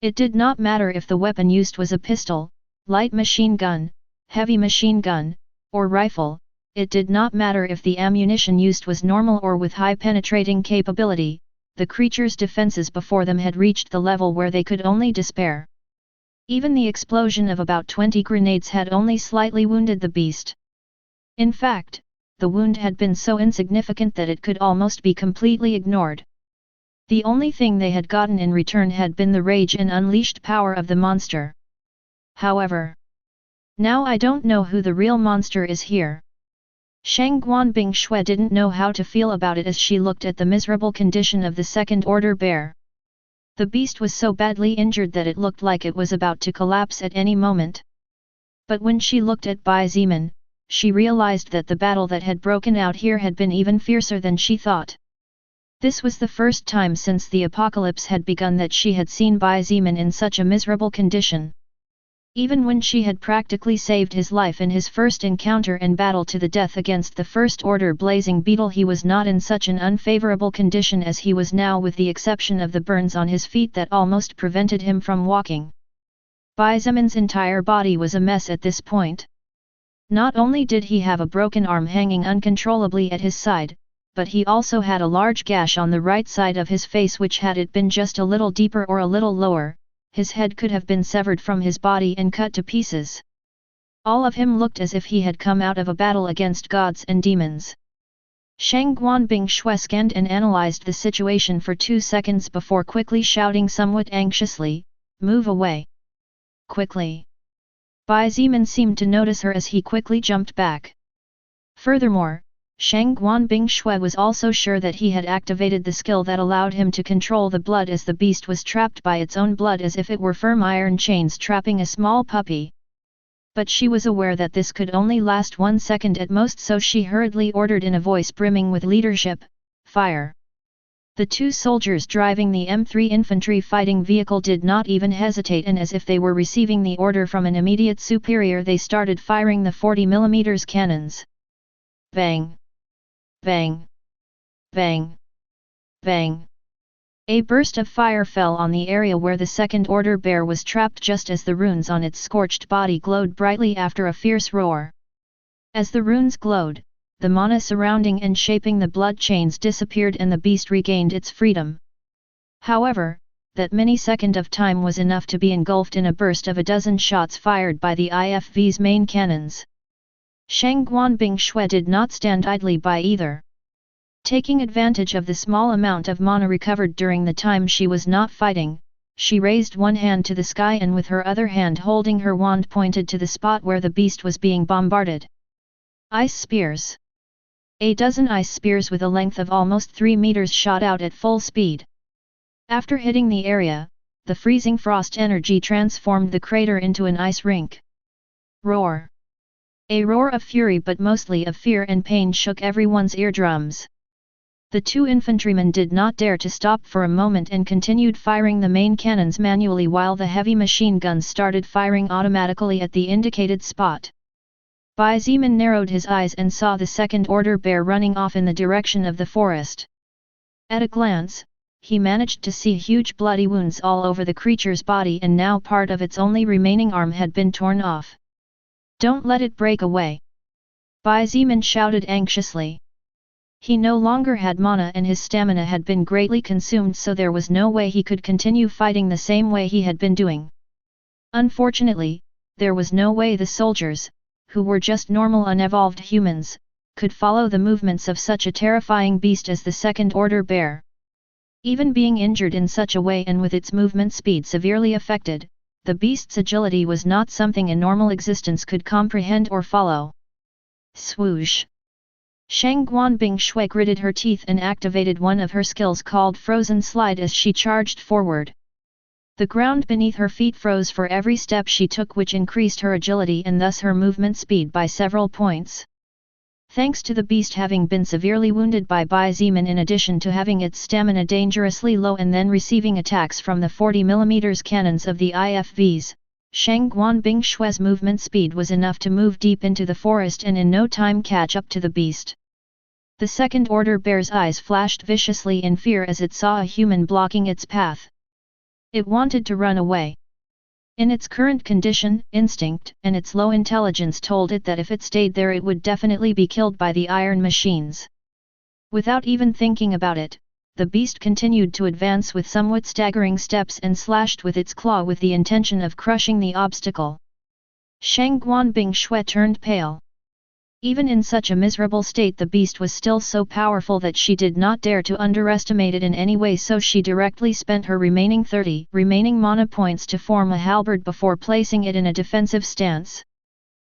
It did not matter if the weapon used was a pistol, light machine gun, heavy machine gun, or rifle. It did not matter if the ammunition used was normal or with high penetrating capability, the creature's defenses before them had reached the level where they could only despair. Even the explosion of about 20 grenades had only slightly wounded the beast. In fact, the wound had been so insignificant that it could almost be completely ignored. The only thing they had gotten in return had been the rage and unleashed power of the monster. However, now I don't know who the real monster is here. Shang Guanbing Shui didn't know how to feel about it as she looked at the miserable condition of the second-order bear. The beast was so badly injured that it looked like it was about to collapse at any moment. But when she looked at Bai Zeman, she realized that the battle that had broken out here had been even fiercer than she thought. This was the first time since the apocalypse had begun that she had seen Bai Zeman in such a miserable condition. Even when she had practically saved his life in his first encounter and battle to the death against the first-order blazing beetle, he was not in such an unfavorable condition as he was now, with the exception of the burns on his feet that almost prevented him from walking. Bai Zeman's entire body was a mess at this point. Not only did he have a broken arm hanging uncontrollably at his side, but he also had a large gash on the right side of his face which, had it been just a little deeper or a little lower, his head could have been severed from his body and cut to pieces. All of him looked as if he had come out of a battle against gods and demons. Shang Guanbing Shui scanned and analyzed the situation for 2 seconds before quickly shouting somewhat anxiously, "Move away! Quickly!" Bai Zimin seemed to notice her as he quickly jumped back. Furthermore, Shang Guanbing Shui was also sure that he had activated the skill that allowed him to control the blood as the beast was trapped by its own blood as if it were firm iron chains trapping a small puppy. But she was aware that this could only last 1 second at most, so she hurriedly ordered in a voice brimming with leadership, "Fire!" The 2 soldiers driving the M3 infantry fighting vehicle did not even hesitate, and as if they were receiving the order from an immediate superior, they started firing the 40mm cannons. Bang! Bang! Bang! Bang! A burst of fire fell on the area where the second-order bear was trapped just as the runes on its scorched body glowed brightly after a fierce roar. As the runes glowed, the mana surrounding and shaping the blood chains disappeared and the beast regained its freedom. However, that millisecond of time was enough to be engulfed in a burst of a dozen shots fired by the IFV's main cannons. Shang Guanbing Shui did not stand idly by either. Taking advantage of the small amount of mana recovered during the time she was not fighting, she raised one hand to the sky and with her other hand holding her wand pointed to the spot where the beast was being bombarded. Ice spears. A dozen ice spears with a length of almost 3 meters shot out at full speed. After hitting the area, the freezing frost energy transformed the crater into an ice rink. Roar. A roar of fury but mostly of fear and pain shook everyone's eardrums. The 2 infantrymen did not dare to stop for a moment and continued firing the main cannons manually while the heavy machine guns started firing automatically at the indicated spot. Bai Zimin narrowed his eyes and saw the second-order bear running off in the direction of the forest. At a glance, he managed to see huge bloody wounds all over the creature's body, and now part of its only remaining arm had been torn off. "Don't let it break away!" Bai Zimin shouted anxiously. He no longer had mana and his stamina had been greatly consumed, so there was no way he could continue fighting the same way he had been doing. Unfortunately, there was no way the soldiers, who were just normal unevolved humans, could follow the movements of such a terrifying beast as the second-order bear. Even being injured in such a way and with its movement speed severely affected, the beast's agility was not something a normal existence could comprehend or follow. Swoosh! Shang Guanbing Shui gritted her teeth and activated one of her skills called Frozen Slide as she charged forward. The ground beneath her feet froze for every step she took, which increased her agility and thus her movement speed by several points. Thanks to the beast having been severely wounded by Bai Zimin in addition to having its stamina dangerously low and then receiving attacks from the 40mm cannons of the IFVs, Shang Guanbing Shui's movement speed was enough to move deep into the forest and in no time catch up to the beast. The second-order bear's eyes flashed viciously in fear as it saw a human blocking its path. It wanted to run away. In its current condition, instinct and its low intelligence told it that if it stayed there it would definitely be killed by the iron machines. Without even thinking about it, the beast continued to advance with somewhat staggering steps and slashed with its claw with the intention of crushing the obstacle. Shang Guanbing Shui turned pale. Even in such a miserable state, the beast was still so powerful that she did not dare to underestimate it in any way, so she directly spent her remaining 30 mana points to form a halberd before placing it in a defensive stance.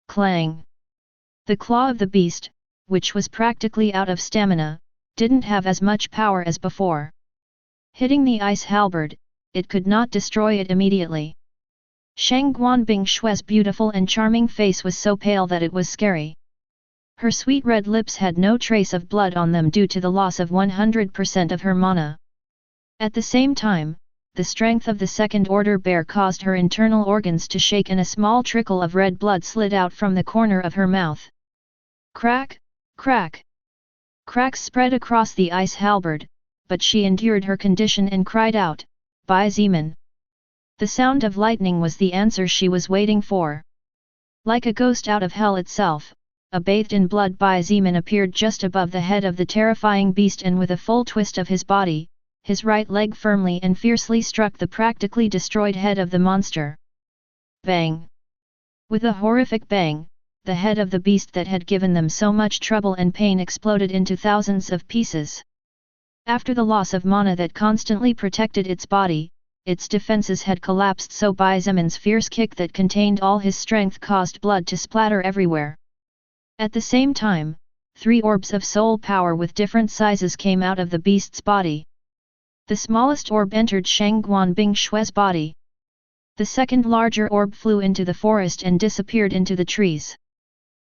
Clang! The claw of the beast, which was practically out of stamina, didn't have as much power as before. Hitting the ice halberd, it could not destroy it immediately. Shang Guanbing Shui's beautiful and charming face was so pale that it was scary. Her sweet red lips had no trace of blood on them due to the loss of 100% of her mana. At the same time, the strength of the second-order bear caused her internal organs to shake and a small trickle of red blood slid out from the corner of her mouth. Crack! Crack! Cracks spread across the ice halberd, but she endured her condition and cried out, "Bai Zimin!" The sound of lightning was the answer she was waiting for. Like a ghost out of hell itself, a bathed in blood Bai Zimin appeared just above the head of the terrifying beast, and with a full twist of his body, his right leg firmly and fiercely struck the practically destroyed head of the monster. Bang! With a horrific bang, the head of the beast that had given them so much trouble and pain exploded into thousands of pieces. After the loss of mana that constantly protected its body, its defenses had collapsed, so Bai Zemin's fierce kick that contained all his strength caused blood to splatter everywhere. At the same time, 3 orbs of soul power with different sizes came out of the beast's body. The smallest orb entered Shangguan Bingshue's body. The second larger orb flew into the forest and disappeared into the trees.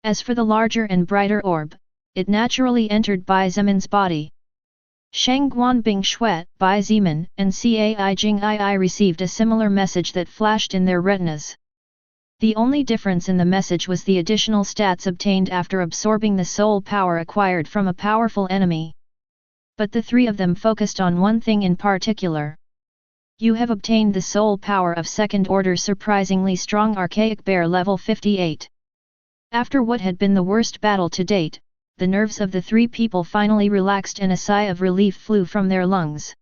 As for the larger and brighter orb, it naturally entered Bai Zemin's body. Shangguan Bingshue, Bai Zemin, and Cai Jingii received a similar message that flashed in their retinas. The only difference in the message was the additional stats obtained after absorbing the soul power acquired from a powerful enemy. But the 3 of them focused on one thing in particular. You have obtained the soul power of second order surprisingly strong archaic bear level 58. After what had been the worst battle to date, the nerves of the 3 people finally relaxed and a sigh of relief flew from their lungs.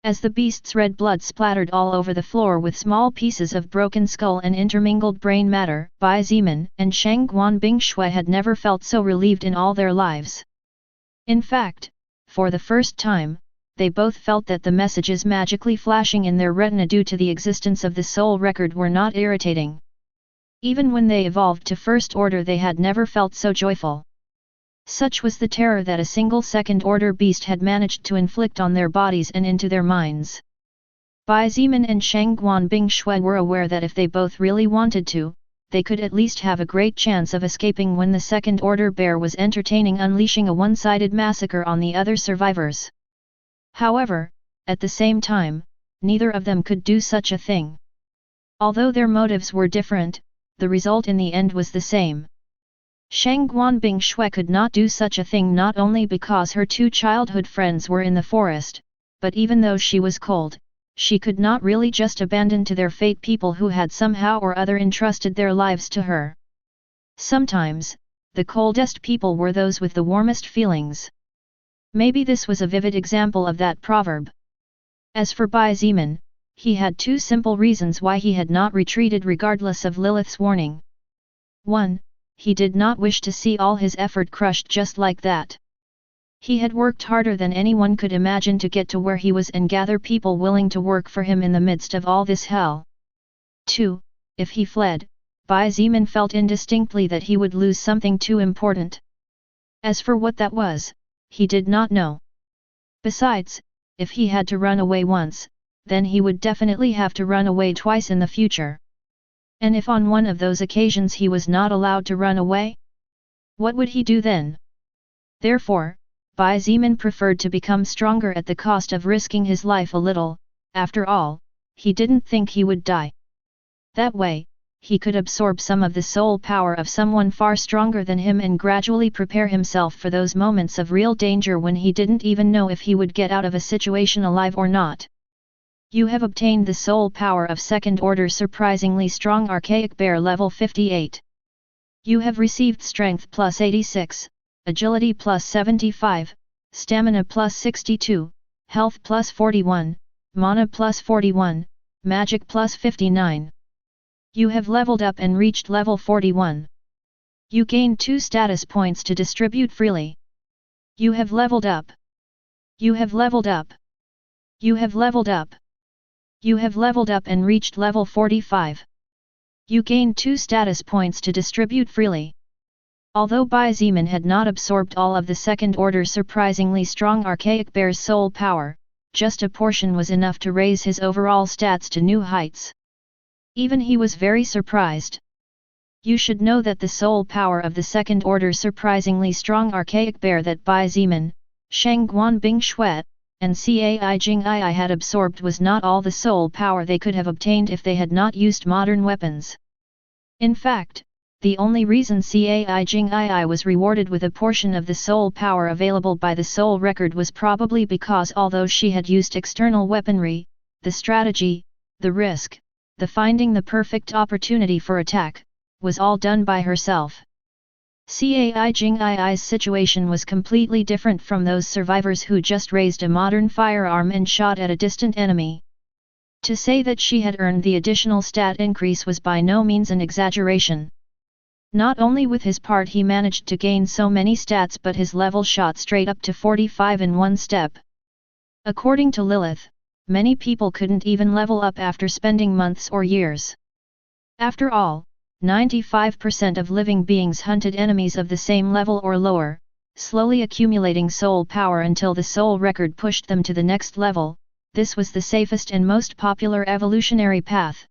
As the beast's red blood splattered all over the floor with small pieces of broken skull and intermingled brain matter, Bai Zemin and Shangguan Bingshui had never felt so relieved in all their lives. In fact, for the first time, they both felt that the messages magically flashing in their retina due to the existence of the soul record were not irritating. Even when they evolved to first order, they had never felt so joyful. Such was the terror that a single second-order beast had managed to inflict on their bodies and into their minds. Bai Zemin and Shangguan Bingshui were aware that if they both really wanted to, they could at least have a great chance of escaping when the second-order bear was entertaining unleashing a one-sided massacre on the other survivors. However, at the same time, neither of them could do such a thing. Although their motives were different, the result in the end was the same. Shangguan Bingshui could not do such a thing not only because her 2 childhood friends were in the forest, but even though she was cold, she could not really just abandon to their fate people who had somehow or other entrusted their lives to her. Sometimes, the coldest people were those with the warmest feelings. Maybe this was a vivid example of that proverb. As for Bai Zemin, he had 2 simple reasons why he had not retreated regardless of Lilith's warning. 1. He did not wish to see all his effort crushed just like that. He had worked harder than anyone could imagine to get to where he was and gather people willing to work for him in the midst of all this hell. 2. If he fled, Bai Zemin felt indistinctly that he would lose something too important. As for what that was, he did not know. Besides, if he had to run away once, then he would definitely have to run away twice in the future. And if on one of those occasions he was not allowed to run away? What would he do then? Therefore, Bai Zemin preferred to become stronger at the cost of risking his life a little. After all, he didn't think he would die. That way, he could absorb some of the soul power of someone far stronger than him and gradually prepare himself for those moments of real danger when he didn't even know if he would get out of a situation alive or not. You have obtained the soul power of second order surprisingly strong archaic bear level 58. You have received strength plus 86, agility plus 75, stamina plus 62, health plus 41, mana plus 41, magic plus 59. You have leveled up and reached level 41. You gained 2 status points to distribute freely. You have leveled up. You have leveled up. You have leveled up. You have leveled up and reached level 45. You gained 2 status points to distribute freely. Although Bai Zemin had not absorbed all of the second-order surprisingly strong archaic bear's soul power, just a portion was enough to raise his overall stats to new heights. Even he was very surprised. You should know that the soul power of the second-order surprisingly strong archaic bear that Bai Zemin, Shangguan Bingshui, and Cai Jingii had absorbed was not all the soul power they could have obtained if they had not used modern weapons. In fact, the only reason Cai Jingii was rewarded with a portion of the soul power available by the soul record was probably because although she had used external weaponry, the strategy, the risk, the finding the perfect opportunity for attack, was all done by herself. Cai Jingii's situation was completely different from those survivors who just raised a modern firearm and shot at a distant enemy. To say that she had earned the additional stat increase was by no means an exaggeration. Not only with his part he managed to gain so many stats, but his level shot straight up to 45 in one step. According to Lilith, many people couldn't even level up after spending months or years. After all, 95% of living beings hunted enemies of the same level or lower, slowly accumulating soul power until the soul record pushed them to the next level. This was the safest and most popular evolutionary path.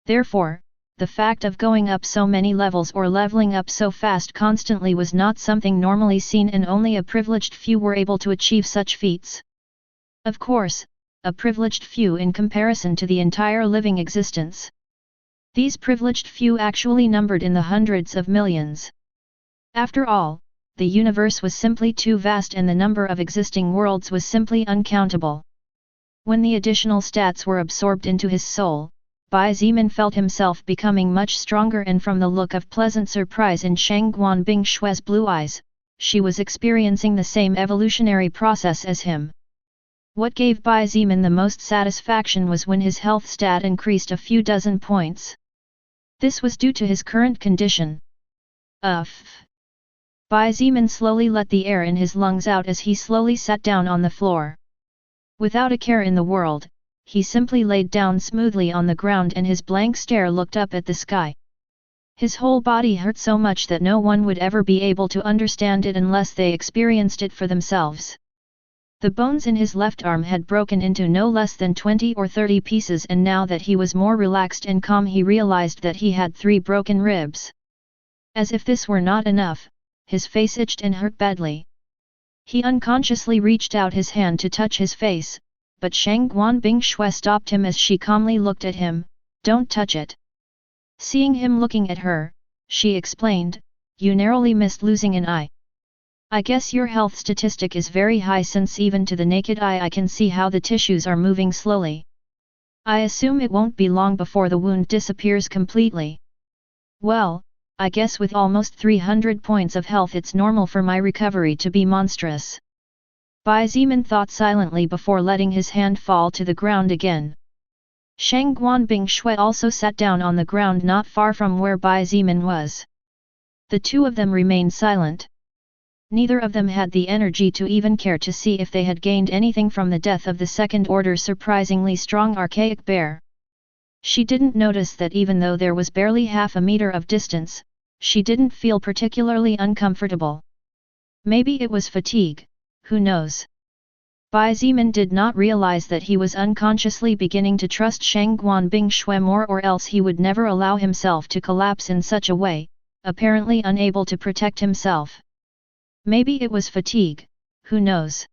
Therefore, the fact of going up so many levels or leveling up so fast constantly was not something normally seen, and only a privileged few were able to achieve such feats. Of course, a privileged few in comparison to the entire living existence. These privileged few actually numbered in the hundreds of millions. After all, the universe was simply too vast and the number of existing worlds was simply uncountable. When the additional stats were absorbed into his soul, Bai Zimin felt himself becoming much stronger, and from the look of pleasant surprise in Shangguan Bingshue's blue eyes, she was experiencing the same evolutionary process as him. What gave Bai Zimin the most satisfaction was when his health stat increased a few dozen points. This was due to his current condition. Bai Zimin slowly let the air in his lungs out as he slowly sat down on the floor. Without a care in the world, he simply laid down smoothly on the ground and his blank stare looked up at the sky. His whole body hurt so much that no one would ever be able to understand it unless they experienced it for themselves. The bones in his left arm had broken into no less than 20 or 30 pieces, and now that he was more relaxed and calm he realized that he had 3 broken ribs. As if this were not enough, his face itched and hurt badly. He unconsciously reached out his hand to touch his face, but Shangguan Bingshue stopped him as she calmly looked at him. "Don't touch it." Seeing him looking at her, she explained, "You narrowly missed losing an eye. I guess your health statistic is very high, since even to the naked eye I can see how the tissues are moving slowly. I assume it won't be long before the wound disappears completely. Well, I guess with almost 300 points of health it's normal for my recovery to be monstrous." Bai Zimin thought silently before letting his hand fall to the ground again. Shangguan Bingshue also sat down on the ground not far from where Bai Zimin was. The two of them remained silent. Neither of them had the energy to even care to see if they had gained anything from the death of the second-order surprisingly strong archaic bear. She didn't notice that even though there was barely half a meter of distance, she didn't feel particularly uncomfortable. Maybe it was fatigue. Who knows? Bai Zimin did not realize that he was unconsciously beginning to trust Shangguan Bingshue more, or else he would never allow himself to collapse in such a way, apparently unable to protect himself. Maybe it was fatigue, who knows?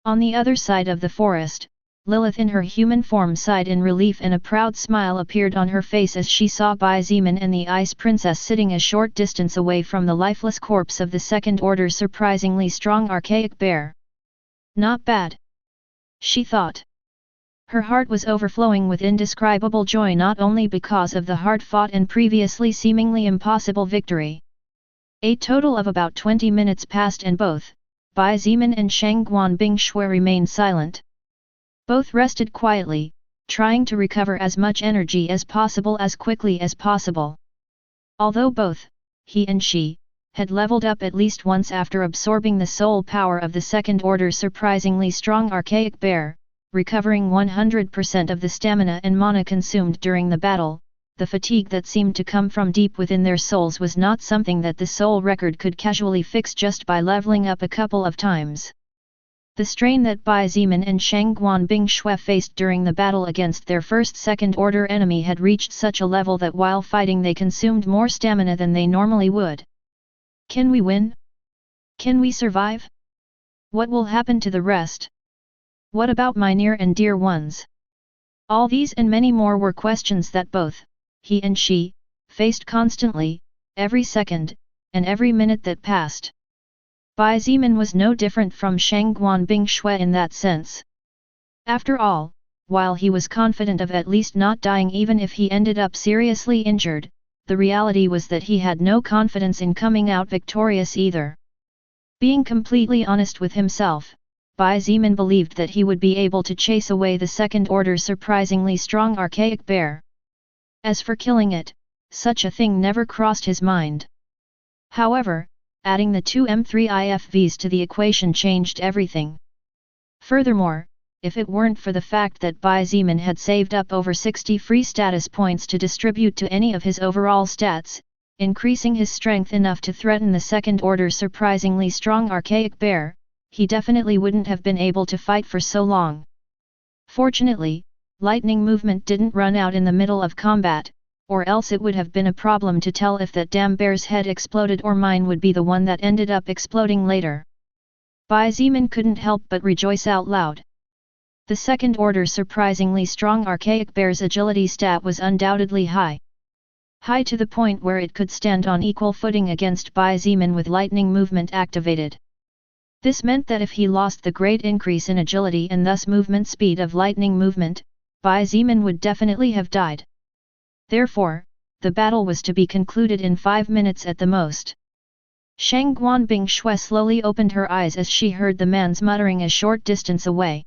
On the other side of the forest, Lilith in her human form sighed in relief, and a proud smile appeared on her face as she saw Bai Zimin and the Ice Princess sitting a short distance away from the lifeless corpse of the second-order surprisingly strong archaic bear. Not bad, she thought. Her heart was overflowing with indescribable joy, not only because of the hard-fought and previously seemingly impossible victory. A total of about 20 minutes passed and both, Bai Zimin and Shangguan Bingshue, remained silent. Both rested quietly, trying to recover as much energy as possible as quickly as possible. Although both, he and she, had leveled up at least once after absorbing the soul power of the second-order surprisingly strong archaic bear, recovering 100% of the stamina and mana consumed during the battle, the fatigue that seemed to come from deep within their souls was not something that the soul record could casually fix just by leveling up a couple of times. The strain that Bai Zimin and Shangguan Bingshue faced during the battle against their first second-order enemy had reached such a level that while fighting they consumed more stamina than they normally would. Can we win? Can we survive? What will happen to the rest? What about my near and dear ones? All these and many more were questions that both, he and she, faced constantly, every second, and every minute that passed. Bai Zimin was no different from Shangguan Bingshue in that sense. After all, while he was confident of at least not dying even if he ended up seriously injured, the reality was that he had no confidence in coming out victorious either. Being completely honest with himself, Bai Zimin believed that he would be able to chase away the second-order surprisingly strong archaic bear. As for killing it, such a thing never crossed his mind. However, adding the two M3 IFVs to the equation changed everything. Furthermore, if it weren't for the fact that Bai Zimin had saved up over 60 free status points to distribute to any of his overall stats, increasing his strength enough to threaten the second-order surprisingly strong archaic bear, he definitely wouldn't have been able to fight for so long. Fortunately, lightning movement didn't run out in the middle of combat, or else it would have been a problem to tell if that damn bear's head exploded or mine would be the one that ended up exploding later. Bai Zimin couldn't help but rejoice out loud. The second-order surprisingly strong archaic bear's agility stat was undoubtedly high. High to the point where it could stand on equal footing against Bai Zimin with lightning movement activated. This meant that if he lost the great increase in agility and thus movement speed of lightning movement, Bai Zimin would definitely have died. Therefore, the battle was to be concluded in 5 minutes at the most. Shang Guanbing Shui slowly opened her eyes as she heard the man's muttering a short distance away.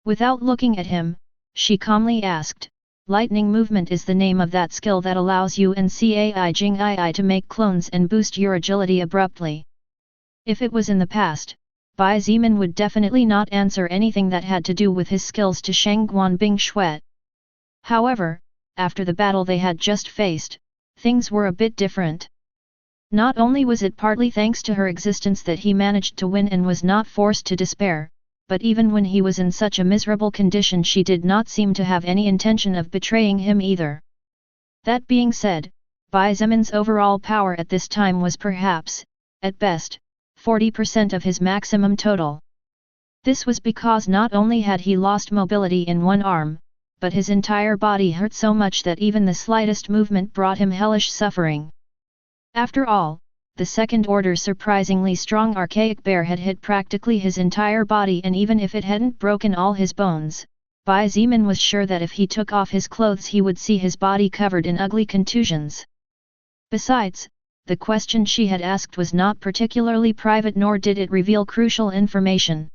Without looking at him, she calmly asked, "Lightning movement is the name of that skill that allows you and XIETIAN to make clones and boost your agility abruptly." If it was in the past, Bai Zimin would definitely not answer anything that had to do with his skills to Shang Guanbing Shui. However, after the battle they had just faced, things were a bit different. Not only was it partly thanks to her existence that he managed to win and was not forced to despair, but even when he was in such a miserable condition she did not seem to have any intention of betraying him either. That being said, Bai Zimin's overall power at this time was perhaps, at best, 40% of his maximum total. This was because not only had he lost mobility in one arm, but his entire body hurt so much that even the slightest movement brought him hellish suffering. After all, the second-order surprisingly strong archaic bear had hit practically his entire body, and even if it hadn't broken all his bones, Bai Zimin was sure that if he took off his clothes he would see his body covered in ugly contusions. Besides, the question she had asked was not particularly private nor did it reveal crucial information.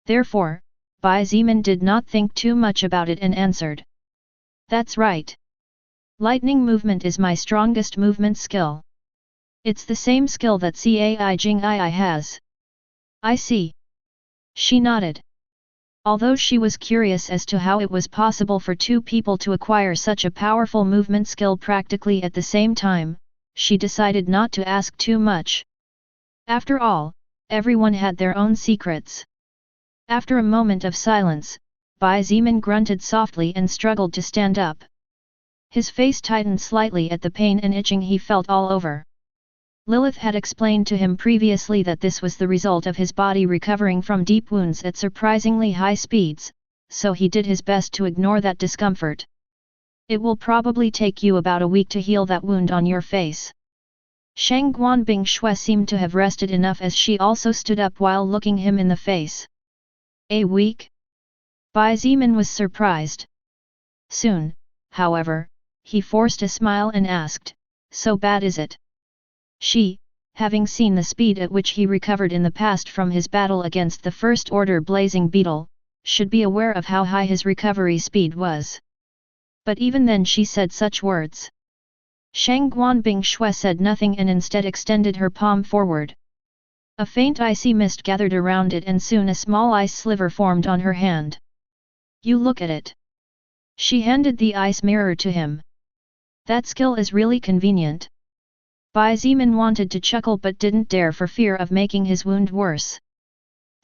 Therefore, Bai Zimin did not think too much about it and answered, "That's right. Lightning movement is my strongest movement skill. It's the same skill that XIETIAN has." "I see." She nodded. Although she was curious as to how it was possible for two people to acquire such a powerful movement skill practically at the same time, she decided not to ask too much. After all, everyone had their own secrets. After a moment of silence, Bai Zimin grunted softly and struggled to stand up. His face tightened slightly at the pain and itching he felt all over. Lilith had explained to him previously that this was the result of his body recovering from deep wounds at surprisingly high speeds, so he did his best to ignore that discomfort. "It will probably take you about a week to heal that wound on your face." Shang Guanbing Shui seemed to have rested enough as she also stood up while looking him in the face. "A week?" Bai Zimin was surprised. Soon, however, he forced a smile and asked, "So bad is it?" She, having seen the speed at which he recovered in the past from his battle against the first-order blazing beetle, should be aware of how high his recovery speed was. But even then she said such words. Shang Guanbing Shui said nothing and instead extended her palm forward. A faint icy mist gathered around it and soon a small ice sliver formed on her hand. "You look at it." She handed the ice mirror to him. "That skill is really convenient." Bai Zimin wanted to chuckle but didn't dare for fear of making his wound worse.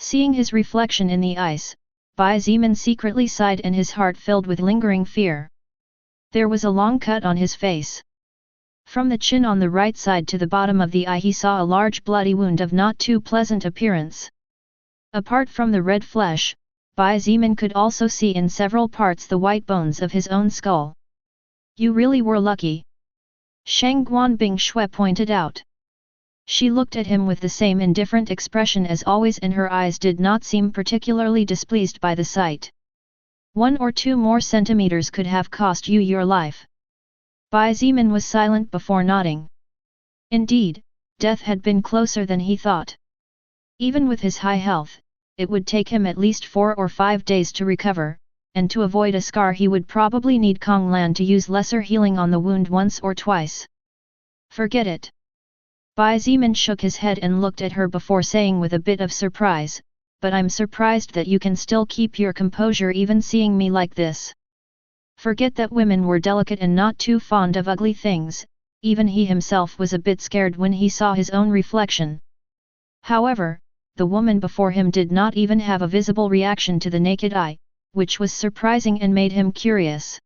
Seeing his reflection in the ice, Bai Zimin secretly sighed and his heart filled with lingering fear. There was a long cut on his face. From the chin on the right side to the bottom of the eye he saw a large bloody wound of not too pleasant appearance. Apart from the red flesh, Bai Zimin could also see in several parts the white bones of his own skull. "You really were lucky," Shang Guanbing Shui pointed out. She looked at him with the same indifferent expression as always and her eyes did not seem particularly displeased by the sight. 1 or 2 more centimeters could have cost you your life." Bai Zimin was silent before nodding. Indeed, death had been closer than he thought. Even with his high health, it would take him at least 4 or 5 days to recover, and to avoid a scar he would probably need Kong Lan to use lesser healing on the wound once or twice. Forget it. Bai Zimin shook his head and looked at her before saying with a bit of surprise, but I'm surprised that you can still keep your composure even seeing me like this. Forget that women were delicate and not too fond of ugly things, even he himself was a bit scared when he saw his own reflection. However, the woman before him did not even have a visible reaction to the naked eye, which was surprising and made him curious.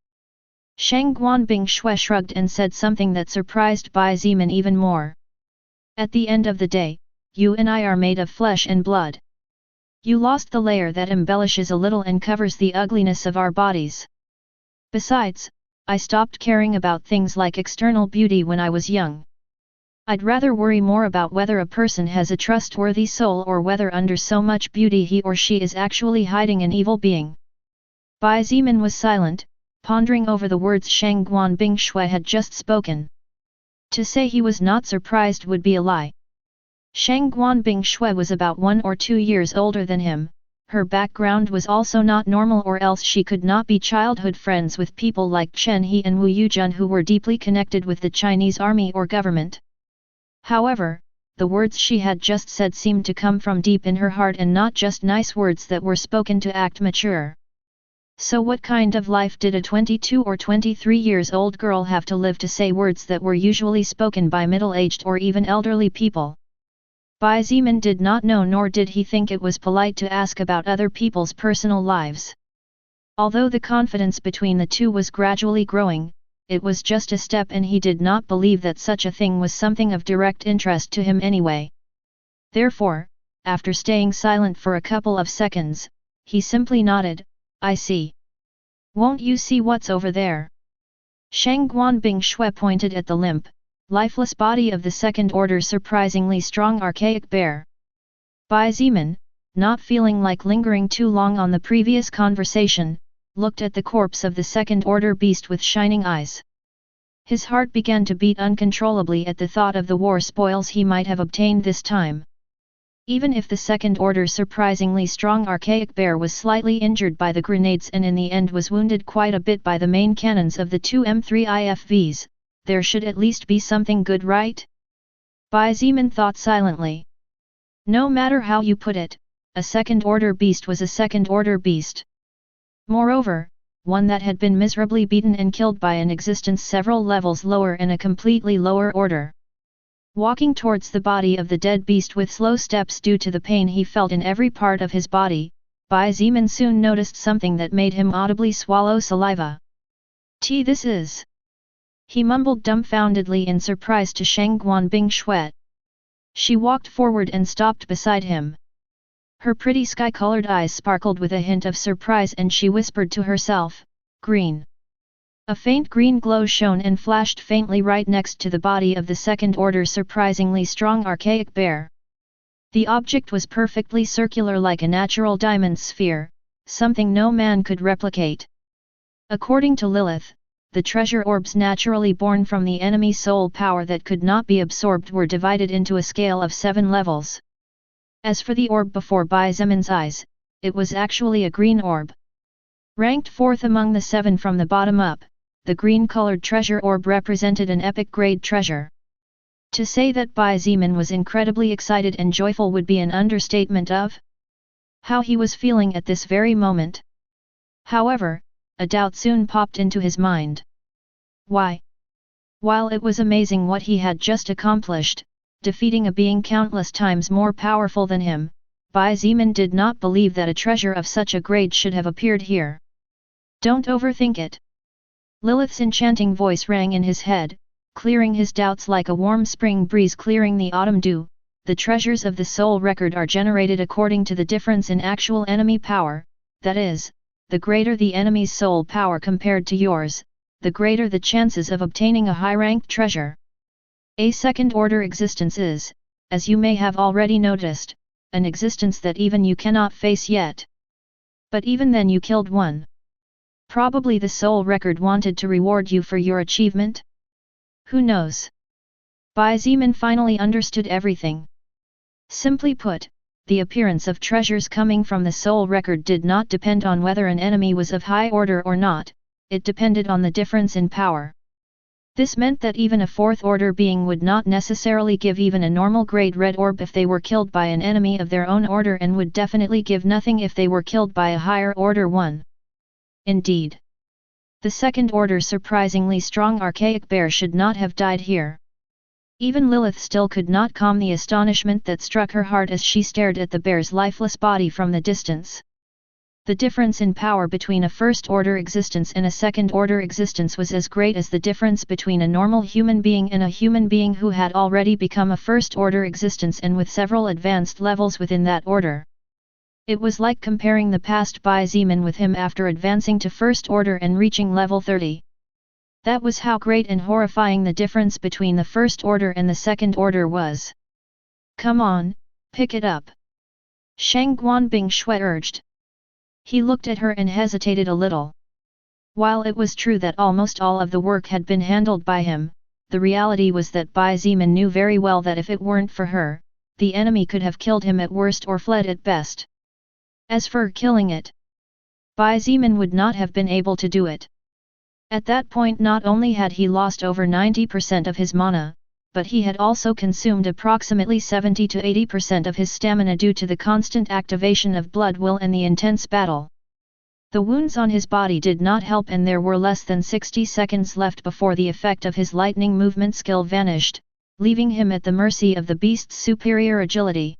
Shang Guanbing Shui shrugged and said something that surprised Bai Zimin even more. At the end of the day, you and I are made of flesh and blood. You lost the layer that embellishes a little and covers the ugliness of our bodies. Besides, I stopped caring about things like external beauty when I was young. I'd rather worry more about whether a person has a trustworthy soul or whether under so much beauty he or she is actually hiding an evil being. Bai Zimin was silent, pondering over the words Shang Guanbing Shui had just spoken. To say he was not surprised would be a lie. Shang Guanbing Shui was about 1 or 2 years older than him, her background was also not normal or else she could not be childhood friends with people like Chen He and Wu Yujun who were deeply connected with the Chinese army or government. However, the words she had just said seemed to come from deep in her heart and not just nice words that were spoken to act mature. So what kind of life did a 22 or 23 years old girl have to live to say words that were usually spoken by middle-aged or even elderly people? Bai Zimin did not know nor did he think it was polite to ask about other people's personal lives. Although the confidence between the two was gradually growing, it was just a step and he did not believe that such a thing was something of direct interest to him anyway. Therefore, after staying silent for a couple of seconds, he simply nodded, I see. Won't you see what's over there? Shang Guanbing Shui pointed at the limp, lifeless body of the second order surprisingly strong archaic bear. Bai Zimin, not feeling like lingering too long on the previous conversation, looked at the corpse of the second order beast with shining eyes. His heart began to beat uncontrollably at the thought of the war spoils he might have obtained this time. Even if the second order surprisingly strong archaic bear was slightly injured by the grenades and in the end was wounded quite a bit by the main cannons of the two M3 IFVs, there should at least be something good, right? Bai Zimin thought silently. No matter how you put it, a second order beast was a second order beast. Moreover, one that had been miserably beaten and killed by an existence several levels lower and a completely lower order. Walking towards the body of the dead beast with slow steps due to the pain he felt in every part of his body, Bai Zimin soon noticed something that made him audibly swallow saliva. This is... He mumbled dumbfoundedly in surprise to Shang Guanbing Shui. She walked forward and stopped beside him. Her pretty sky-colored eyes sparkled with a hint of surprise and she whispered to herself, green. A faint green glow shone and flashed faintly right next to the body of the second order surprisingly strong archaic bear. The object was perfectly circular like a natural diamond sphere, something no man could replicate. According to Lilith, the treasure orbs naturally born from the enemy soul power that could not be absorbed were divided into a scale of 7 levels. As for the orb before Bai Zimin's eyes, it was actually a green orb. Ranked 4th among the 7 from the bottom up, the green-colored treasure orb represented an epic-grade treasure. To say that Bai Zimin was incredibly excited and joyful would be an understatement of how he was feeling at this very moment. However, a doubt soon popped into his mind. Why? While it was amazing what he had just accomplished, defeating a being countless times more powerful than him, Bai Zimin did not believe that a treasure of such a grade should have appeared here. Don't overthink it. Lilith's enchanting voice rang in his head, clearing his doubts like a warm spring breeze clearing the autumn dew. The treasures of the soul record are generated according to the difference in actual enemy power, that is, the greater the enemy's soul power compared to yours, the greater the chances of obtaining a high-ranked treasure. A second-order existence is, as you may have already noticed, an existence that even you cannot face yet. But even then you killed one. Probably the soul record wanted to reward you for your achievement? Who knows? Bai Zimin finally understood everything. Simply put, the appearance of treasures coming from the soul record did not depend on whether an enemy was of high order or not, it depended on the difference in power. This meant that even a fourth order being would not necessarily give even a normal grade red orb if they were killed by an enemy of their own order, and would definitely give nothing if they were killed by a higher order one. Indeed, the second order surprisingly strong archaic bear should not have died here. Even Lilith still could not calm the astonishment that struck her heart as she stared at the bear's lifeless body from the distance. The difference in power between a first-order existence and a second-order existence was as great as the difference between a normal human being and a human being who had already become a first-order existence and with several advanced levels within that order. It was like comparing the past by Zeman with him after advancing to first order and reaching level 30. That was how great and horrifying the difference between the first order and the second order was. "Come on, pick it up," Shang Guanbing Shui urged. He looked at her and hesitated a little. While it was true that almost all of the work had been handled by him, the reality was that Bai Zeman knew very well that if it weren't for her, the enemy could have killed him at worst or fled at best. As for killing it, Bai Zeman would not have been able to do it. At that point not only had he lost over 90% of his mana, but he had also consumed approximately 70 to 80% of his stamina due to the constant activation of blood will and the intense battle. The wounds on his body did not help, and there were less than 60 seconds left before the effect of his lightning movement skill vanished, leaving him at the mercy of the beast's superior agility.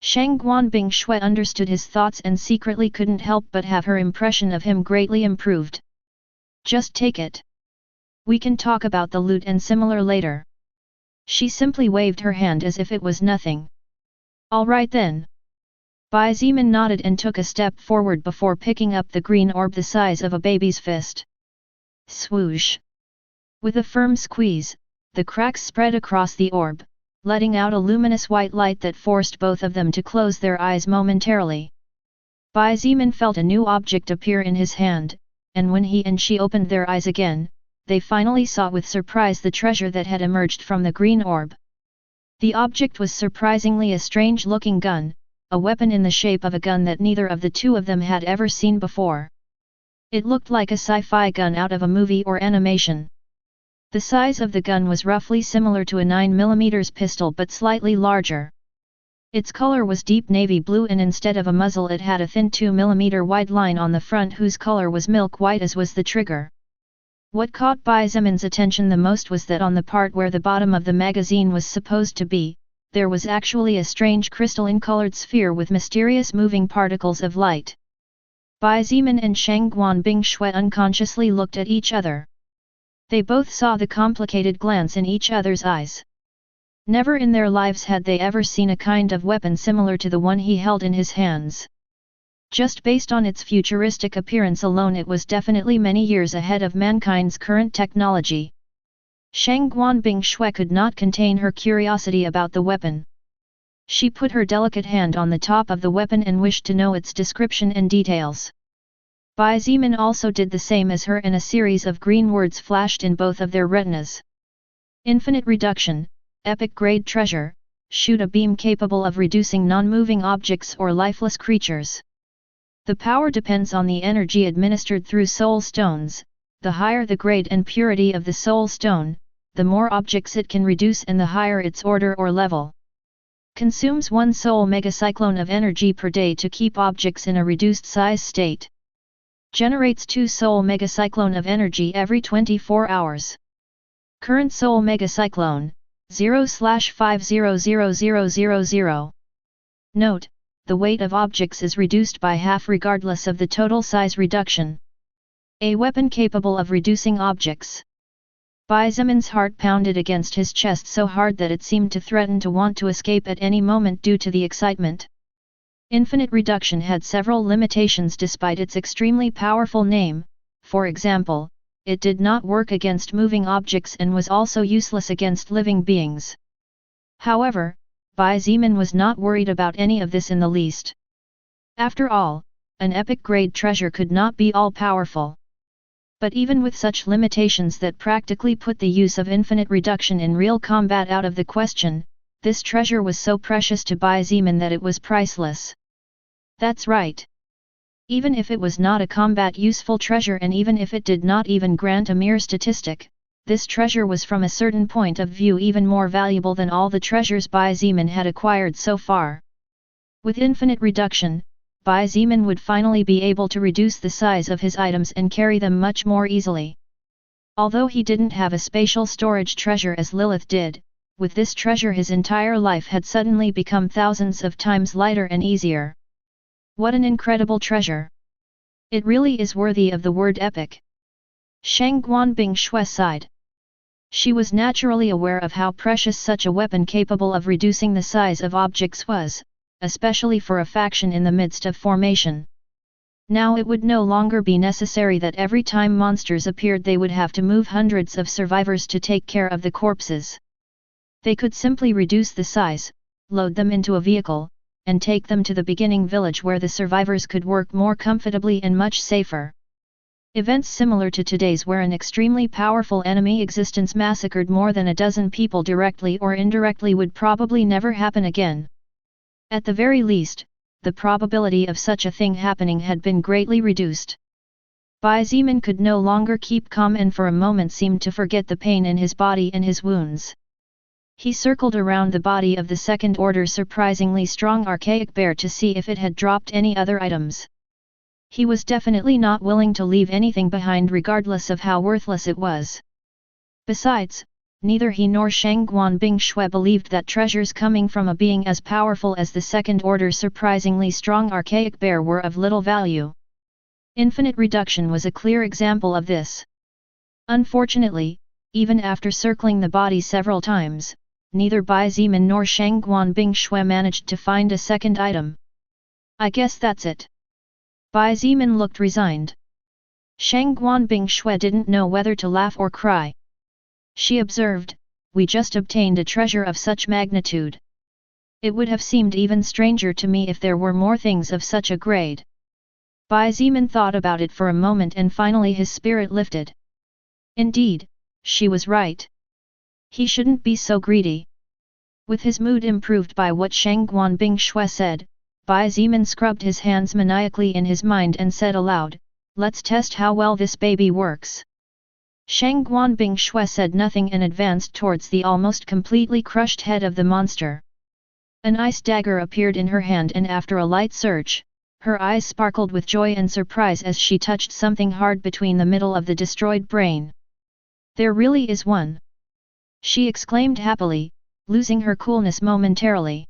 Shang Guanbing Shui understood his thoughts and secretly couldn't help but have her impression of him greatly improved. "Just take it. We can talk about the loot and similar later." She simply waved her hand as if it was nothing. "All right then." Bai Zeman nodded and took a step forward before picking up the green orb the size of a baby's fist. Swoosh! With a firm squeeze, the cracks spread across the orb, letting out a luminous white light that forced both of them to close their eyes momentarily. Bai Zeman felt a new object appear in his hand, and when he and she opened their eyes again, they finally saw with surprise the treasure that had emerged from the green orb. The object was surprisingly a strange-looking gun, a weapon in the shape of a gun that neither of the two of them had ever seen before. It looked like a sci-fi gun out of a movie or animation. The size of the gun was roughly similar to a 9mm pistol but slightly larger. Its color was deep navy blue, and instead of a muzzle it had a thin 2mm wide line on the front whose color was milk white, as was the trigger. What caught Bai Zeman's attention the most was that on the part where the bottom of the magazine was supposed to be, there was actually a strange crystalline-colored sphere with mysterious moving particles of light. Bai Zeman and Shang Guanbing Shui unconsciously looked at each other. They both saw the complicated glance in each other's eyes. Never in their lives had they ever seen a kind of weapon similar to the one he held in his hands. Just based on its futuristic appearance alone, it was definitely many years ahead of mankind's current technology. Shang Guanbing Shui could not contain her curiosity about the weapon. She put her delicate hand on the top of the weapon and wished to know its description and details. Bai Zeman also did the same as her, and a series of green words flashed in both of their retinas. Infinite reduction, epic grade treasure, shoot a beam capable of reducing non-moving objects or lifeless creatures. The power depends on the energy administered through soul stones. The higher the grade and purity of the soul stone, the more objects it can reduce and the higher its order or level. Consumes 1 soul megacyclone of energy per day to keep objects in a reduced size state. Generates 2 soul megacyclone of energy every 24 hours. Current soul megacyclone, 0/500000. Note: the weight of objects is reduced by half regardless of the total size reduction. A weapon capable of reducing objects. Bai Zeman's heart pounded against his chest so hard that it seemed to threaten to want to escape at any moment due to the excitement. Infinite reduction had several limitations despite its extremely powerful name. For example, it did not work against moving objects and was also useless against living beings. However, Bai Zeman was not worried about any of this in the least. After all, an epic-grade treasure could not be all-powerful. But even with such limitations that practically put the use of infinite reduction in real combat out of the question, this treasure was so precious to Bai Zeman that it was priceless. That's right. Even if it was not a combat-useful treasure and even if it did not even grant a mere statistic, this treasure was from a certain point of view even more valuable than all the treasures Bai Zeman had acquired so far. With infinite reduction, Bai Zeman would finally be able to reduce the size of his items and carry them much more easily. Although he didn't have a spatial storage treasure as Lilith did, with this treasure his entire life had suddenly become thousands of times lighter and easier. What an incredible treasure! It really is worthy of the word epic. Shang Guanbing Shui sighed. She was naturally aware of how precious such a weapon capable of reducing the size of objects was, especially for a faction in the midst of formation. Now it would no longer be necessary that every time monsters appeared they would have to move hundreds of survivors to take care of the corpses. They could simply reduce the size, load them into a vehicle, and take them to the beginning village where the survivors could work more comfortably and much safer. Events similar to today's where an extremely powerful enemy existence massacred more than a dozen people directly or indirectly would probably never happen again. At the very least, the probability of such a thing happening had been greatly reduced. Bai Zeman could no longer keep calm and for a moment seemed to forget the pain in his body and his wounds. He circled around the body of the second-order surprisingly strong archaic bear to see if it had dropped any other items. He was definitely not willing to leave anything behind regardless of how worthless it was. Besides, neither he nor Shang Guanbing Shui believed that treasures coming from a being as powerful as the second-order surprisingly strong archaic bear were of little value. Infinite reduction was a clear example of this. Unfortunately, even after circling the body several times, neither Bai Zeman nor Shang Guanbing Shui managed to find a second item. I guess that's it. Bai Zeman looked resigned. Shang Guanbing Shui didn't know whether to laugh or cry. She observed, "We just obtained a treasure of such magnitude. It would have seemed even stranger to me if there were more things of such a grade." Bai Zeman thought about it for a moment and finally his spirit lifted. Indeed, she was right. He shouldn't be so greedy. With his mood improved by what Shang Guanbing Shui said, Bai Zeman scrubbed his hands maniacally in his mind and said aloud, "Let's test how well this baby works." Shang Guanbing Shui said nothing and advanced towards the almost completely crushed head of the monster. An ice dagger appeared in her hand and after a light search, her eyes sparkled with joy and surprise as she touched something hard between the middle of the destroyed brain. "There really is one!" she exclaimed happily, losing her coolness momentarily.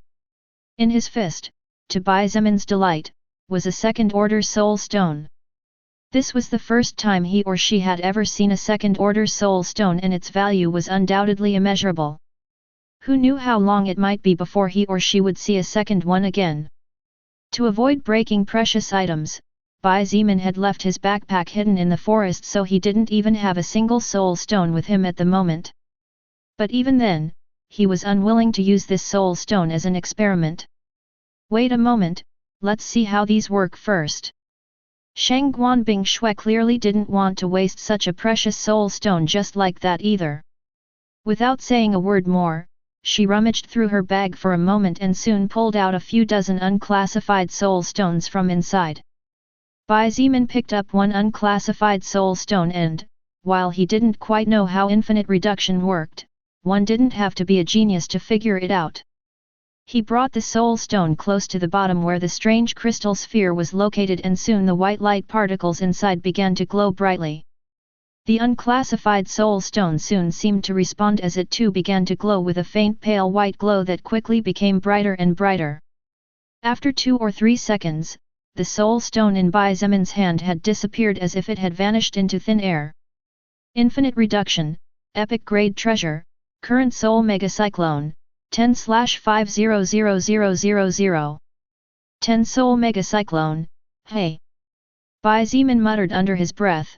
In his fist, to Bai Zeman's delight, was a second-order soul stone. This was the first time he or she had ever seen a second-order soul stone and its value was undoubtedly immeasurable. Who knew how long it might be before he or she would see a second one again? To avoid breaking precious items, Bai Zeman had left his backpack hidden in the forest so he didn't even have a single soul stone with him at the moment. But even then, he was unwilling to use this soul stone as an experiment. "Wait a moment, let's see how these work first." Shang Guanbing Shui clearly didn't want to waste such a precious soul stone just like that either. Without saying a word more, she rummaged through her bag for a moment and soon pulled out a few dozen unclassified soul stones from inside. Bai Zeman picked up one unclassified soul stone and, while he didn't quite know how infinite reduction worked, one didn't have to be a genius to figure it out. He brought the soul stone close to the bottom where the strange crystal sphere was located and soon the white light particles inside began to glow brightly. The unclassified soul stone soon seemed to respond as it too began to glow with a faint pale white glow that quickly became brighter and brighter. After 2 or 3 seconds, the soul stone in Bai Zeman's hand had disappeared as if it had vanished into thin air. Infinite reduction, epic grade treasure, current soul megacyclone. 10/500000. 10 Soul Megacyclone, hey! Bai Zeman muttered under his breath.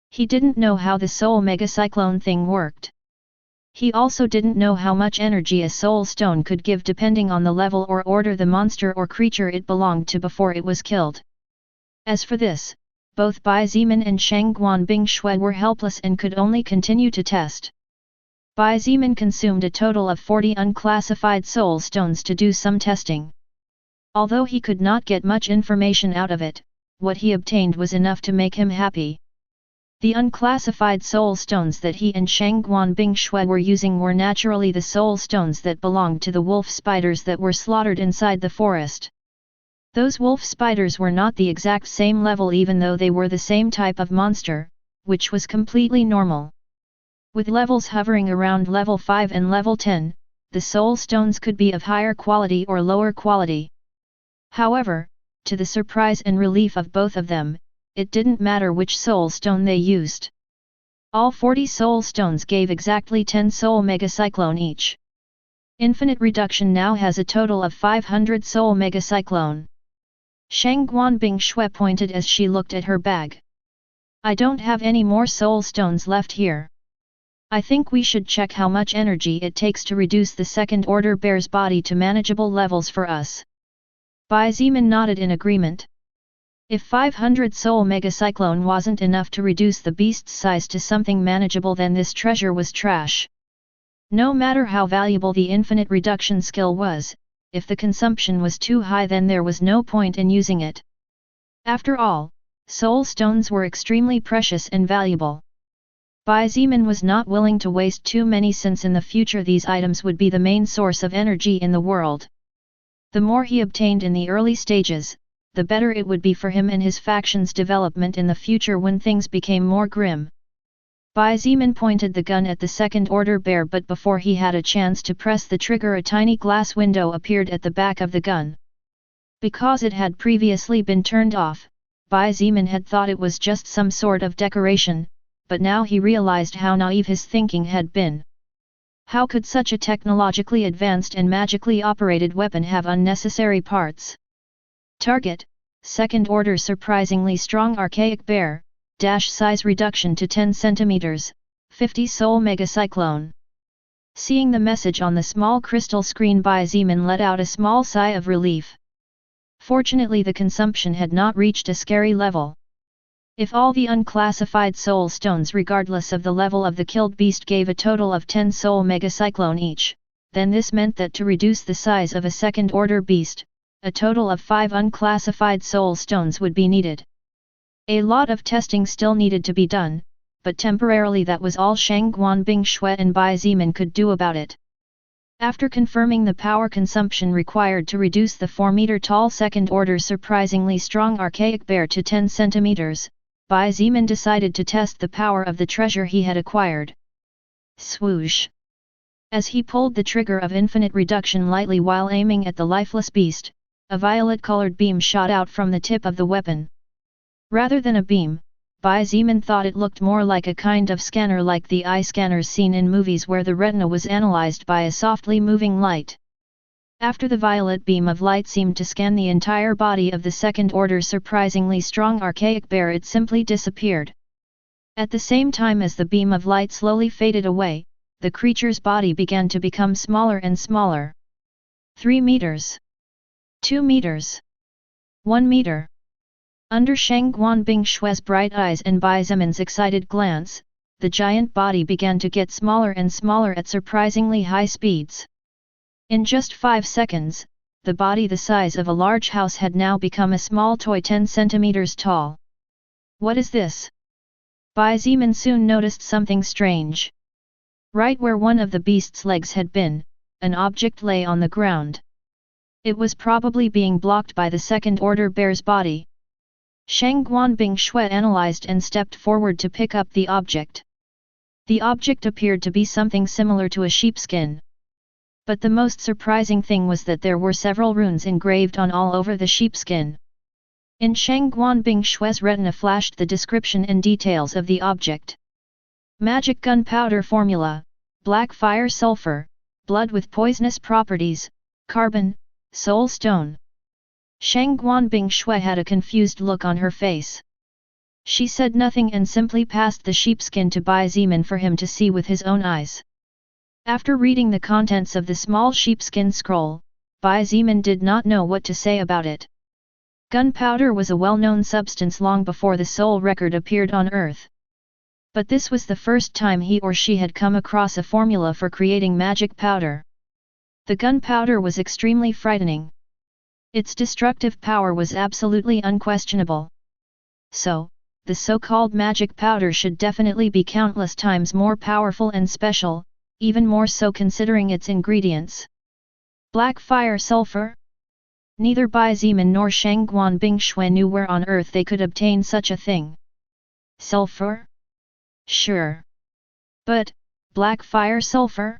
He didn't know how the Soul Megacyclone thing worked. He also didn't know how much energy a soul stone could give depending on the level or order the monster or creature it belonged to before it was killed. As for this, both Bai Zeman and Shang Guanbing Shui were helpless and could only continue to test. Bai Zimin consumed a total of 40 unclassified soul stones to do some testing. Although he could not get much information out of it, what he obtained was enough to make him happy. The unclassified soul stones that he and Shangguan Bingshui were using were naturally the soul stones that belonged to the wolf spiders that were slaughtered inside the forest. Those wolf spiders were not the exact same level even though they were the same type of monster, which was completely normal. With levels hovering around level 5 and level 10, the soul stones could be of higher quality or lower quality. However, to the surprise and relief of both of them, it didn't matter which soul stone they used. All 40 soul stones gave exactly 10 soul megacyclone each. Infinite reduction now has a total of 500 soul megacyclone. Shangguan Bingshui pointed as she looked at her bag. I don't have any more soul stones left here. I think we should check how much energy it takes to reduce the second order bear's body to manageable levels for us. Bai Zimin nodded in agreement. If 500 soul megacyclone wasn't enough to reduce the beast's size to something manageable, then this treasure was trash. No matter how valuable the infinite reduction skill was, if the consumption was too high then there was no point in using it. After all, soul stones were extremely precious and valuable. Bai Zimin was not willing to waste too many since in the future these items would be the main source of energy in the world. The more he obtained in the early stages, the better it would be for him and his faction's development in the future when things became more grim. Bai Zimin pointed the gun at the second order bear, but before he had a chance to press the trigger a tiny glass window appeared at the back of the gun. Because it had previously been turned off, Bai Zimin had thought it was just some sort of decoration, but now he realized how naive his thinking had been. How could such a technologically advanced and magically operated weapon have unnecessary parts? Target, second order surprisingly strong archaic bear, size reduction to 10 cm, 50 soul megacyclone. Seeing the message on the small crystal screen, Bai Zimin let out a small sigh of relief. Fortunately the consumption had not reached a scary level. If all the unclassified soul stones regardless of the level of the killed beast gave a total of 10 soul megacyclone each, then this meant that to reduce the size of a second order beast, a total of 5 unclassified soul stones would be needed. A lot of testing still needed to be done, but temporarily that was all Shangguan Bingshui and Bai Zimin could do about it. After confirming the power consumption required to reduce the 4-meter-tall second-order surprisingly strong archaic bear to 10 centimeters, Bai Zimin decided to test the power of the treasure he had acquired. Swoosh! As he pulled the trigger of infinite reduction lightly while aiming at the lifeless beast, a violet-colored beam shot out from the tip of the weapon. Rather than a beam, Bai Zimin thought it looked more like a kind of scanner like the eye scanners seen in movies where the retina was analyzed by a softly moving light. After the violet beam of light seemed to scan the entire body of the second-order surprisingly strong archaic bear, it simply disappeared. At the same time as the beam of light slowly faded away, the creature's body began to become smaller and smaller. 3 meters. 2 meters. 1 meter. Under Shangguan Bingshui's bright eyes and Bai Zimin's excited glance, the giant body began to get smaller and smaller at surprisingly high speeds. In just 5 seconds, the body the size of a large house had now become a small toy 10 centimeters tall. What is this? Bai Zimin soon noticed something strange. Right where one of the beast's legs had been, an object lay on the ground. It was probably being blocked by the second-order bear's body. Shangguan Bingshui analyzed and stepped forward to pick up the object. The object appeared to be something similar to a sheepskin. But the most surprising thing was that there were several runes engraved on all over the sheepskin. In Shangguan Bingshui's retina flashed the description and details of the object. Magic gunpowder formula, black fire sulfur, blood with poisonous properties, carbon, soul stone. Shangguan Bingshui had a confused look on her face. She said nothing and simply passed the sheepskin to Bai Zimin for him to see with his own eyes. After reading the contents of the small sheepskin scroll, Bai Zimin did not know what to say about it. Gunpowder was a well-known substance long before the soul record appeared on Earth. But this was the first time he or she had come across a formula for creating magic powder. The gunpowder was extremely frightening. Its destructive power was absolutely unquestionable. So, the so-called magic powder should definitely be countless times more powerful and special, even more so considering its ingredients. Black fire sulfur? Neither Bai Zimin nor Shangguan Bingshui knew where on earth they could obtain such a thing. Sulfur? Sure. But, black fire sulfur?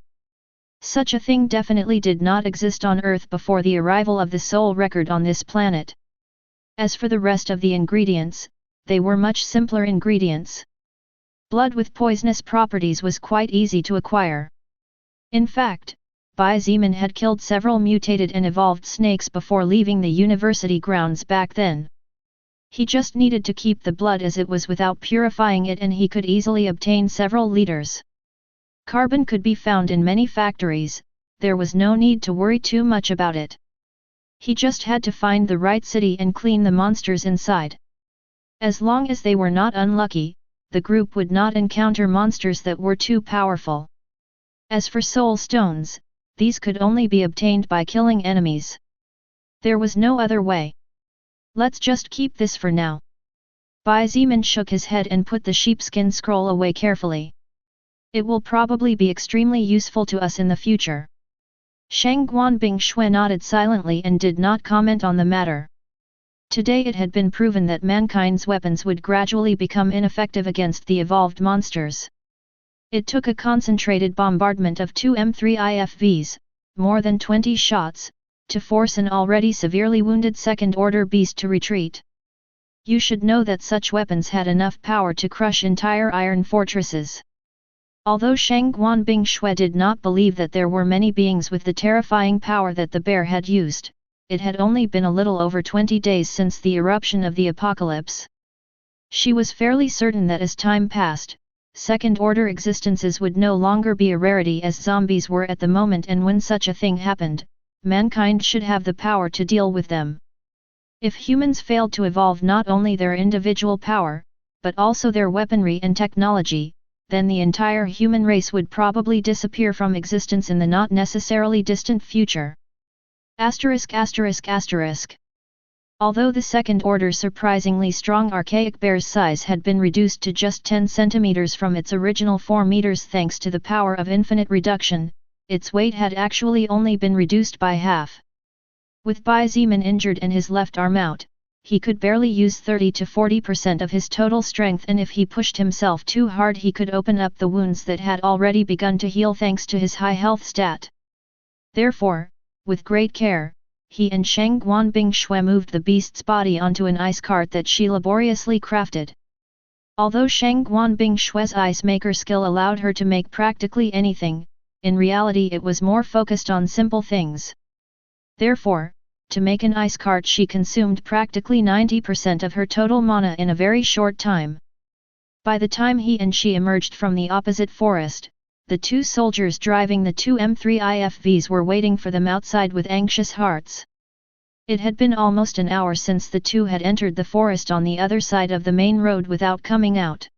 Such a thing definitely did not exist on Earth before the arrival of the soul record on this planet. As for the rest of the ingredients, they were much simpler ingredients. Blood with poisonous properties was quite easy to acquire. In fact, Bai Zimin had killed several mutated and evolved snakes before leaving the university grounds back then. He just needed to keep the blood as it was without purifying it, and he could easily obtain several liters. Carbon could be found in many factories, there was no need to worry too much about it. He just had to find the right city and clean the monsters inside. As long as they were not unlucky, the group would not encounter monsters that were too powerful. As for soul stones, these could only be obtained by killing enemies. There was no other way. Let's just keep this for now. Bai Zimin shook his head and put the sheepskin scroll away carefully. It will probably be extremely useful to us in the future. Shangguan Bingshui nodded silently and did not comment on the matter. Today it had been proven that mankind's weapons would gradually become ineffective against the evolved monsters. It took a concentrated bombardment of 2 M3 IFVs, more than 20 shots, to force an already severely wounded second-order beast to retreat. You should know that such weapons had enough power to crush entire iron fortresses. Although Shangguan Bingshui did not believe that there were many beings with the terrifying power that the bear had used, it had only been a little over 20 days since the eruption of the apocalypse. She was fairly certain that as time passed, second-order existences would no longer be a rarity as zombies were at the moment, and when such a thing happened, mankind should have the power to deal with them. If humans failed to evolve not only their individual power, but also their weaponry and technology, then the entire human race would probably disappear from existence in the not necessarily distant future. Although the second-order surprisingly strong archaic bear's size had been reduced to just 10 centimeters from its original 4 meters thanks to the power of infinite reduction, its weight had actually only been reduced by half. With Bai Zimin injured and his left arm out, he could barely use 30 to 40% of his total strength, and if he pushed himself too hard he could open up the wounds that had already begun to heal thanks to his high health stat. Therefore, with great care, he and Shangguan Bingshui moved the beast's body onto an ice cart that she laboriously crafted. Although Shangguan Bingshui's ice maker skill allowed her to make practically anything, in reality it was more focused on simple things. Therefore, to make an ice cart she consumed practically 90% of her total mana in a very short time. By the time he and she emerged from the opposite forest, the 2 soldiers driving the 2 M3 IFVs were waiting for them outside with anxious hearts. It had been almost an hour since the 2 had entered the forest on the other side of the main road without coming out.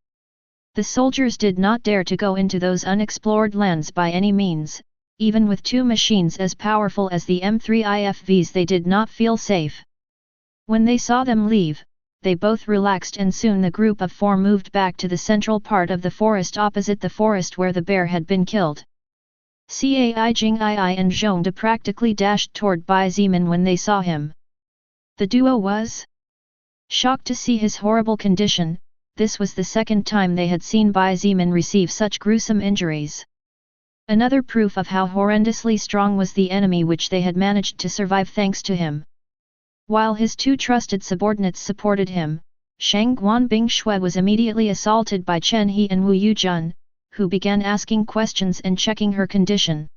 The soldiers did not dare to go into those unexplored lands by any means. Even with 2 machines as powerful as the M3 IFVs they did not feel safe. When they saw them leave, they both relaxed, and soon the group of 4 moved back to the central part of the forest opposite the forest where the bear had been killed. Cai Jing Ai and Zhongde practically dashed toward Bai Zimin when they saw him. The duo was shocked to see his horrible condition. This was the second time they had seen Bai Zimin receive such gruesome injuries. Another proof of how horrendously strong was the enemy which they had managed to survive thanks to him. While his 2 trusted subordinates supported him, Shangguan Bingshui was immediately assaulted by Chen He and Wu Yujun, who began asking questions and checking her condition.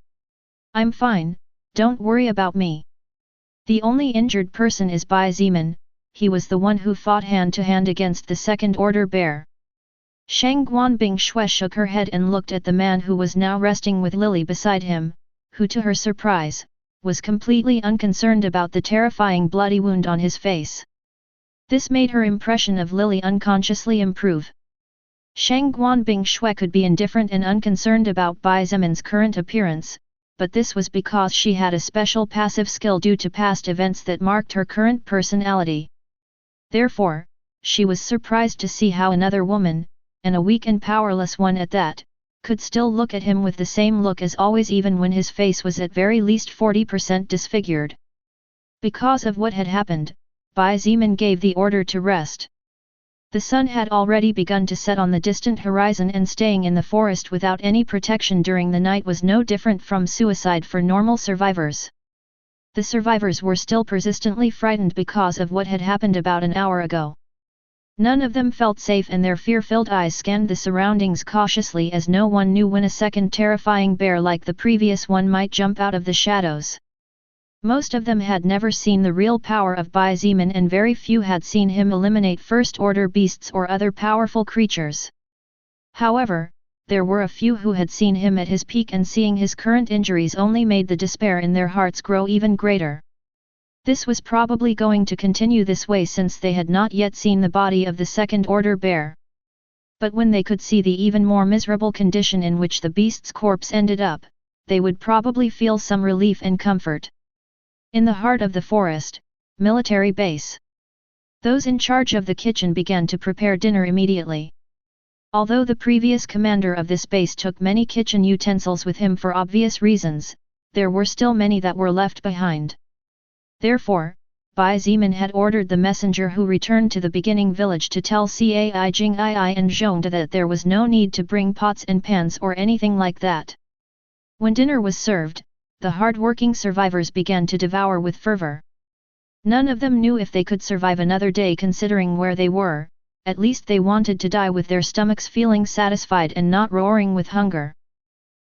"I'm fine, don't worry about me. The only injured person is Bai Zimin, he was the one who fought hand-to-hand against the second-order bear." Shangguan Bingshui shook her head and looked at the man who was now resting with Lily beside him, who to her surprise, was completely unconcerned about the terrifying bloody wound on his face. This made her impression of Lily unconsciously improve. Shang Guanbing Shui could be indifferent and unconcerned about Bai Zemin's current appearance, but this was because she had a special passive skill due to past events that marked her current personality. Therefore, she was surprised to see how another woman, and a weak and powerless one at that, could still look at him with the same look as always even when his face was at very least 40% disfigured. Because of what had happened, Bai Zemin gave the order to rest. The sun had already begun to set on the distant horizon, and staying in the forest without any protection during the night was no different from suicide for normal survivors. The survivors were still persistently frightened because of what had happened about an hour ago. None of them felt safe, and their fear-filled eyes scanned the surroundings cautiously, as no one knew when a second terrifying bear like the previous one might jump out of the shadows. Most of them had never seen the real power of Bai Zemin, and very few had seen him eliminate first-order beasts or other powerful creatures. However, there were a few who had seen him at his peak, and seeing his current injuries only made the despair in their hearts grow even greater. This was probably going to continue this way since they had not yet seen the body of the second-order bear. But when they could see the even more miserable condition in which the beast's corpse ended up, they would probably feel some relief and comfort. In the heart of the forest, military base. Those in charge of the kitchen began to prepare dinner immediately. Although the previous commander of this base took many kitchen utensils with him for obvious reasons, there were still many that were left behind. Therefore, Bai Zemin had ordered the messenger who returned to the beginning village to tell Cai Jing Ai and Zhongda that there was no need to bring pots and pans or anything like that. When dinner was served, the hard-working survivors began to devour with fervor. None of them knew if they could survive another day considering where they were. At least they wanted to die with their stomachs feeling satisfied and not roaring with hunger.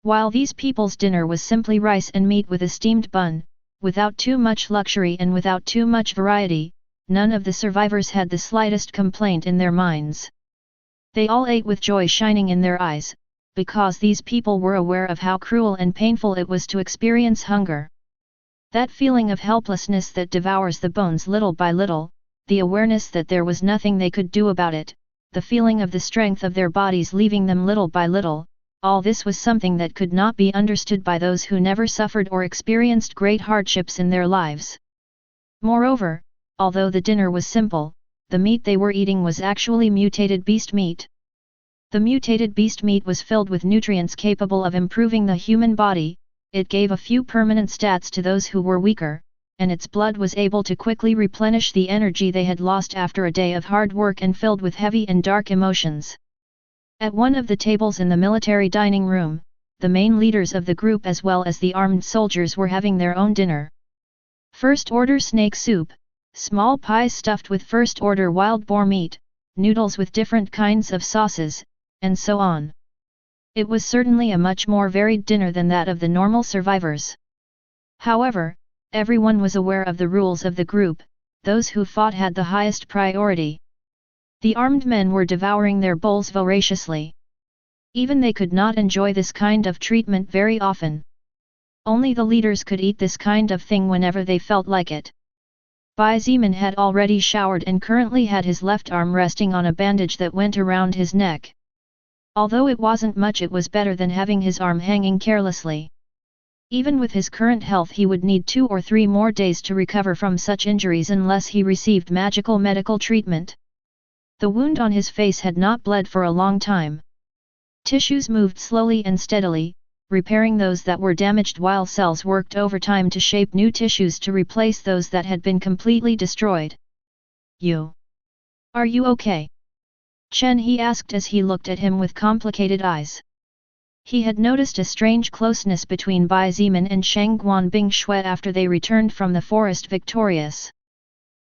While these people's dinner was simply rice and meat with a steamed bun, without too much luxury and without too much variety, none of the survivors had the slightest complaint in their minds. They all ate with joy shining in their eyes, because these people were aware of how cruel and painful it was to experience hunger. That feeling of helplessness that devours the bones little by little, the awareness that there was nothing they could do about it, the feeling of the strength of their bodies leaving them little by little, all this was something that could not be understood by those who never suffered or experienced great hardships in their lives. Moreover, although the dinner was simple, the meat they were eating was actually mutated beast meat. The mutated beast meat was filled with nutrients capable of improving the human body, it gave a few permanent stats to those who were weaker, and its blood was able to quickly replenish the energy they had lost after a day of hard work and filled with heavy and dark emotions. At one of the tables in the military dining room, the main leaders of the group as well as the armed soldiers were having their own dinner. First-order snake soup, small pies stuffed with first-order wild boar meat, noodles with different kinds of sauces, and so on. It was certainly a much more varied dinner than that of the normal survivors. However, everyone was aware of the rules of the group, those who fought had the highest priority. The armed men were devouring their bowls voraciously. Even they could not enjoy this kind of treatment very often. Only the leaders could eat this kind of thing whenever they felt like it. Bai Zemin had already showered and currently had his left arm resting on a bandage that went around his neck. Although it wasn't much, it was better than having his arm hanging carelessly. Even with his current health he would need 2 or 3 more days to recover from such injuries unless he received magical medical treatment. The wound on his face had not bled for a long time. Tissues moved slowly and steadily, repairing those that were damaged while cells worked overtime to shape new tissues to replace those that had been completely destroyed. Are you okay? Chen He asked as he looked at him with complicated eyes. He had noticed a strange closeness between Bai Zemin and Shang Guanbing Shui after they returned from the forest victorious.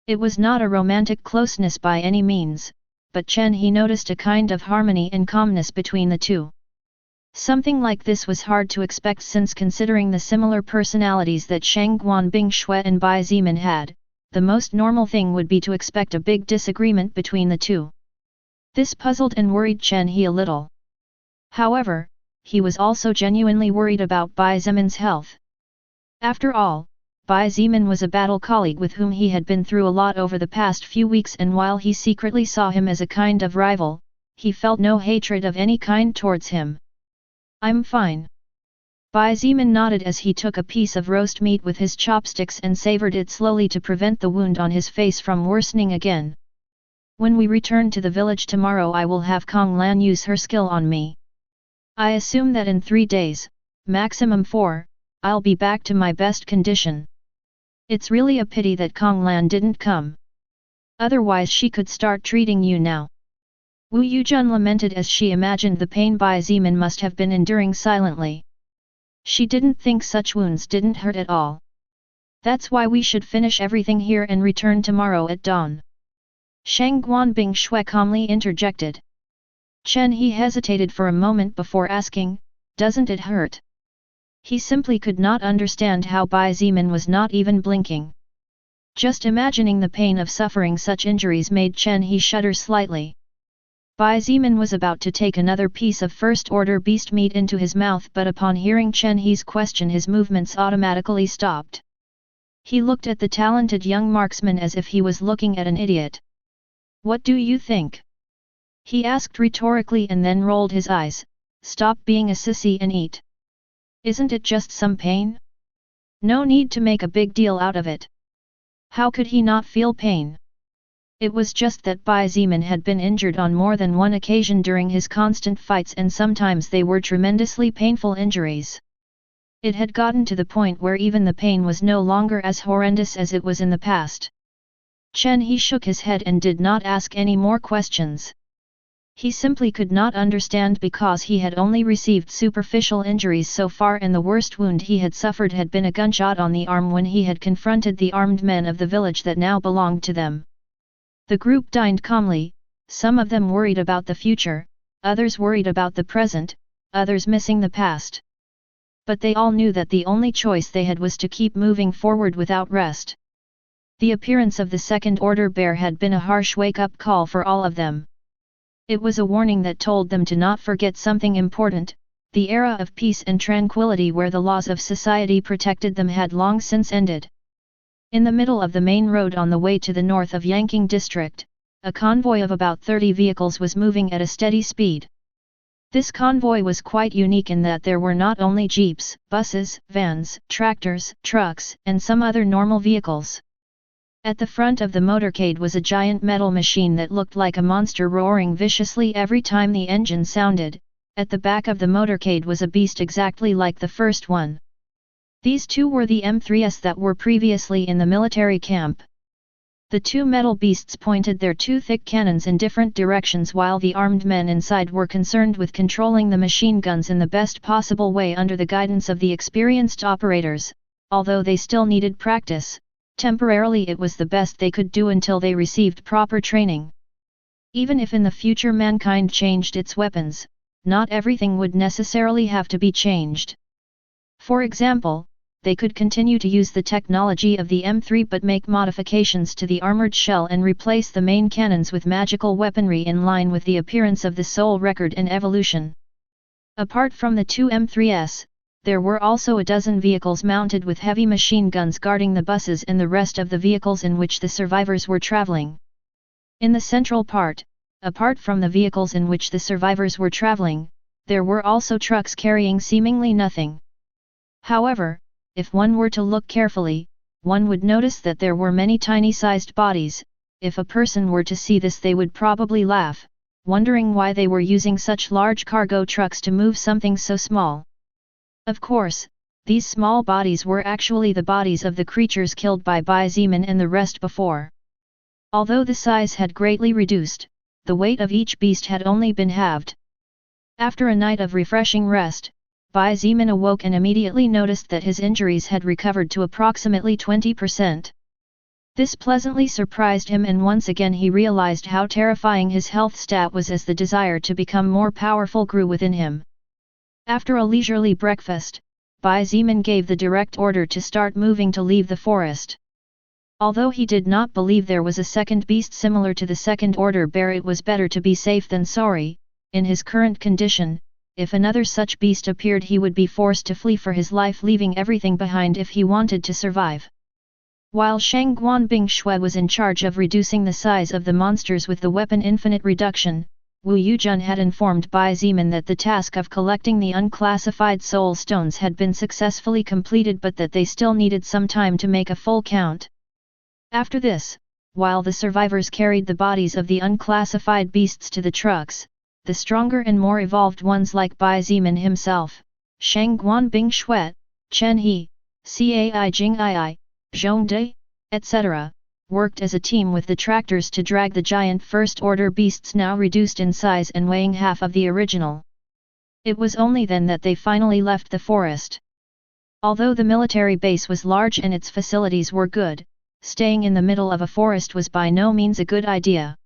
It was not a romantic closeness by any means, but Chen He noticed a kind of harmony and calmness between the two. Something like this was hard to expect since considering the similar personalities that Shang Guanbing Shui and Bai Zemin had, the most normal thing would be to expect a big disagreement between the two. This puzzled and worried Chen He a little. However, he was also genuinely worried about Bai Zemin's health. After all, Bai Zemin was a battle colleague with whom he had been through a lot over the past few weeks, and while he secretly saw him as a kind of rival, he felt no hatred of any kind towards him. "I'm fine." Bai Zimin nodded as he took a piece of roast meat with his chopsticks and savored it slowly to prevent the wound on his face from worsening again. "When we return to the village tomorrow I will have Kong Lan use her skill on me. I assume that in 3 days, maximum 4, I'll be back to my best condition. It's really a pity that Kong Lan didn't come. Otherwise she could start treating you now." Wu Yujun lamented as she imagined the pain Bai Zimin must have been enduring silently. She didn't think such wounds didn't hurt at all. "That's why we should finish everything here and return tomorrow at dawn." Shang Guanbing Shui calmly interjected. Chen He hesitated for a moment before asking, "Doesn't it hurt?" He simply could not understand how Bai Zimin was not even blinking. Just imagining the pain of suffering such injuries made Chen He shudder slightly. Bai Zimin was about to take another piece of first-order beast meat into his mouth, but upon hearing Chen He's question his movements automatically stopped. He looked at the talented young marksman as if he was looking at an idiot. "What do you think?" he asked rhetorically and then rolled his eyes. "Stop being a sissy and eat. Isn't it just some pain? No need to make a big deal out of it." How could he not feel pain? It was just that Bai Zimin had been injured on more than one occasion during his constant fights, and sometimes they were tremendously painful injuries. It had gotten to the point where even the pain was no longer as horrendous as it was in the past. Chen He shook his head and did not ask any more questions. He simply could not understand because he had only received superficial injuries so far, and the worst wound he had suffered had been a gunshot on the arm when he had confronted the armed men of the village that now belonged to them. The group dined calmly, some of them worried about the future, others worried about the present, others missing the past. But they all knew that the only choice they had was to keep moving forward without rest. The appearance of the second-order bear had been a harsh wake-up call for all of them. It was a warning that told them to not forget something important. The era of peace and tranquility where the laws of society protected them had long since ended. In the middle of the main road on the way to the north of Yanqing district, a convoy of about 30 vehicles was moving at a steady speed. This convoy was quite unique in that there were not only jeeps, buses, vans, tractors, trucks, and some other normal vehicles. At the front of the motorcade was a giant metal machine that looked like a monster roaring viciously every time the engine sounded. At the back of the motorcade was a beast exactly like the first one. These two were the M3s that were previously in the military camp. The two metal beasts pointed their two thick cannons in different directions while the armed men inside were concerned with controlling the machine guns in the best possible way under the guidance of the experienced operators. Although they still needed practice, temporarily it was the best they could do until they received proper training. Even if in the future mankind changed its weapons, not everything would necessarily have to be changed. For example, they could continue to use the technology of the M3 but make modifications to the armored shell and replace the main cannons with magical weaponry in line with the appearance of the soul record and evolution. Apart from the two M3s, there were also a dozen vehicles mounted with heavy machine guns guarding the buses and the rest of the vehicles in which the survivors were traveling. In the central part, apart from the vehicles in which the survivors were traveling, there were also trucks carrying seemingly nothing. However, if one were to look carefully, one would notice that there were many tiny-sized bodies. If a person were to see this, they would probably laugh, wondering why they were using such large cargo trucks to move something so small. Of course, these small bodies were actually the bodies of the creatures killed by Bai Zimin and the rest before. Although the size had greatly reduced, the weight of each beast had only been halved. After a night of refreshing rest, Bai Zimin awoke and immediately noticed that his injuries had recovered to approximately 20%. This pleasantly surprised him, and once again he realized how terrifying his health stat was as the desire to become more powerful grew within him. After a leisurely breakfast, Bai Zimin gave the direct order to start moving to leave the forest. Although he did not believe there was a second beast similar to the second-order bear, it was better to be safe than sorry. In his current condition, if another such beast appeared, he would be forced to flee for his life, leaving everything behind if he wanted to survive. While Shang Guanbing Shui was in charge of reducing the size of the monsters with the weapon infinite reduction, Wu Yujun had informed Bai Zeman that the task of collecting the unclassified soul stones had been successfully completed but that they still needed some time to make a full count. After this, while the survivors carried the bodies of the unclassified beasts to the trucks, the stronger and more evolved ones like Bai Zeman himself, Shang Guan Bing Shuet, Chen He, Cai Jing Ai, Zhong De, etc., worked as a team with the tractors to drag the giant first-order beasts now reduced in size and weighing half of the original. It was only then that they finally left the forest. Although the military base was large and its facilities were good, staying in the middle of a forest was by no means a good idea.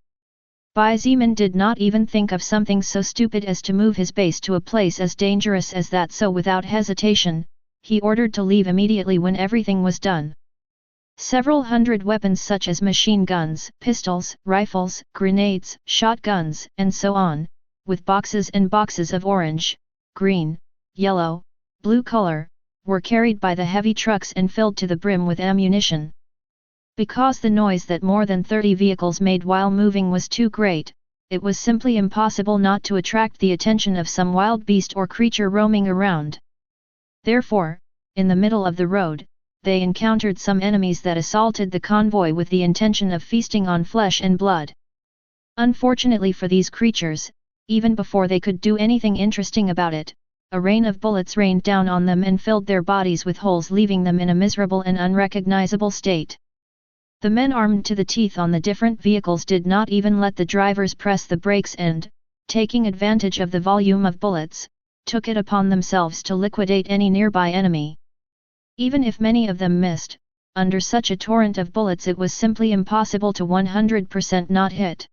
Bai Zeman did not even think of something so stupid as to move his base to a place as dangerous as that, so without hesitation, he ordered to leave immediately when everything was done. Several hundred weapons such as machine guns, pistols, rifles, grenades, shotguns, and so on, with boxes and boxes of orange, green, yellow, blue color, were carried by the heavy trucks and filled to the brim with ammunition. Because the noise that more than 30 vehicles made while moving was too great, it was simply impossible not to attract the attention of some wild beast or creature roaming around. Therefore, in the middle of the road, they encountered some enemies that assaulted the convoy with the intention of feasting on flesh and blood. Unfortunately for these creatures, even before they could do anything interesting about it, a rain of bullets rained down on them and filled their bodies with holes, leaving them in a miserable and unrecognizable state. The men armed to the teeth on the different vehicles did not even let the drivers press the brakes and, taking advantage of the volume of bullets, took it upon themselves to liquidate any nearby enemy. Even if many of them missed, under such a torrent of bullets it was simply impossible to 100% not hit.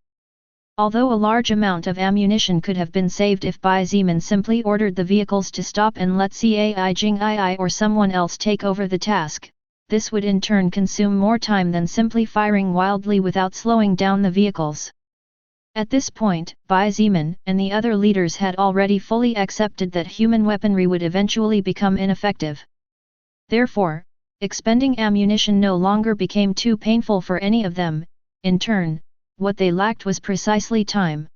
Although a large amount of ammunition could have been saved if Bai Zeman simply ordered the vehicles to stop and let Cai Jing Ai or someone else take over the task, this would in turn consume more time than simply firing wildly without slowing down the vehicles. At this point, Bai Zeman and the other leaders had already fully accepted that human weaponry would eventually become ineffective. Therefore, expending ammunition no longer became too painful for any of them. In turn, what they lacked was precisely time.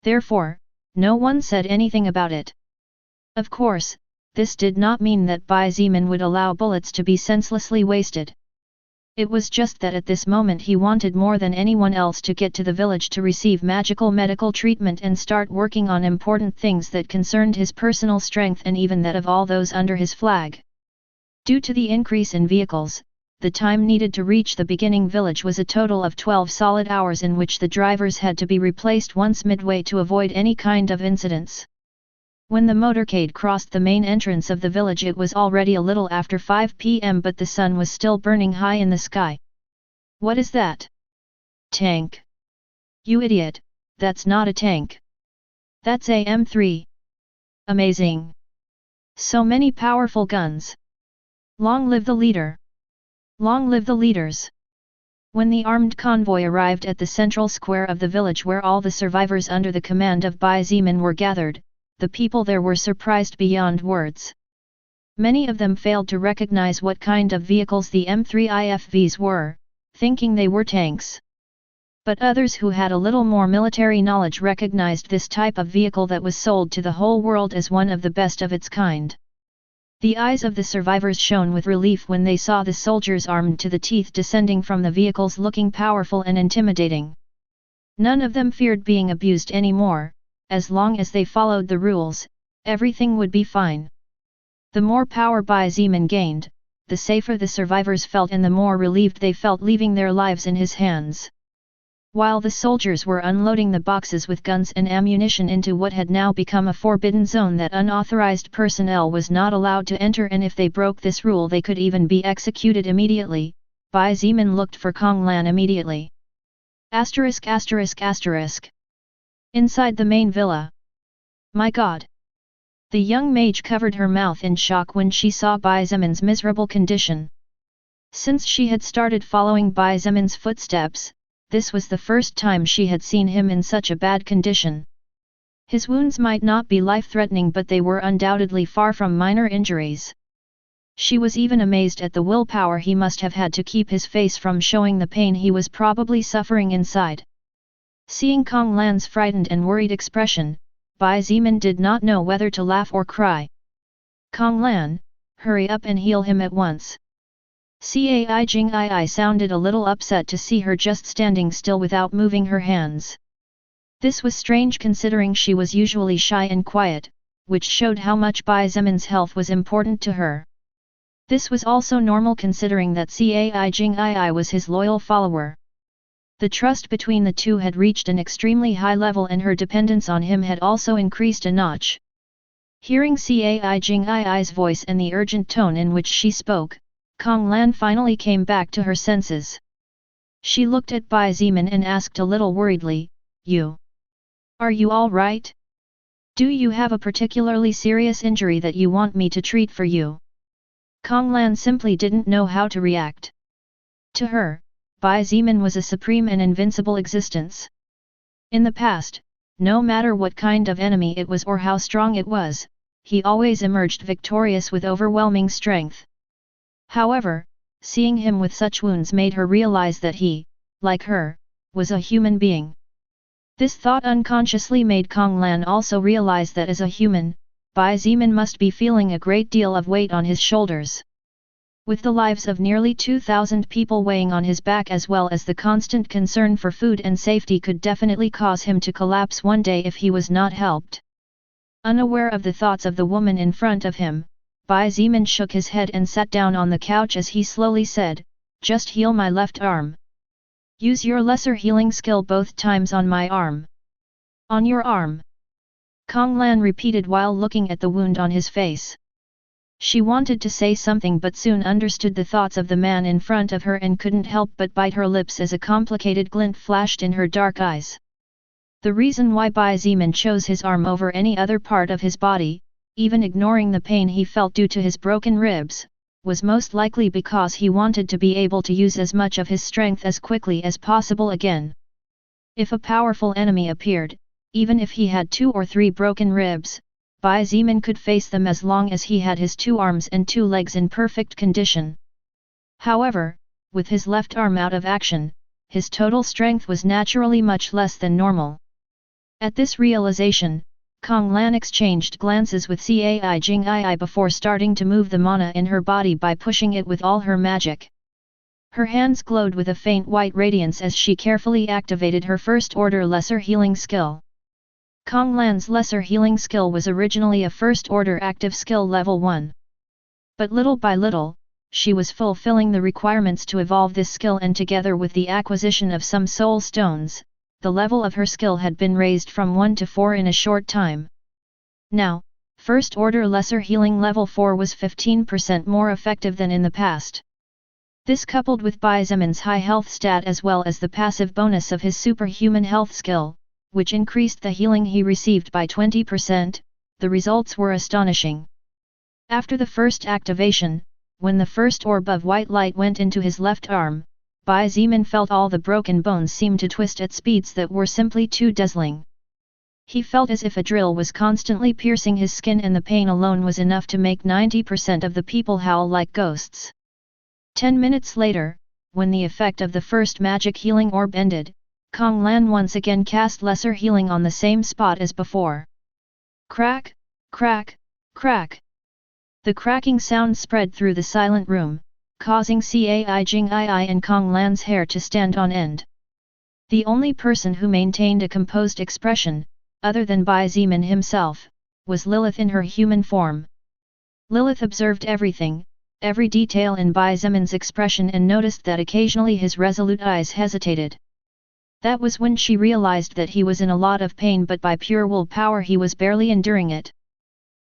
Therefore, no one said anything about it. Of course, this did not mean that Bai Zeman would allow bullets to be senselessly wasted. It was just that at this moment he wanted more than anyone else to get to the village to receive magical medical treatment and start working on important things that concerned his personal strength and even that of all those under his flag. Due to the increase in vehicles, the time needed to reach the beginning village was a total of 12 solid hours, in which the drivers had to be replaced once midway to avoid any kind of incidents. When the motorcade crossed the main entrance of the village it was already a little after 5 p.m. but the sun was still burning high in the sky. What is that? Tank. You idiot, that's not a tank. That's a M3. Amazing. So many powerful guns. Long live the leader! Long live the leaders! When the armed convoy arrived at the central square of the village where all the survivors under the command of Bai Zeman were gathered, the people there were surprised beyond words. Many of them failed to recognize what kind of vehicles the M3 IFVs were, thinking they were tanks. But others who had a little more military knowledge recognized this type of vehicle that was sold to the whole world as one of the best of its kind. The eyes of the survivors shone with relief when they saw the soldiers armed to the teeth descending from the vehicles, looking powerful and intimidating. None of them feared being abused anymore. As long as they followed the rules, everything would be fine. The more power Bai Zeman gained, the safer the survivors felt and the more relieved they felt leaving their lives in his hands. While the soldiers were unloading the boxes with guns and ammunition into what had now become a forbidden zone that unauthorized personnel was not allowed to enter, and if they broke this rule they could even be executed immediately, Bai Zeman looked for Kong Lan immediately. *******. Inside the main villa. My God! The young mage covered her mouth in shock when she saw Bai Zeman's miserable condition. Since she had started following Bai Zeman's footsteps, this was the first time she had seen him in such a bad condition. His wounds might not be life-threatening, but they were undoubtedly far from minor injuries. She was even amazed at the willpower he must have had to keep his face from showing the pain he was probably suffering inside. Seeing Kong Lan's frightened and worried expression, Bai Zimin did not know whether to laugh or cry. Kong Lan, hurry up and heal him at once. Cai Jing sounded a little upset to see her just standing still without moving her hands. This was strange considering she was usually shy and quiet, which showed how much Bai Zimin's health was important to her. This was also normal considering that Cai Jing was his loyal follower. The trust between the two had reached an extremely high level and her dependence on him had also increased a notch. Hearing Cai Jing voice and the urgent tone in which she spoke, Kong Lan finally came back to her senses. She looked at Bai Zimin and asked a little worriedly, Are you all right? Do you have a particularly serious injury that you want me to treat for you? Kong Lan simply didn't know how to react. To her, Bai Zimin was a supreme and invincible existence. In the past, no matter what kind of enemy it was or how strong it was, he always emerged victorious with overwhelming strength. However, seeing him with such wounds made her realize that he, like her, was a human being. This thought unconsciously made Kong Lan also realize that as a human, Bai Zimin must be feeling a great deal of weight on his shoulders. With the lives of nearly 2,000 people weighing on his back as well as the constant concern for food and safety could definitely cause him to collapse one day if he was not helped. Unaware of the thoughts of the woman in front of him, Bai Zimin shook his head and sat down on the couch as he slowly said, Just heal my left arm. Use your lesser healing skill both times on my arm. On your arm. Kong Lan repeated while looking at the wound on his face. She wanted to say something but soon understood the thoughts of the man in front of her and couldn't help but bite her lips as a complicated glint flashed in her dark eyes. The reason why Bai Zimin chose his arm over any other part of his body, even ignoring the pain he felt due to his broken ribs, was most likely because he wanted to be able to use as much of his strength as quickly as possible again. If a powerful enemy appeared, even if he had 2 or 3 broken ribs, Bai Zimin could face them as long as he had his 2 arms and 2 legs in perfect condition. However, with his left arm out of action, his total strength was naturally much less than normal. At this realization, Kong Lan exchanged glances with Cai Jing before starting to move the mana in her body by pushing it with all her magic. Her hands glowed with a faint white radiance as she carefully activated her first-order lesser healing skill. Kong Lan's lesser healing skill was originally a first-order active skill level 1. But little by little, she was fulfilling the requirements to evolve this skill and together with the acquisition of some soul stones, the level of her skill had been raised from 1 to 4 in a short time. Now, first-order lesser healing level 4 was 15% more effective than in the past. This coupled with Bai Zimin's high health stat as well as the passive bonus of his superhuman health skill, which increased the healing he received by 20%, the results were astonishing. After the first activation, when the first orb of white light went into his left arm, Bai Zimin felt all the broken bones seem to twist at speeds that were simply too dazzling. He felt as if a drill was constantly piercing his skin and the pain alone was enough to make 90% of the people howl like ghosts. 10 minutes later, when the effect of the first magic healing orb ended, Kong Lan once again cast lesser healing on the same spot as before. Crack, crack, crack. The cracking sound spread through the silent room, causing Cai Jing and Kong Lan's hair to stand on end. The only person who maintained a composed expression, other than Bai Zimin himself, was Lilith in her human form. Lilith observed everything, every detail in Bai Zimin's expression and noticed that occasionally his resolute eyes hesitated. That was when she realized that he was in a lot of pain but by pure willpower he was barely enduring it.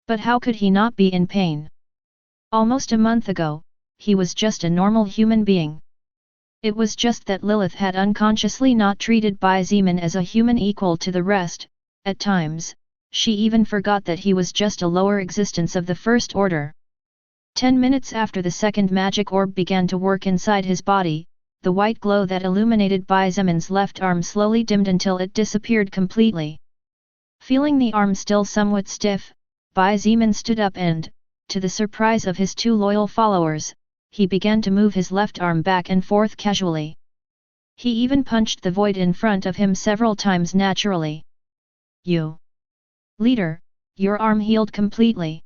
But how could he not be in pain? Almost a month ago, he was just a normal human being. It was just that Lilith had unconsciously not treated Bai Zimin as a human equal to the rest. At times, she even forgot that he was just a lower existence of the first order. 10 minutes after the second magic orb began to work inside his body, the white glow that illuminated Bai Zimin's left arm slowly dimmed until it disappeared completely. Feeling the arm still somewhat stiff, Bai Zimin stood up and, to the surprise of his 2 loyal followers, he began to move his left arm back and forth casually. He even punched the void in front of him several times naturally. You! Leader, your arm healed completely.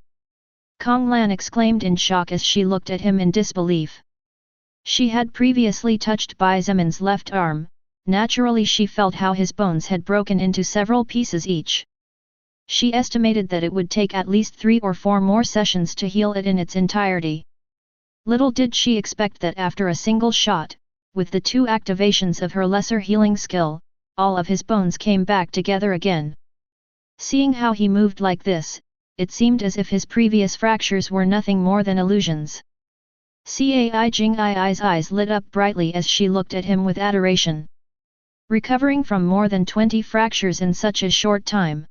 Kong Lan exclaimed in shock as she looked at him in disbelief. She had previously touched Bai Zemin's left arm, naturally she felt how his bones had broken into several pieces each. She estimated that it would take at least 3 or 4 more sessions to heal it in its entirety. Little did she expect that after a single shot, with the 2 activations of her lesser healing skill, all of his bones came back together again. Seeing how he moved like this, it seemed as if his previous fractures were nothing more than illusions. Cai Jing's eyes lit up brightly as she looked at him with adoration. Recovering from more than 20 fractures in such a short time.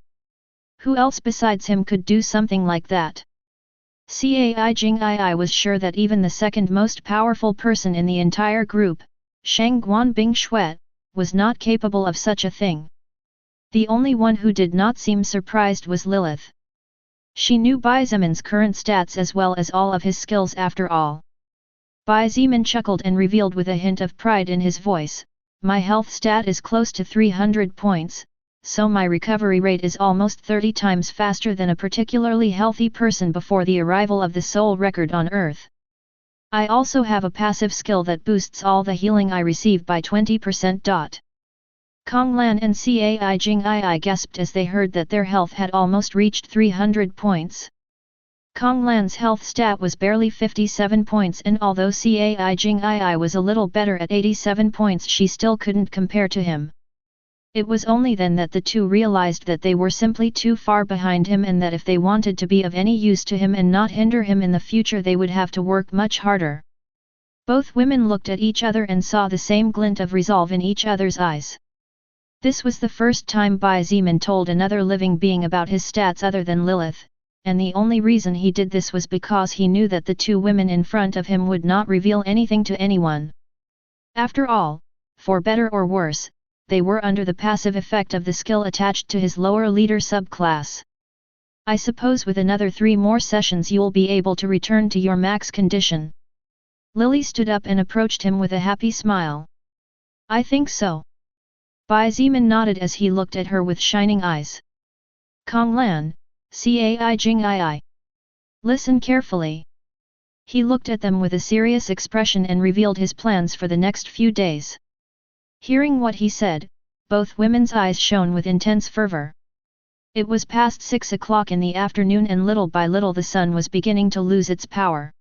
Who else besides him could do something like that? Cai Jing'ai was sure that even the second most powerful person in the entire group, Shang Guanbing Shuet, was not capable of such a thing. The only one who did not seem surprised was Lilith. She knew Bai Zemin's current stats as well as all of his skills after all. Bai Zemin chuckled and revealed with a hint of pride in his voice, "My health stat is close to 300 points, so my recovery rate is almost 30 times faster than a particularly healthy person before the arrival of the soul record on Earth. I also have a passive skill that boosts all the healing I receive by 20%. Kong Lan and Cai Jing'ai gasped as they heard that their health had almost reached 300 points. Kong Lan's health stat was barely 57 points, and although Cai Jing'ai was a little better at 87 points, she still couldn't compare to him. It was only then that the two realized that they were simply too far behind him, and that if they wanted to be of any use to him and not hinder him in the future, they would have to work much harder. Both women looked at each other and saw the same glint of resolve in each other's eyes. This was the first time Bai Zemin told another living being about his stats other than Lilith, and the only reason he did this was because he knew that the two women in front of him would not reveal anything to anyone. After all, for better or worse, they were under the passive effect of the skill attached to his lower leader subclass. I suppose with another 3 more sessions you'll be able to return to your max condition. Lily stood up and approached him with a happy smile. I think so. Bai Zemin nodded as he looked at her with shining eyes. Kong Lan, Cai Jing'ai. Listen carefully. He looked at them with a serious expression and revealed his plans for the next few days. Hearing what he said, both women's eyes shone with intense fervor. It was past 6 o'clock in the afternoon, and little by little the sun was beginning to lose its power.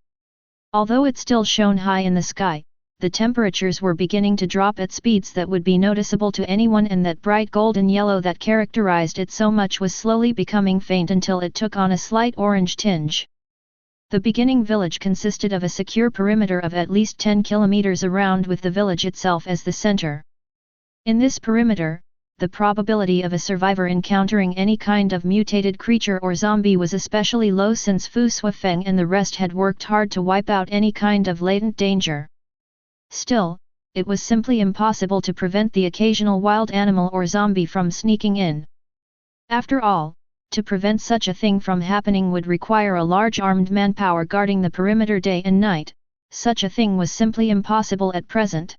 Although it still shone high in the sky, the temperatures were beginning to drop at speeds that would be noticeable to anyone, and that bright golden yellow that characterized it so much was slowly becoming faint until it took on a slight orange tinge. The beginning village consisted of a secure perimeter of at least 10 kilometers around, with the village itself as the center. In this perimeter, the probability of a survivor encountering any kind of mutated creature or zombie was especially low, since Fu Suifeng and the rest had worked hard to wipe out any kind of latent danger. Still, it was simply impossible to prevent the occasional wild animal or zombie from sneaking in. After all, to prevent such a thing from happening would require a large armed manpower guarding the perimeter day and night. Such a thing was simply impossible at present.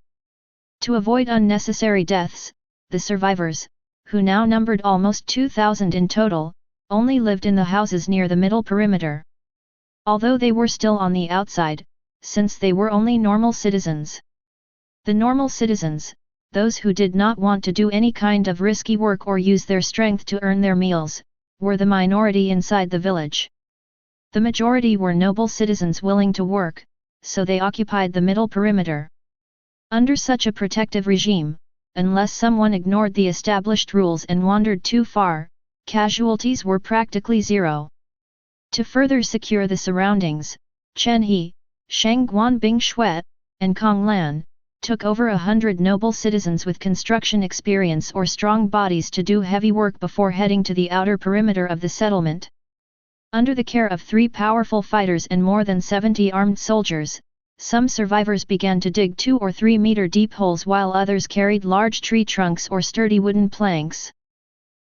To avoid unnecessary deaths, the survivors, who now numbered almost 2,000 in total, only lived in the houses near the middle perimeter. Although they were still on the outside, since they were only normal citizens. The normal citizens, those who did not want to do any kind of risky work or use their strength to earn their meals, were the minority inside the village. The majority were noble citizens willing to work, so they occupied the middle perimeter. Under such a protective regime, unless someone ignored the established rules and wandered too far, casualties were practically zero. To further secure the surroundings, Chen He, Shang Guanbing Shuet, and Kong Lan took over 100 noble citizens with construction experience or strong bodies to do heavy work before heading to the outer perimeter of the settlement. Under the care of 3 powerful fighters and more than 70 armed soldiers, some survivors began to dig 2 or 3 meter deep holes, while others carried large tree trunks or sturdy wooden planks.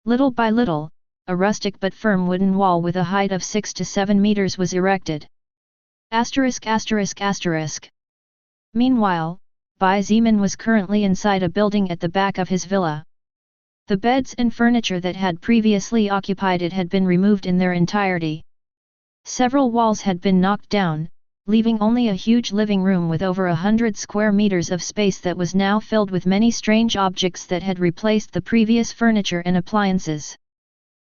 Little by little, a rustic but firm wooden wall with a height of 6 to 7 meters was erected. ******. Meanwhile, Bai Zeman was currently inside a building at the back of his villa. The beds and furniture that had previously occupied it had been removed in their entirety. Several walls had been knocked down, leaving only a huge living room with over 100 square meters of space that was now filled with many strange objects that had replaced the previous furniture and appliances.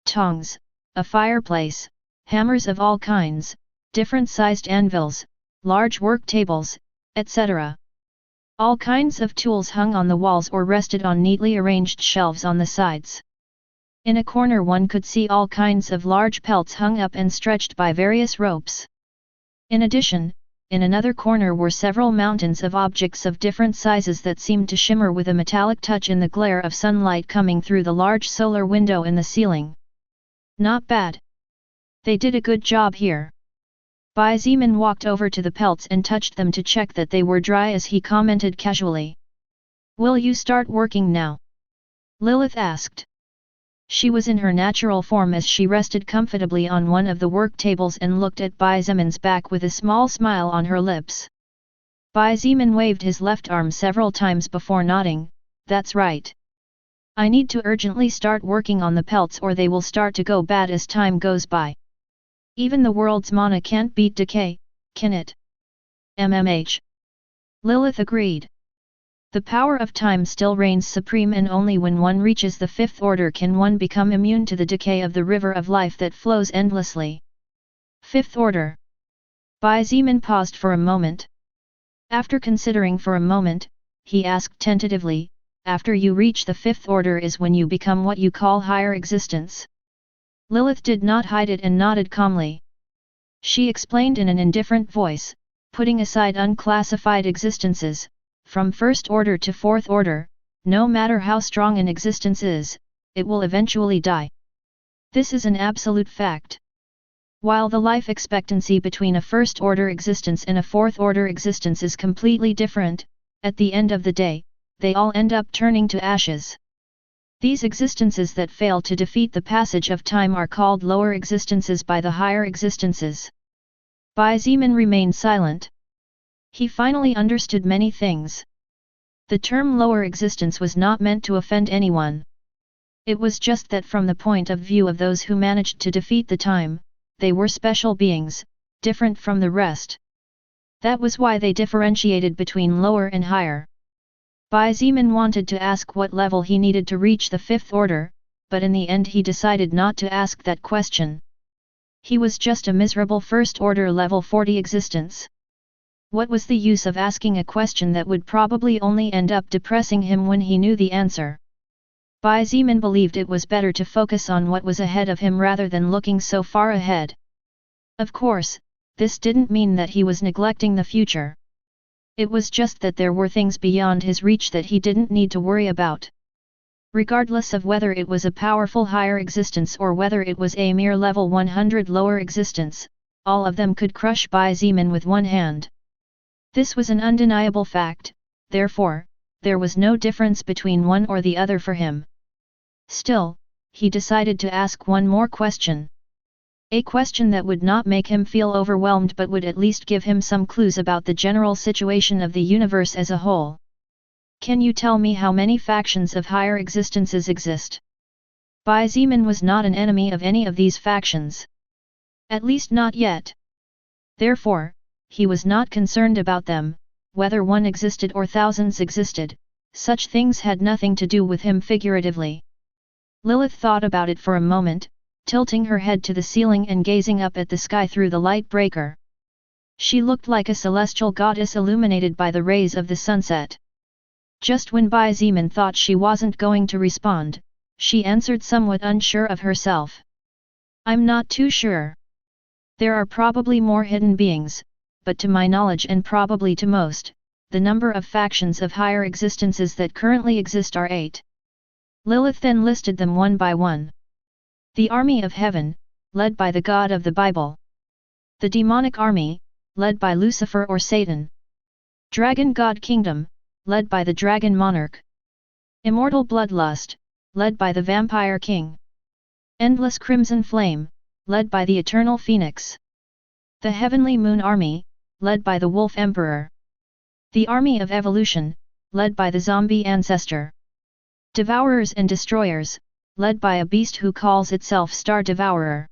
Tongs, a fireplace, hammers of all kinds, different-sized anvils, large work tables, etc. All kinds of tools hung on the walls or rested on neatly arranged shelves on the sides. In a corner one could see all kinds of large pelts hung up and stretched by various ropes. In addition, in another corner were several mountains of objects of different sizes that seemed to shimmer with a metallic touch in the glare of sunlight coming through the large solar window in the ceiling. Not bad. They did a good job here. Bai Zeman walked over to the pelts and touched them to check that they were dry as he commented casually. "Will you start working now?" Lilith asked. She was in her natural form as she rested comfortably on one of the work tables and looked at Bai Zeman's back with a small smile on her lips. Bai Zeman waved his left arm several times before nodding, "That's right. I need to urgently start working on the pelts or they will start to go bad as time goes by. Even the world's mana can't beat decay, can it?" "MMH. Lilith agreed. The power of time still reigns supreme and only when one reaches the fifth order can one become immune to the decay of the river of life that flows endlessly. Fifth order. Bai Zeman paused for a moment. After considering for a moment, he asked tentatively, "After you reach the fifth order is when you become what you call higher existence?" Lilith did not hide it and nodded calmly. She explained in an indifferent voice, "Putting aside unclassified existences, from first order to fourth order, no matter how strong an existence is, it will eventually die. This is an absolute fact. While the life expectancy between a first order existence and a fourth order existence is completely different, at the end of the day, they all end up turning to ashes. These existences that fail to defeat the passage of time are called lower existences by the higher existences." Bai Zeman remained silent. He finally understood many things. The term lower existence was not meant to offend anyone. It was just that from the point of view of those who managed to defeat the time, they were special beings, different from the rest. That was why they differentiated between lower and higher. Bai Zeman wanted to ask what level he needed to reach the fifth order, but in the end he decided not to ask that question. He was just a miserable first order level 40 existence. What was the use of asking a question that would probably only end up depressing him when he knew the answer? Bai Zeman believed it was better to focus on what was ahead of him rather than looking so far ahead. Of course, this didn't mean that he was neglecting the future. It was just that there were things beyond his reach that he didn't need to worry about. Regardless of whether it was a powerful higher existence or whether it was a mere level 100 lower existence, all of them could crush Bai Zeman with one hand. This was an undeniable fact, therefore, there was no difference between one or the other for him. Still, he decided to ask one more question. A question that would not make him feel overwhelmed but would at least give him some clues about the general situation of the universe as a whole. "Can you tell me how many factions of higher existences exist?" Bai Zeman was not an enemy of any of these factions. At least not yet. Therefore, he was not concerned about them, whether one existed or thousands existed, such things had nothing to do with him figuratively. Lilith thought about it for a moment, tilting her head to the ceiling and gazing up at the sky through the light breaker. She looked like a celestial goddess illuminated by the rays of the sunset. Just when Bai Zeman thought she wasn't going to respond, she answered somewhat unsure of herself. "I'm not too sure. There are probably more hidden beings, but to my knowledge and probably to most, the number of factions of higher existences that currently exist are 8. Lilith then listed them one by one. The army of heaven, led by the god of the Bible. The demonic army, led by Lucifer or Satan. Dragon god kingdom, led by the dragon monarch. Immortal bloodlust, led by the vampire king. Endless crimson flame, led by the eternal phoenix. The heavenly moon army, led by the wolf emperor. The army of evolution, led by the zombie ancestor. Devourers and destroyers, led by a beast who calls itself Star Devourer.